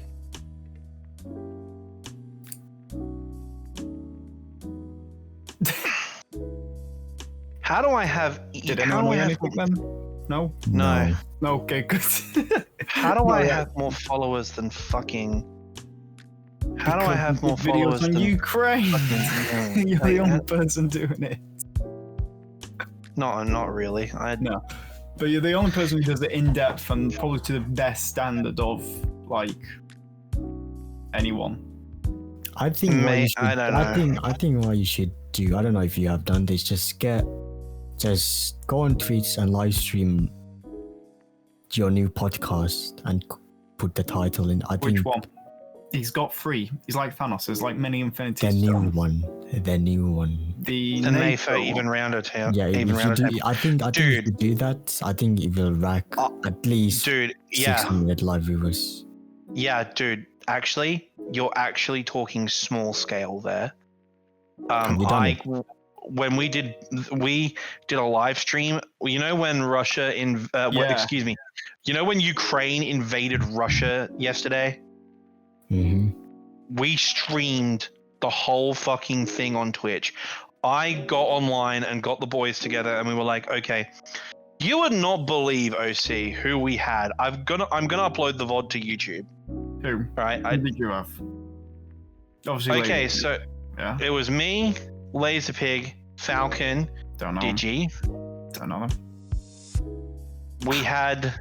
how do I have? Did anyone win anything then? No. No. No. Okay, good. How do I have more followers than fucking? How do I have more videos followers on than Ukraine? fucking? You're the only person doing it. No, not really. No. But you're the only person who does it in depth and probably to the best standard of like anyone. I think what you should, I don't know. I think what you should do. I don't know if you have done this. Just go on Twitch and live stream your new podcast and put the title in. Which one? He's got 3. He's like Thanos. There's like many Infinity The Stones. new one. The And they NATO for even rounder table. Yeah, even if rounder you do, table. I think if you do that, I think it will rack at least Dude, yeah, 600 live viewers. yeah, dude. Actually, you're actually talking small scale there. Have you done it? When we did a live stream. You know when Russia excuse me. You know when Ukraine invaded Russia yesterday? Mm-hmm. We streamed the whole fucking thing on Twitch. I got online and got the boys together, and we were like, okay, you would not believe, OC, who we had. I'm gonna upload the VOD to YouTube. Who? Right? Who did you have? Obviously. Okay, so yeah. it was me, Laserpig, Falcon, Don't know. Digi. Don't know them. We had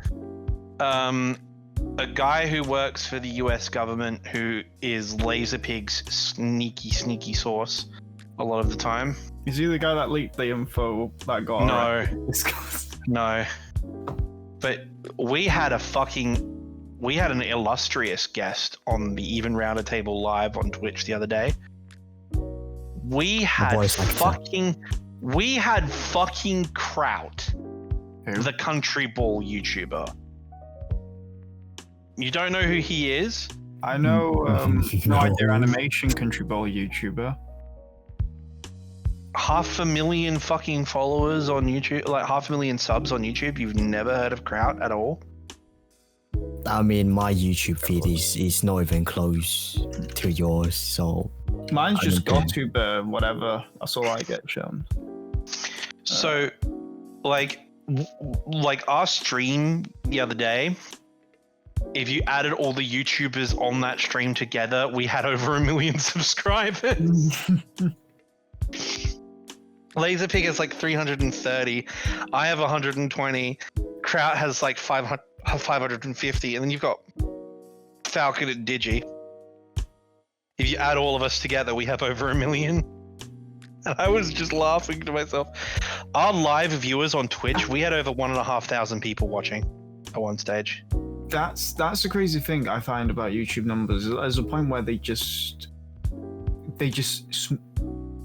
a guy who works for the US government who is Laserpig's sneaky source a lot of the time. Is he the guy that leaked the info that got? No. Discussed? No. But we had an illustrious guest on the Even Rounder Table live on Twitch the other day. We had fucking Kraut, Who? the country ball YouTuber. You don't know who he is? I know. No idea. Animation country ball YouTuber. 500,000 fucking followers on YouTube, like 500,000 subs on YouTube. You've never heard of Kraut at all? I mean, my YouTube feed is not even close to yours, so Mine's just Vtuber, whatever. That's all I get shown. So, like our stream the other day, if you added all the YouTubers on that stream together, we had over 1 million subscribers. Laserpig has like 330. I have 120. Kraut has like 550. And then you've got Falcon and Digi. If you add all of us together, we have over 1 million. And I was just laughing to myself. Our live viewers on Twitch, we had over 1,500 people watching at one stage. That's the crazy thing I find about YouTube numbers. There's a point where they just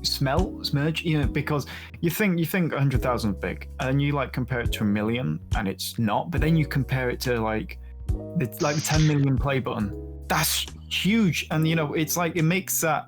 smudge, you know, because you think 100,000 is big, and then you like compare it to 1 million, and it's not. But then you compare it to like the 10 million play button. That's huge, and you know, it's like it makes that,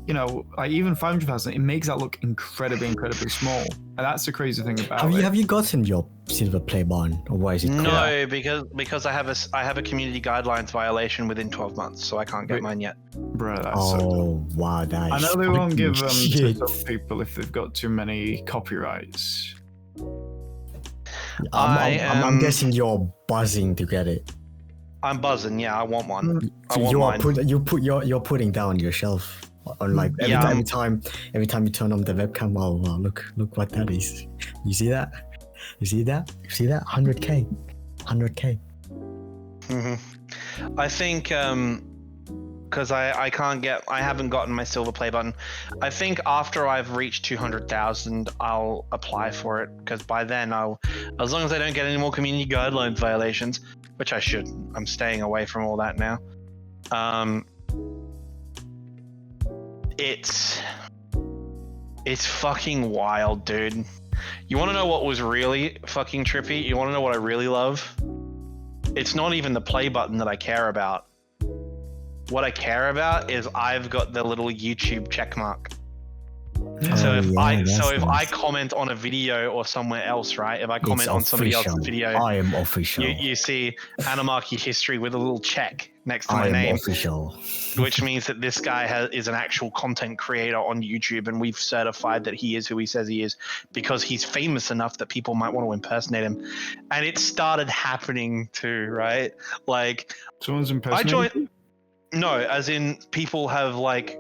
you know, like even 500,000, it makes that look incredibly small. And that's the crazy thing about it. Have you gotten your silver play button, or why is it? No, because I have a community guidelines violation within 12 months, so I can't get mine yet. Bro, that's so dumb. Wow, that I is know they won't give to shit. some people if they've got too many copyrights. I'm guessing you're buzzing to get it. I'm buzzing. Yeah, I want one. I So want mine. you're putting down your shelf on like every time you turn on the webcam. Oh wow, look what that is. You see that? 100k. Mm-hmm. I think because I haven't gotten my silver play button. I think after I've reached 200,000, I'll apply for it, because by then as long as I don't get any more community guidelines violations, which I should. I'm staying away from all that now. It's fucking wild, dude. You want to know what was really fucking trippy? You want to know what I really love? It's not even the play button that I care about. What I care about is I've got the little YouTube check mark. So if I comment on a video or somewhere else, right? If I comment on somebody else's video, I am official. You see Animarchy history with a little check next to my name, official. which means that this guy is an actual content creator on YouTube, and we've certified that he is who he says he is because he's famous enough that people might want to impersonate him. And it started happening too, right? Like Someone's impersonating? No, as in people have like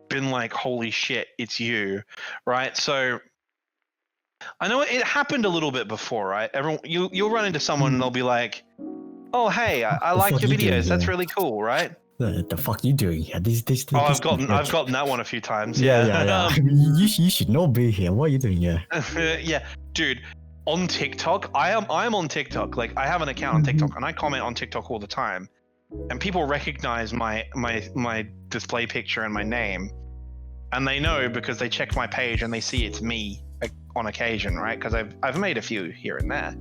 been like, holy shit, it's you, right? So I know it happened a little bit before, right? Everyone, you'll run into someone and they'll be like, oh, hey, I like your videos. That's really cool, right? The fuck you doing here? I've gotten that one a few times. Yeah. You should not be here. What are you doing here? Yeah, dude. On TikTok, I am on TikTok. Like, I have an account on TikTok, and I comment on TikTok all the time. And people recognize my display picture and my name, and they know because they check my page and they see it's me on occasion, right? Because I've made a few here and there,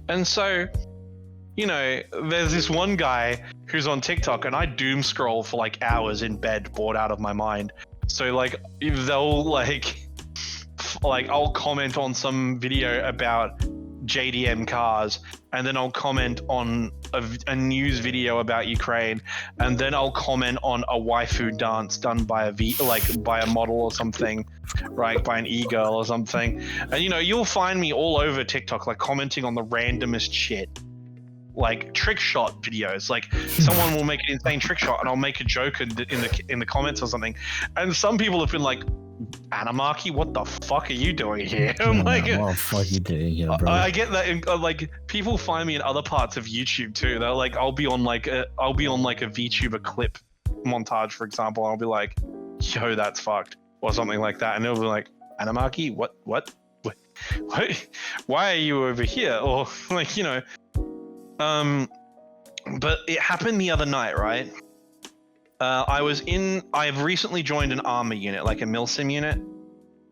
and so, you know, there's this one guy who's on TikTok, and I doom scroll for like hours in bed, bored out of my mind. So like, if they'll like I'll comment on some video about JDM cars, and then I'll comment on a news video about Ukraine, and then I'll comment on a waifu dance done by by a model or something, right? By an e-girl or something. And you know, you'll find me all over TikTok, like commenting on the randomest shit, like trick shot videos. Like someone will make an insane trick shot, and I'll make a joke in the comments or something. And some people have been like, Animarchy, what the fuck are you doing here? I'm like, what the fuck are you doing here, bro? I get that. Like, people find me in other parts of YouTube too. They're like, I'll be on like a VTuber clip montage, for example. I'll be like, yo, that's fucked, or something like that, and they'll be like, Animarchy, what? Why are you over here? Or like, you know, but it happened the other night, right? I've recently joined an armor unit, like a milsim unit,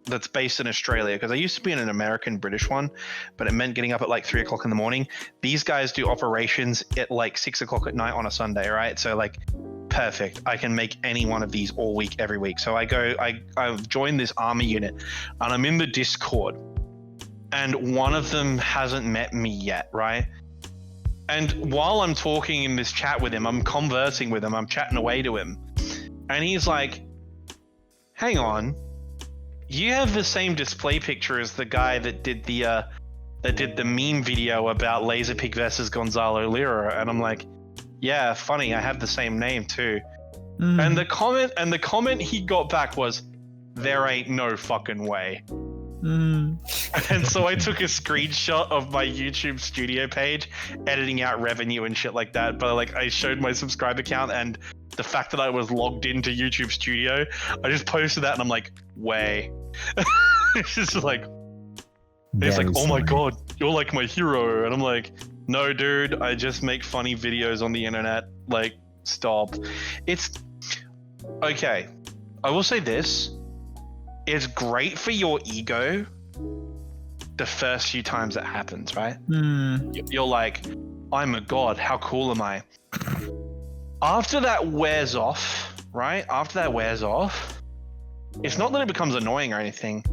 that's based in Australia, because I used to be in an American-British one, but it meant getting up at like 3 o'clock in the morning. These guys do operations at like 6 o'clock at night on a Sunday, right? So like, perfect. I can make any one of these all week, every week. So I've joined this armor unit, and I'm in the Discord, and one of them hasn't met me yet, right? And while I'm talking in this chat with him, I'm conversing with him, I'm chatting away to him, and he's like, hang on, you have the same display picture as the guy that did the meme video about Laserpig versus Gonzalo Lira. And I'm like, yeah, funny, I have the same name too. And the comment he got back was, there ain't no fucking way. And so I took a screenshot of my YouTube studio page, editing out revenue and shit like that. But like, I showed my subscriber count and the fact that I was logged into YouTube Studio. I just posted that, and I'm like, way. It's just like, it's like, oh my god, you're like my hero. And I'm like, no, dude, I just make funny videos on the internet. Like, stop. It's okay. I will say this. It's great for your ego the first few times it happens, right? You're like, I'm a god, how cool am I? After that wears off, right? After that wears off, it's not that it becomes annoying or anything.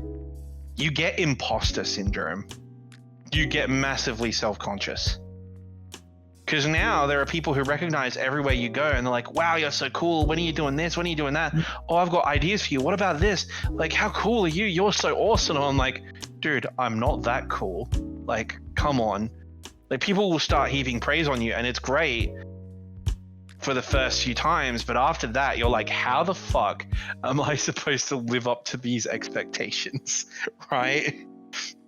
You get imposter syndrome. You get massively self-conscious. Because now there are people who recognize everywhere you go, and they're like, wow, you're so cool. When are you doing this? When are you doing that? Oh, I've got ideas for you. What about this? Like, how cool are you? You're so awesome. And I'm like, dude, I'm not that cool. Like, come on. Like, people will start heaping praise on you, and it's great for the first few times. But after that, you're like, how the fuck am I supposed to live up to these expectations? Right?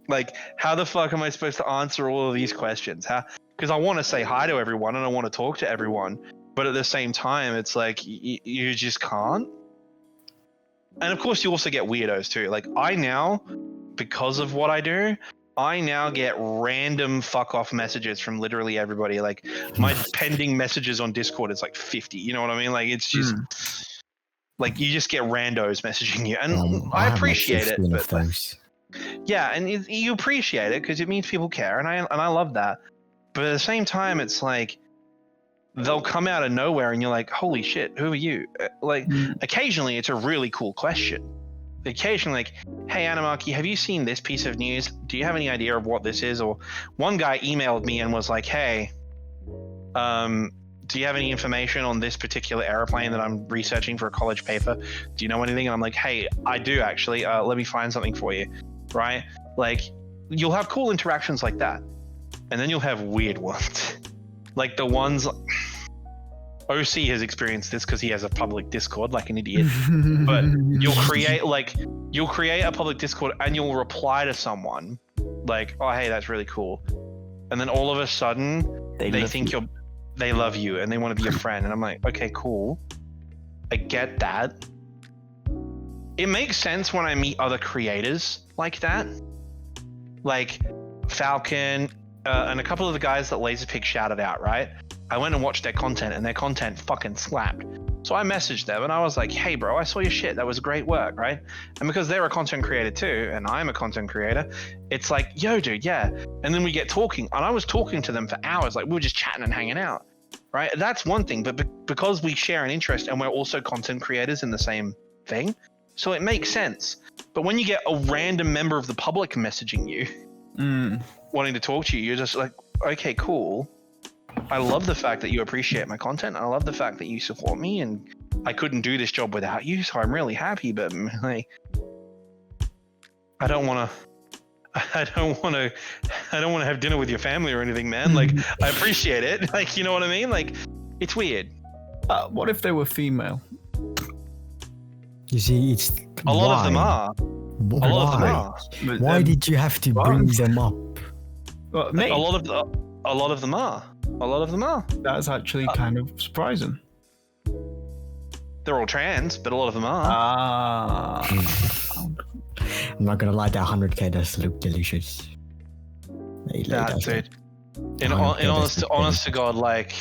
Like, how the fuck am I supposed to answer all of these questions? Because I want to say hi to everyone and I want to talk to everyone, but at the same time, it's like you just can't. And of course, you also get weirdos too. Like I now, because of what I do, I now get random fuck off messages from literally everybody. Like my pending messages on Discord is like 50. You know what I mean? Like it's just like you just get randos messaging you, and I appreciate it. But yeah, and you appreciate it because it means people care, and I love that. But at the same time, it's like they'll come out of nowhere, and you're like, "Holy shit, who are you?" Like occasionally, it's a really cool question. Occasionally, like, "Hey, Animarchy, have you seen this piece of news? Do you have any idea of what this is?" Or one guy emailed me and was like, "Hey, do you have any information on this particular airplane that I'm researching for a college paper? Do you know anything?" And I'm like, "Hey, I do actually. Let me find something for you." Right? Like, you'll have cool interactions like that, and then you'll have weird ones, like the ones. OC has experienced this because he has a public Discord like an idiot. But you'll create a public Discord and you'll reply to someone like, "Oh, hey, that's really cool," and then all of a sudden they think they love you and they want to be your friend, and I'm like, okay, cool, I get that. It makes sense when I meet other creators like that, like Falcon and a couple of the guys that Laserpig shouted out, right? I went and watched their content, and their content fucking slapped. So I messaged them, and I was like, "Hey, bro, I saw your shit. That was great work, right?" And because they're a content creator too, and I'm a content creator, it's like, "Yo, dude, yeah." And then we get talking, and I was talking to them for hours. Like we were just chatting and hanging out, right? That's one thing, but because we share an interest, and we're also content creators in the same thing, so it makes sense. But when you get a random member of the public messaging you, wanting to talk to you, you're just like, "Okay, cool. I love the fact that you appreciate my content. I love the fact that you support me, and I couldn't do this job without you, so I'm really happy. But like, I don't want to have dinner with your family or anything, man. Like, I appreciate it. Like, you know what I mean? Like, it's weird." What if they were female? You see, it's a lot of them are. Why? A lot of them are. Why did you have to bring them up? Well, me. A lot of them are. A lot of them are. That's actually kind of surprising. They're all trans, but a lot of them are. I'm not gonna lie, that 100k does look delicious. Nah, dude. Honest to God, like,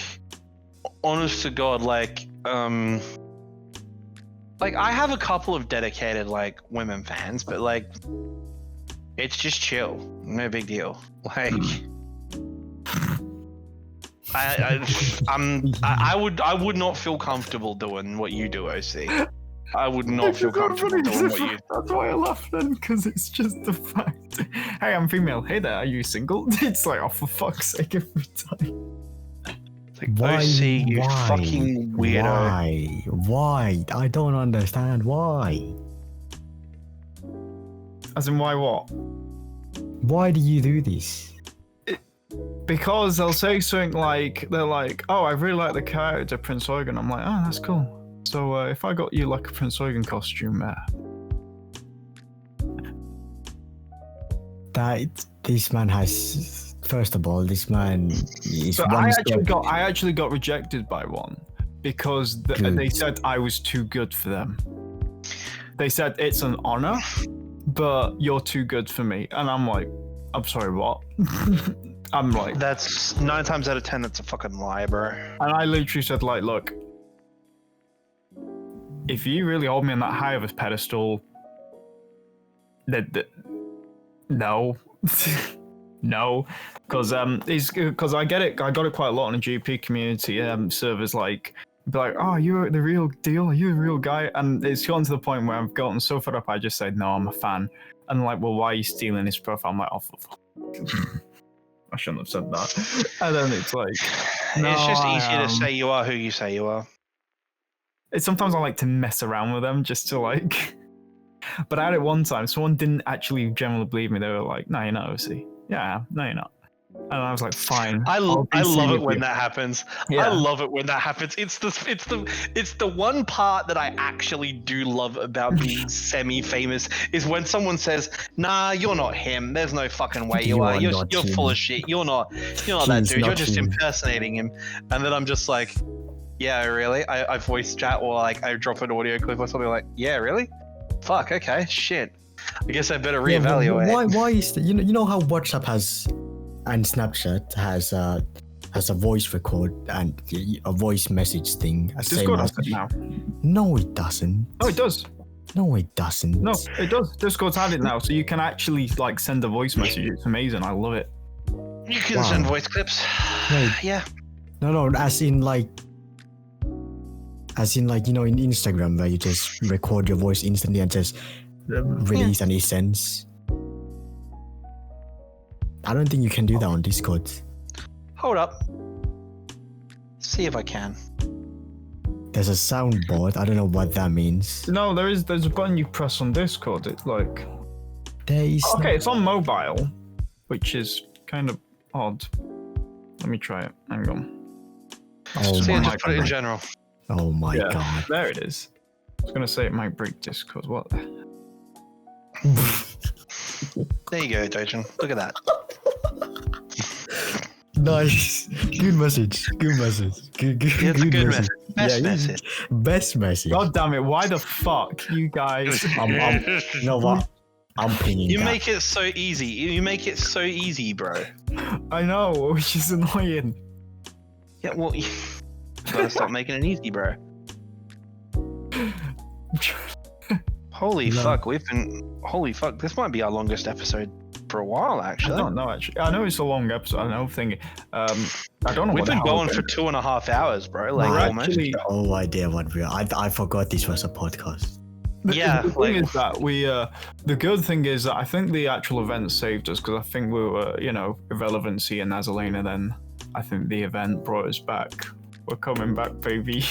I have a couple of dedicated like women fans, but like, it's just chill, no big deal. Like, I would not feel comfortable doing what you do, OC. I would not feel comfortable doing what you do. That's why I laughed then, because it's just the fact. "Hey, I'm female. Hey there, are you single?" It's like, oh, for fuck's sake, every time. Like, why, OC, you fucking weirdo. Why? I don't understand why. As in, why what? Why do you do this? Because they'll say something like, they're like, "Oh, I really like the character Prince Eugen." I'm like, "Oh, that's cool. So if I got you like a Prince Eugen costume, this man has. First of all, this man is. So I actually got rejected by one because they said I was too good for them. They said it's an honor, but you're too good for me, and I'm like, "I'm sorry, what?" I'm like, that's 9 times out of 10. That's a fucking lie, bro. And I literally said, like, "Look, if you really hold me on that high of a pedestal, no, no, because I get it. I got it quite a lot in the GP community. Servers like, be like, "Oh, you're the real deal. Are you a real guy?" And it's gotten to the point where I've gotten so fed up. I just said, "No, I'm a fan." And like, "Well, why are you stealing his profile?" I'm like, "Oh, for fuck." I shouldn't have said that. And then it's like, no, it's just easier to say you are who you say you are. Sometimes I like to mess around with them just to like. But I had it one time. Someone didn't actually generally believe me. They were like, "No, you're not OC." "Yeah, no, you're not." And I was like, "Fine." I love it when that happens. Yeah. I love it when that happens. It's the one part that I actually do love about being semi-famous is when someone says, "Nah, you're not him. There's no fucking way you are. You're full of shit. You're not that dude. You're just impersonating him." And then I'm just like, yeah, really? I voice chat or like I drop an audio clip or something like, yeah, really? Fuck, okay, shit. I guess I better reevaluate. Why is that? You know how WhatsApp has and Snapchat has a voice record and a voice message thing. Discord has it now. No, it doesn't. Oh, it does. No, it doesn't. No, it does. Discord's had it now, so you can actually like send a voice message. It's amazing. I love it. You can send voice clips. Right. Yeah. No, as in like in Instagram where you just record your voice instantly and just release and it sends. I don't think you can do that on Discord. Hold up. See if I can. There's a soundboard. I don't know what that means. No, there's a button you press on Discord. It's like There is. okay, it's on mobile, which is kind of odd. Let me try it. Hang on. Oh So my yeah, just put it in general. Oh my Yeah, god. there it is. I was gonna say it might break Discord. What? There you go, Dojin. Look at that. Nice. Good message. Good message. Good Yeah, it's a good message. Best message. Best message. God damn it! Why the fuck, you guys? You know what? I'm pinging You that. make it so easy. You make it so easy, bro. I know, which is annoying. Yeah, well, you gotta stop making it easy, bro. Holy fuck, holy fuck, this might be our longest episode for a while, actually. I don't know, actually. I know it's a long episode. I know thinking. I don't know. We've what the been hell going we're for doing. 2.5 hours, bro. Like, We're almost. actually- No idea what we are. I forgot this was a podcast. Yeah, The thing is that we. The good thing is that I think the actual event saved us because I think we were, irrelevancy and Azalena. Then I think the event brought us back. We're coming back, baby.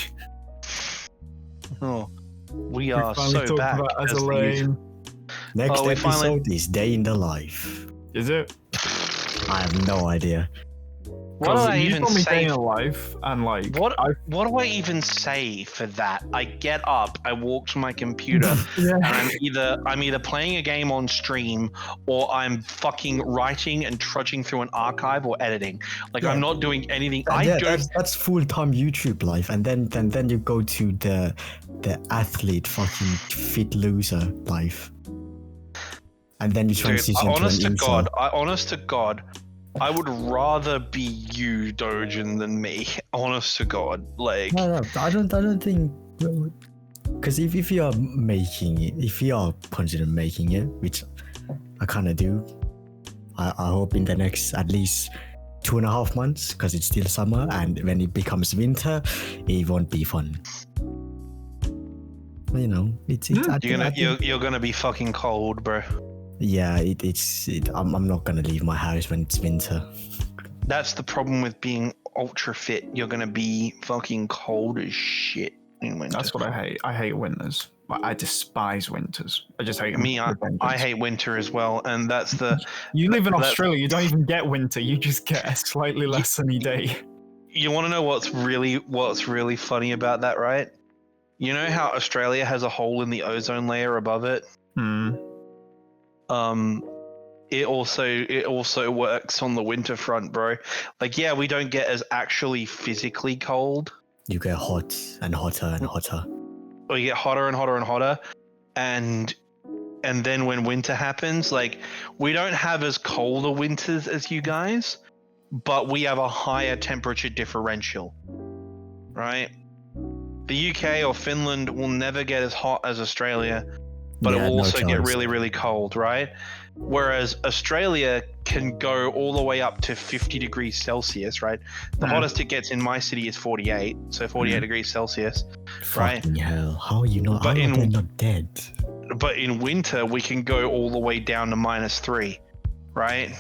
Oh, we We are finally so talked back. about as Azalena. Next we episode finally- is Day in the Life. Is it? I have no idea. What do I you even told me say? day in a life and like What do I even say for that? I get up, I walk to my computer, and I'm either playing a game on stream or I'm fucking writing and trudging through an archive or editing. Like Yeah. I'm not doing anything. That's full-time YouTube life, and then you go to the athlete fucking fit loser life, and then you transition to an incel. honest to God, I would rather be you, Dojin, than me. Honest to God, like. No, I don't think. Because if you are making it, if you are considering making it, which I kind of do, I hope in the next at least 2.5 months, because it's still summer, and when it becomes winter, it won't be fun. You know, it's You're gonna be fucking cold, bro. yeah, I'm not gonna leave my house when it's winter. That's the problem with being ultra fit. You're gonna be fucking cold as shit in winter. that's what I hate. I hate winters. Like, I despise winters. I just hate them. Me, I hate winter as well, and that's the. You live in Australia. You don't even get winter. You just get a slightly less sunny day. You want to know what's really funny about that, right? You know how Australia has a hole in the ozone layer above it? It also works on the winter front, bro. Like, yeah, we don't get as actually physically cold. You get hot and hotter and hotter. We get hotter and hotter and hotter, and then when winter happens, like, we don't have as cold a winters as you guys, but we have a higher temperature differential, right? The UK or Finland will never get as hot as Australia, but it will also get really, really cold, right? Whereas Australia can go all the way up to 50 degrees Celsius, right? The hottest it gets in my city is 48, so 48 degrees Celsius, right? Fucking hell, how are you not? But How are they not dead? But in winter, we can go all the way down to -3, right?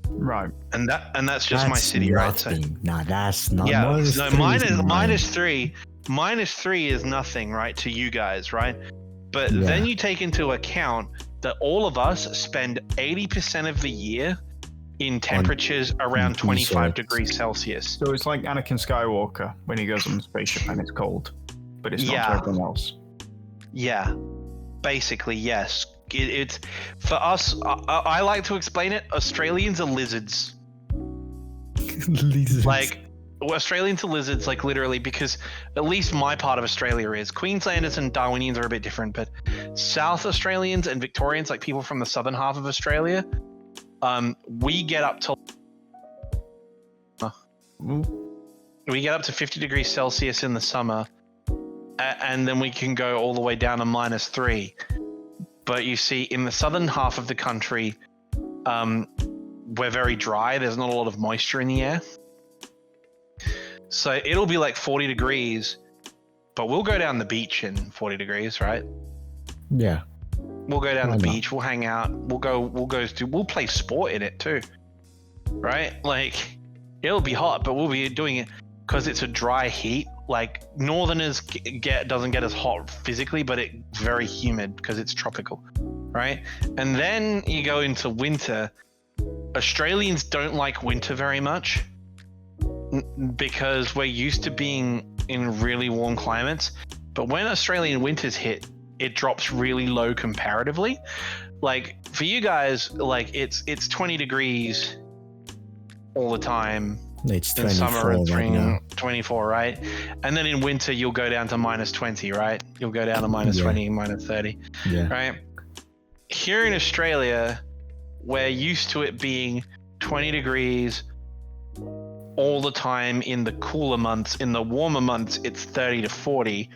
Right. And that's just my city, right? So, Nah, that's not. yeah, -3 no, is -3 is nothing, right, to you guys, right? But Yeah. then you take into account that all of us spend 80% of the year in temperatures around 25 degrees Celsius. So it's like Anakin Skywalker when he goes on the spaceship and it's cold, but it's not Yeah. for everyone else. Yeah, basically, yes. It's for us. I like to explain it. Australians are lizards. Lizards. Like Australian to lizards, like literally, because at least my part of Australia is. Queenslanders and Darwinians are a bit different, but South Australians and Victorians, like people from the southern half of Australia, we get up to 50 degrees Celsius in the summer, and then we can go all the way down to -3. But you see, in the southern half of the country, we're very dry. There's not a lot of moisture in the air. So it'll be like 40 degrees, but we'll go down the beach in 40 degrees, right? Yeah. We'll go down the beach, we'll hang out, we'll play sport in it too, right? Like, it'll be hot, but we'll be doing it because it's a dry heat. Like, northerners doesn't get as hot physically, but it's very humid because it's tropical, right? And then you go into winter. Australians don't like winter very much, because we're used to being in really warm climates, but when Australian winters hit, it drops really low comparatively. Like, for you guys, like it's 20 degrees all the time. It's in summer and right now. 24, right? And then in winter you'll go down to -20, right? You'll go down to -20, -30, right? Here in Australia, we're used to it being 20 degrees all the time in the cooler months. In the warmer months, it's 30 to 40,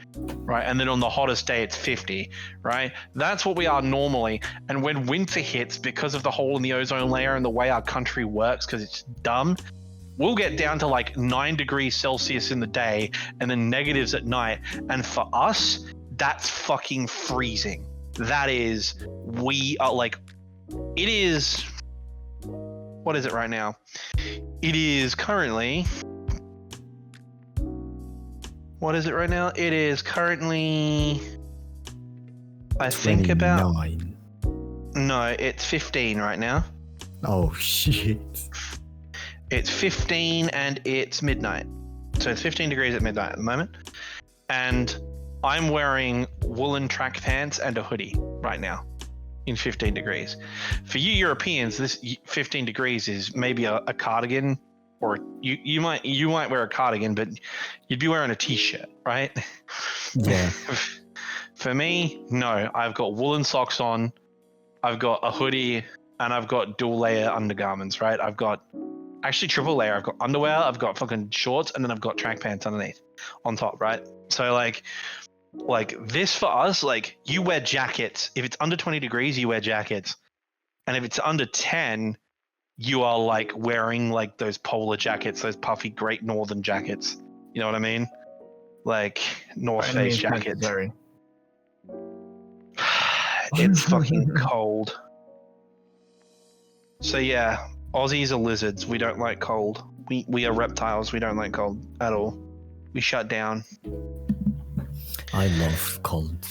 right? And then on the hottest day, it's 50, right? That's what we are normally. And when winter hits, because of the hole in the ozone layer and the way our country works, because it's dumb, we'll get down to like 9 degrees Celsius in the day and then negatives at night. And for us, that's fucking freezing. That is, we are like, it is, what is it right now? It is currently, what is it right now? It is currently, I think about, no, it's 15 right now. Oh shit. It's 15 and it's midnight. So it's 15 degrees at midnight at the moment. And I'm wearing woolen track pants and a hoodie right now in 15 degrees. For you Europeans, this 15 degrees is maybe a cardigan, or you might wear a cardigan, but you'd be wearing a t-shirt, right? Yeah. For me, no. I've got woolen socks on, I've got a hoodie, and I've got dual layer undergarments, right? I've got actually triple layer. I've got underwear, I've got fucking shorts, and then I've got track pants underneath on top, right? So like this for us, like, you wear jackets. If it's under 20 degrees, you wear jackets. And if it's under 10, you are like wearing like those polar jackets, those puffy Great Northern jackets. You know what I mean? Like North Face jackets. It's fucking cold. So yeah, Aussies are lizards. We don't like cold. We are reptiles. We don't like cold at all. We shut down. I love cold.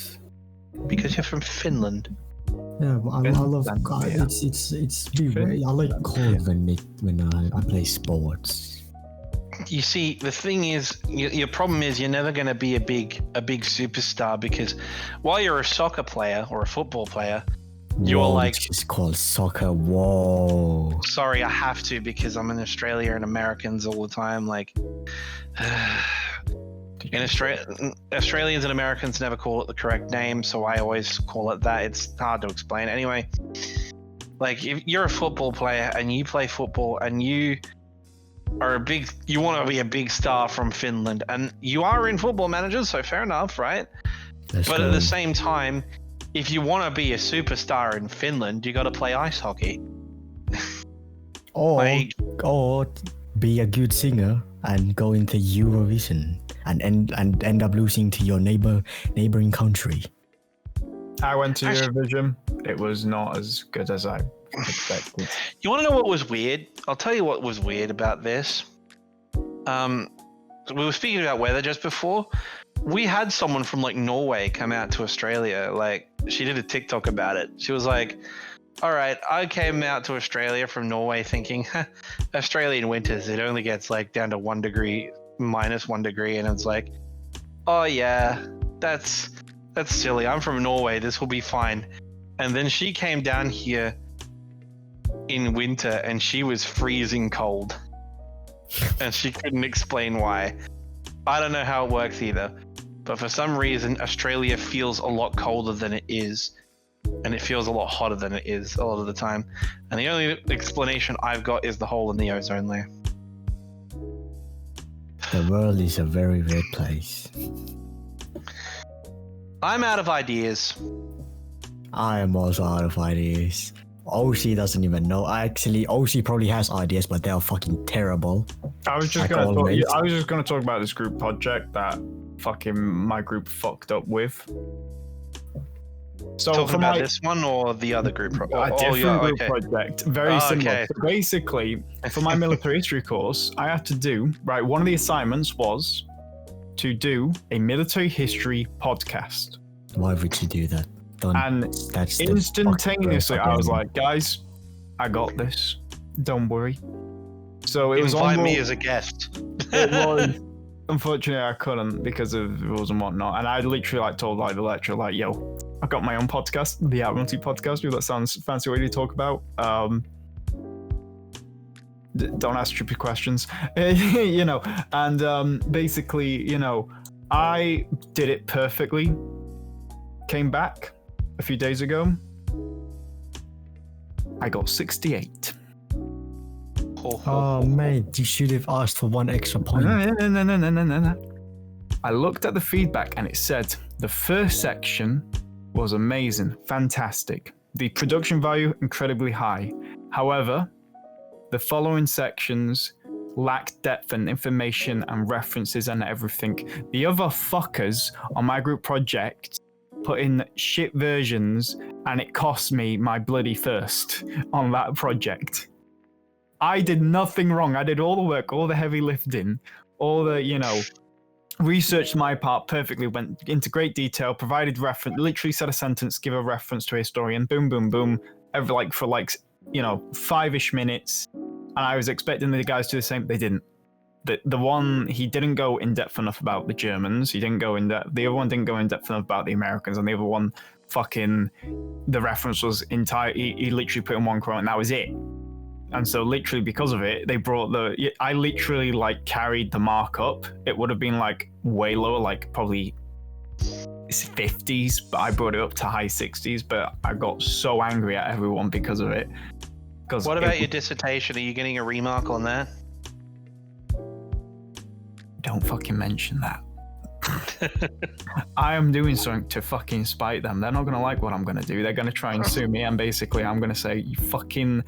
Because you're from Finland. Yeah, I love cold. It's I like cold when I play sports. You see, the thing is, your problem is you're never going to be a big superstar, because while you're a soccer player or a football player, you're like, it's called soccer. Whoa. Sorry, I have to, because I'm in Australia and Americans all the time. Like, in Australia, Australians and Americans never call it the correct name, so I always call it that. It's hard to explain. Anyway, like, if you're a football player and you play football and you want to be a big star from Finland, and you are in Football Manager, so fair enough, right? But at the same time, if you want to be a superstar in Finland, you got to play ice hockey. Or be a good singer and go into Eurovision and end up losing to your neighboring country. I went to Eurovision. It was not as good as I expected. You want to know what was weird? I'll tell you what was weird about this. We were speaking about weather just before. We had someone from like Norway come out to Australia. Like, she did a TikTok about it. She was like, all right, I came out to Australia from Norway thinking, Australian winters, it only gets like down to -1 degree. And it's like, oh yeah, that's silly. I'm from Norway. This will be fine. And then she came down here in winter and she was freezing cold. and she couldn't explain why. I don't know how it works either, but for some reason, Australia feels a lot colder than it is, and it feels a lot hotter than it is a lot of the time. And the only explanation I've got is the hole in the ozone layer. The world is a very weird place. I'm out of ideas. I am also out of ideas. OC doesn't even know. Actually, OC probably has ideas, but they're fucking terrible. I was just gonna talk about this group project that fucking my group fucked up with. So talking about this one or the other group? A different group project, very similar. Okay. So basically, for my military history course, I had to do one of the assignments was to do a military history podcast. Why would you do that? And that's instantaneously, I was like, guys, I got this. Don't worry. So it was invite me as a guest. It was. Unfortunately, I couldn't because of rules and whatnot. And I literally told the lecturer, yo, I got my own podcast, the Admiralty Podcast. That sounds fancy way to talk about. Don't ask stupid questions, And basically, I did it perfectly. Came back a few days ago. I got 68. Oh, mate, you should have asked for one extra point. No. I looked at the feedback and it said the first section was amazing, fantastic. The production value, incredibly high. However, the following sections lacked depth and information and references and everything. The other fuckers on my group project put in shit versions and it cost me my bloody first on that project. I did nothing wrong. I did all the work, all the heavy lifting, all the, researched my part perfectly, went into great detail, provided reference, literally said a sentence, give a reference to a historian, boom, boom, boom, for 5-ish minutes. And I was expecting the guys to do the same. They didn't. The one, he didn't go in depth enough about the Germans. He didn't go in depth. The other one didn't go in depth enough about the Americans. And the other one, the reference was entire. He literally put in one quote and that was it. And so literally because of it, they brought I literally carried the mark up. It would have been way lower, probably 50s, but I brought it up to high 60s, but I got so angry at everyone because of it. What about your dissertation? Are you getting a remark on that? Don't fucking mention that. I am doing something to fucking spite them. They're not going to like what I'm going to do. They're going to try and sue me, and basically I'm going to say, you fucking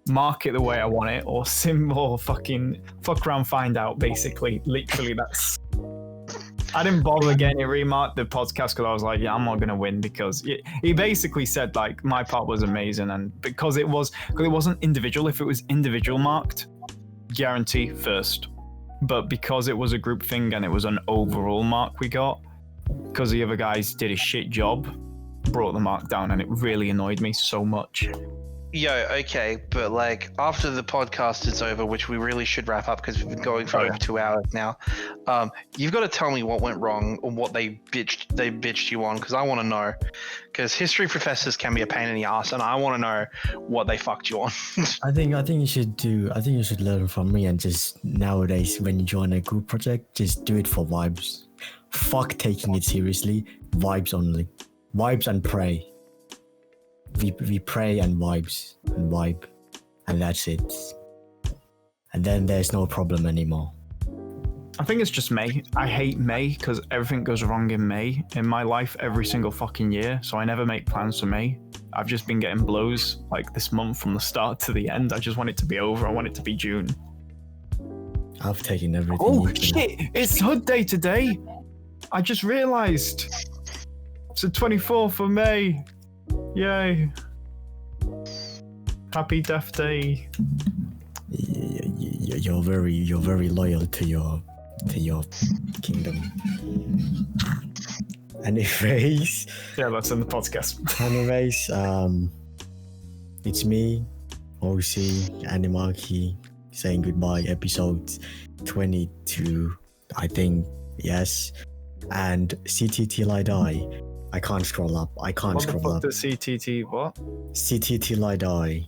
mark it the way I want it, or fucking fuck around, find out, basically. Literally, that's... I didn't bother getting it remarked, the podcast, because I was like, yeah, I'm not going to win, because he basically said, my part was amazing, and because it wasn't individual. If it was individual marked, guarantee first. But because it was a group thing and it was an overall mark we got, because the other guys did a shit job, brought the mark down, and it really annoyed me so much. Yo, okay, but after the podcast is over, which we really should wrap up because we've been going for over 2 hours now, you've got to tell me what went wrong or what they bitched you on, because I want to know. Because history professors can be a pain in the ass, and I want to know what they fucked you on. I think you should learn from me, and just nowadays when you join a group project, just do it for vibes. Fuck taking it seriously. Vibes only. Vibes and pray. We pray and vibes and vibe, and that's it. And then there's no problem anymore. I think it's just May. I hate May because everything goes wrong in May in my life every single fucking year. So I never make plans for May. I've just been getting blows this month from the start to the end. I just want it to be over. I want it to be June. I've taken everything. Oh shit! It's Hood Day today. I just realised. It's the 24th of May. Yay! Happy Death Day. You're very loyal to your kingdom. Anyways. Yeah, that's in the podcast. Anyways, it's me, OC, Animarchy, saying goodbye. Episode 22, I think. Yes, and CT Till I Die. I can't scroll up. What the fuck does CTT what? CT Till I Die.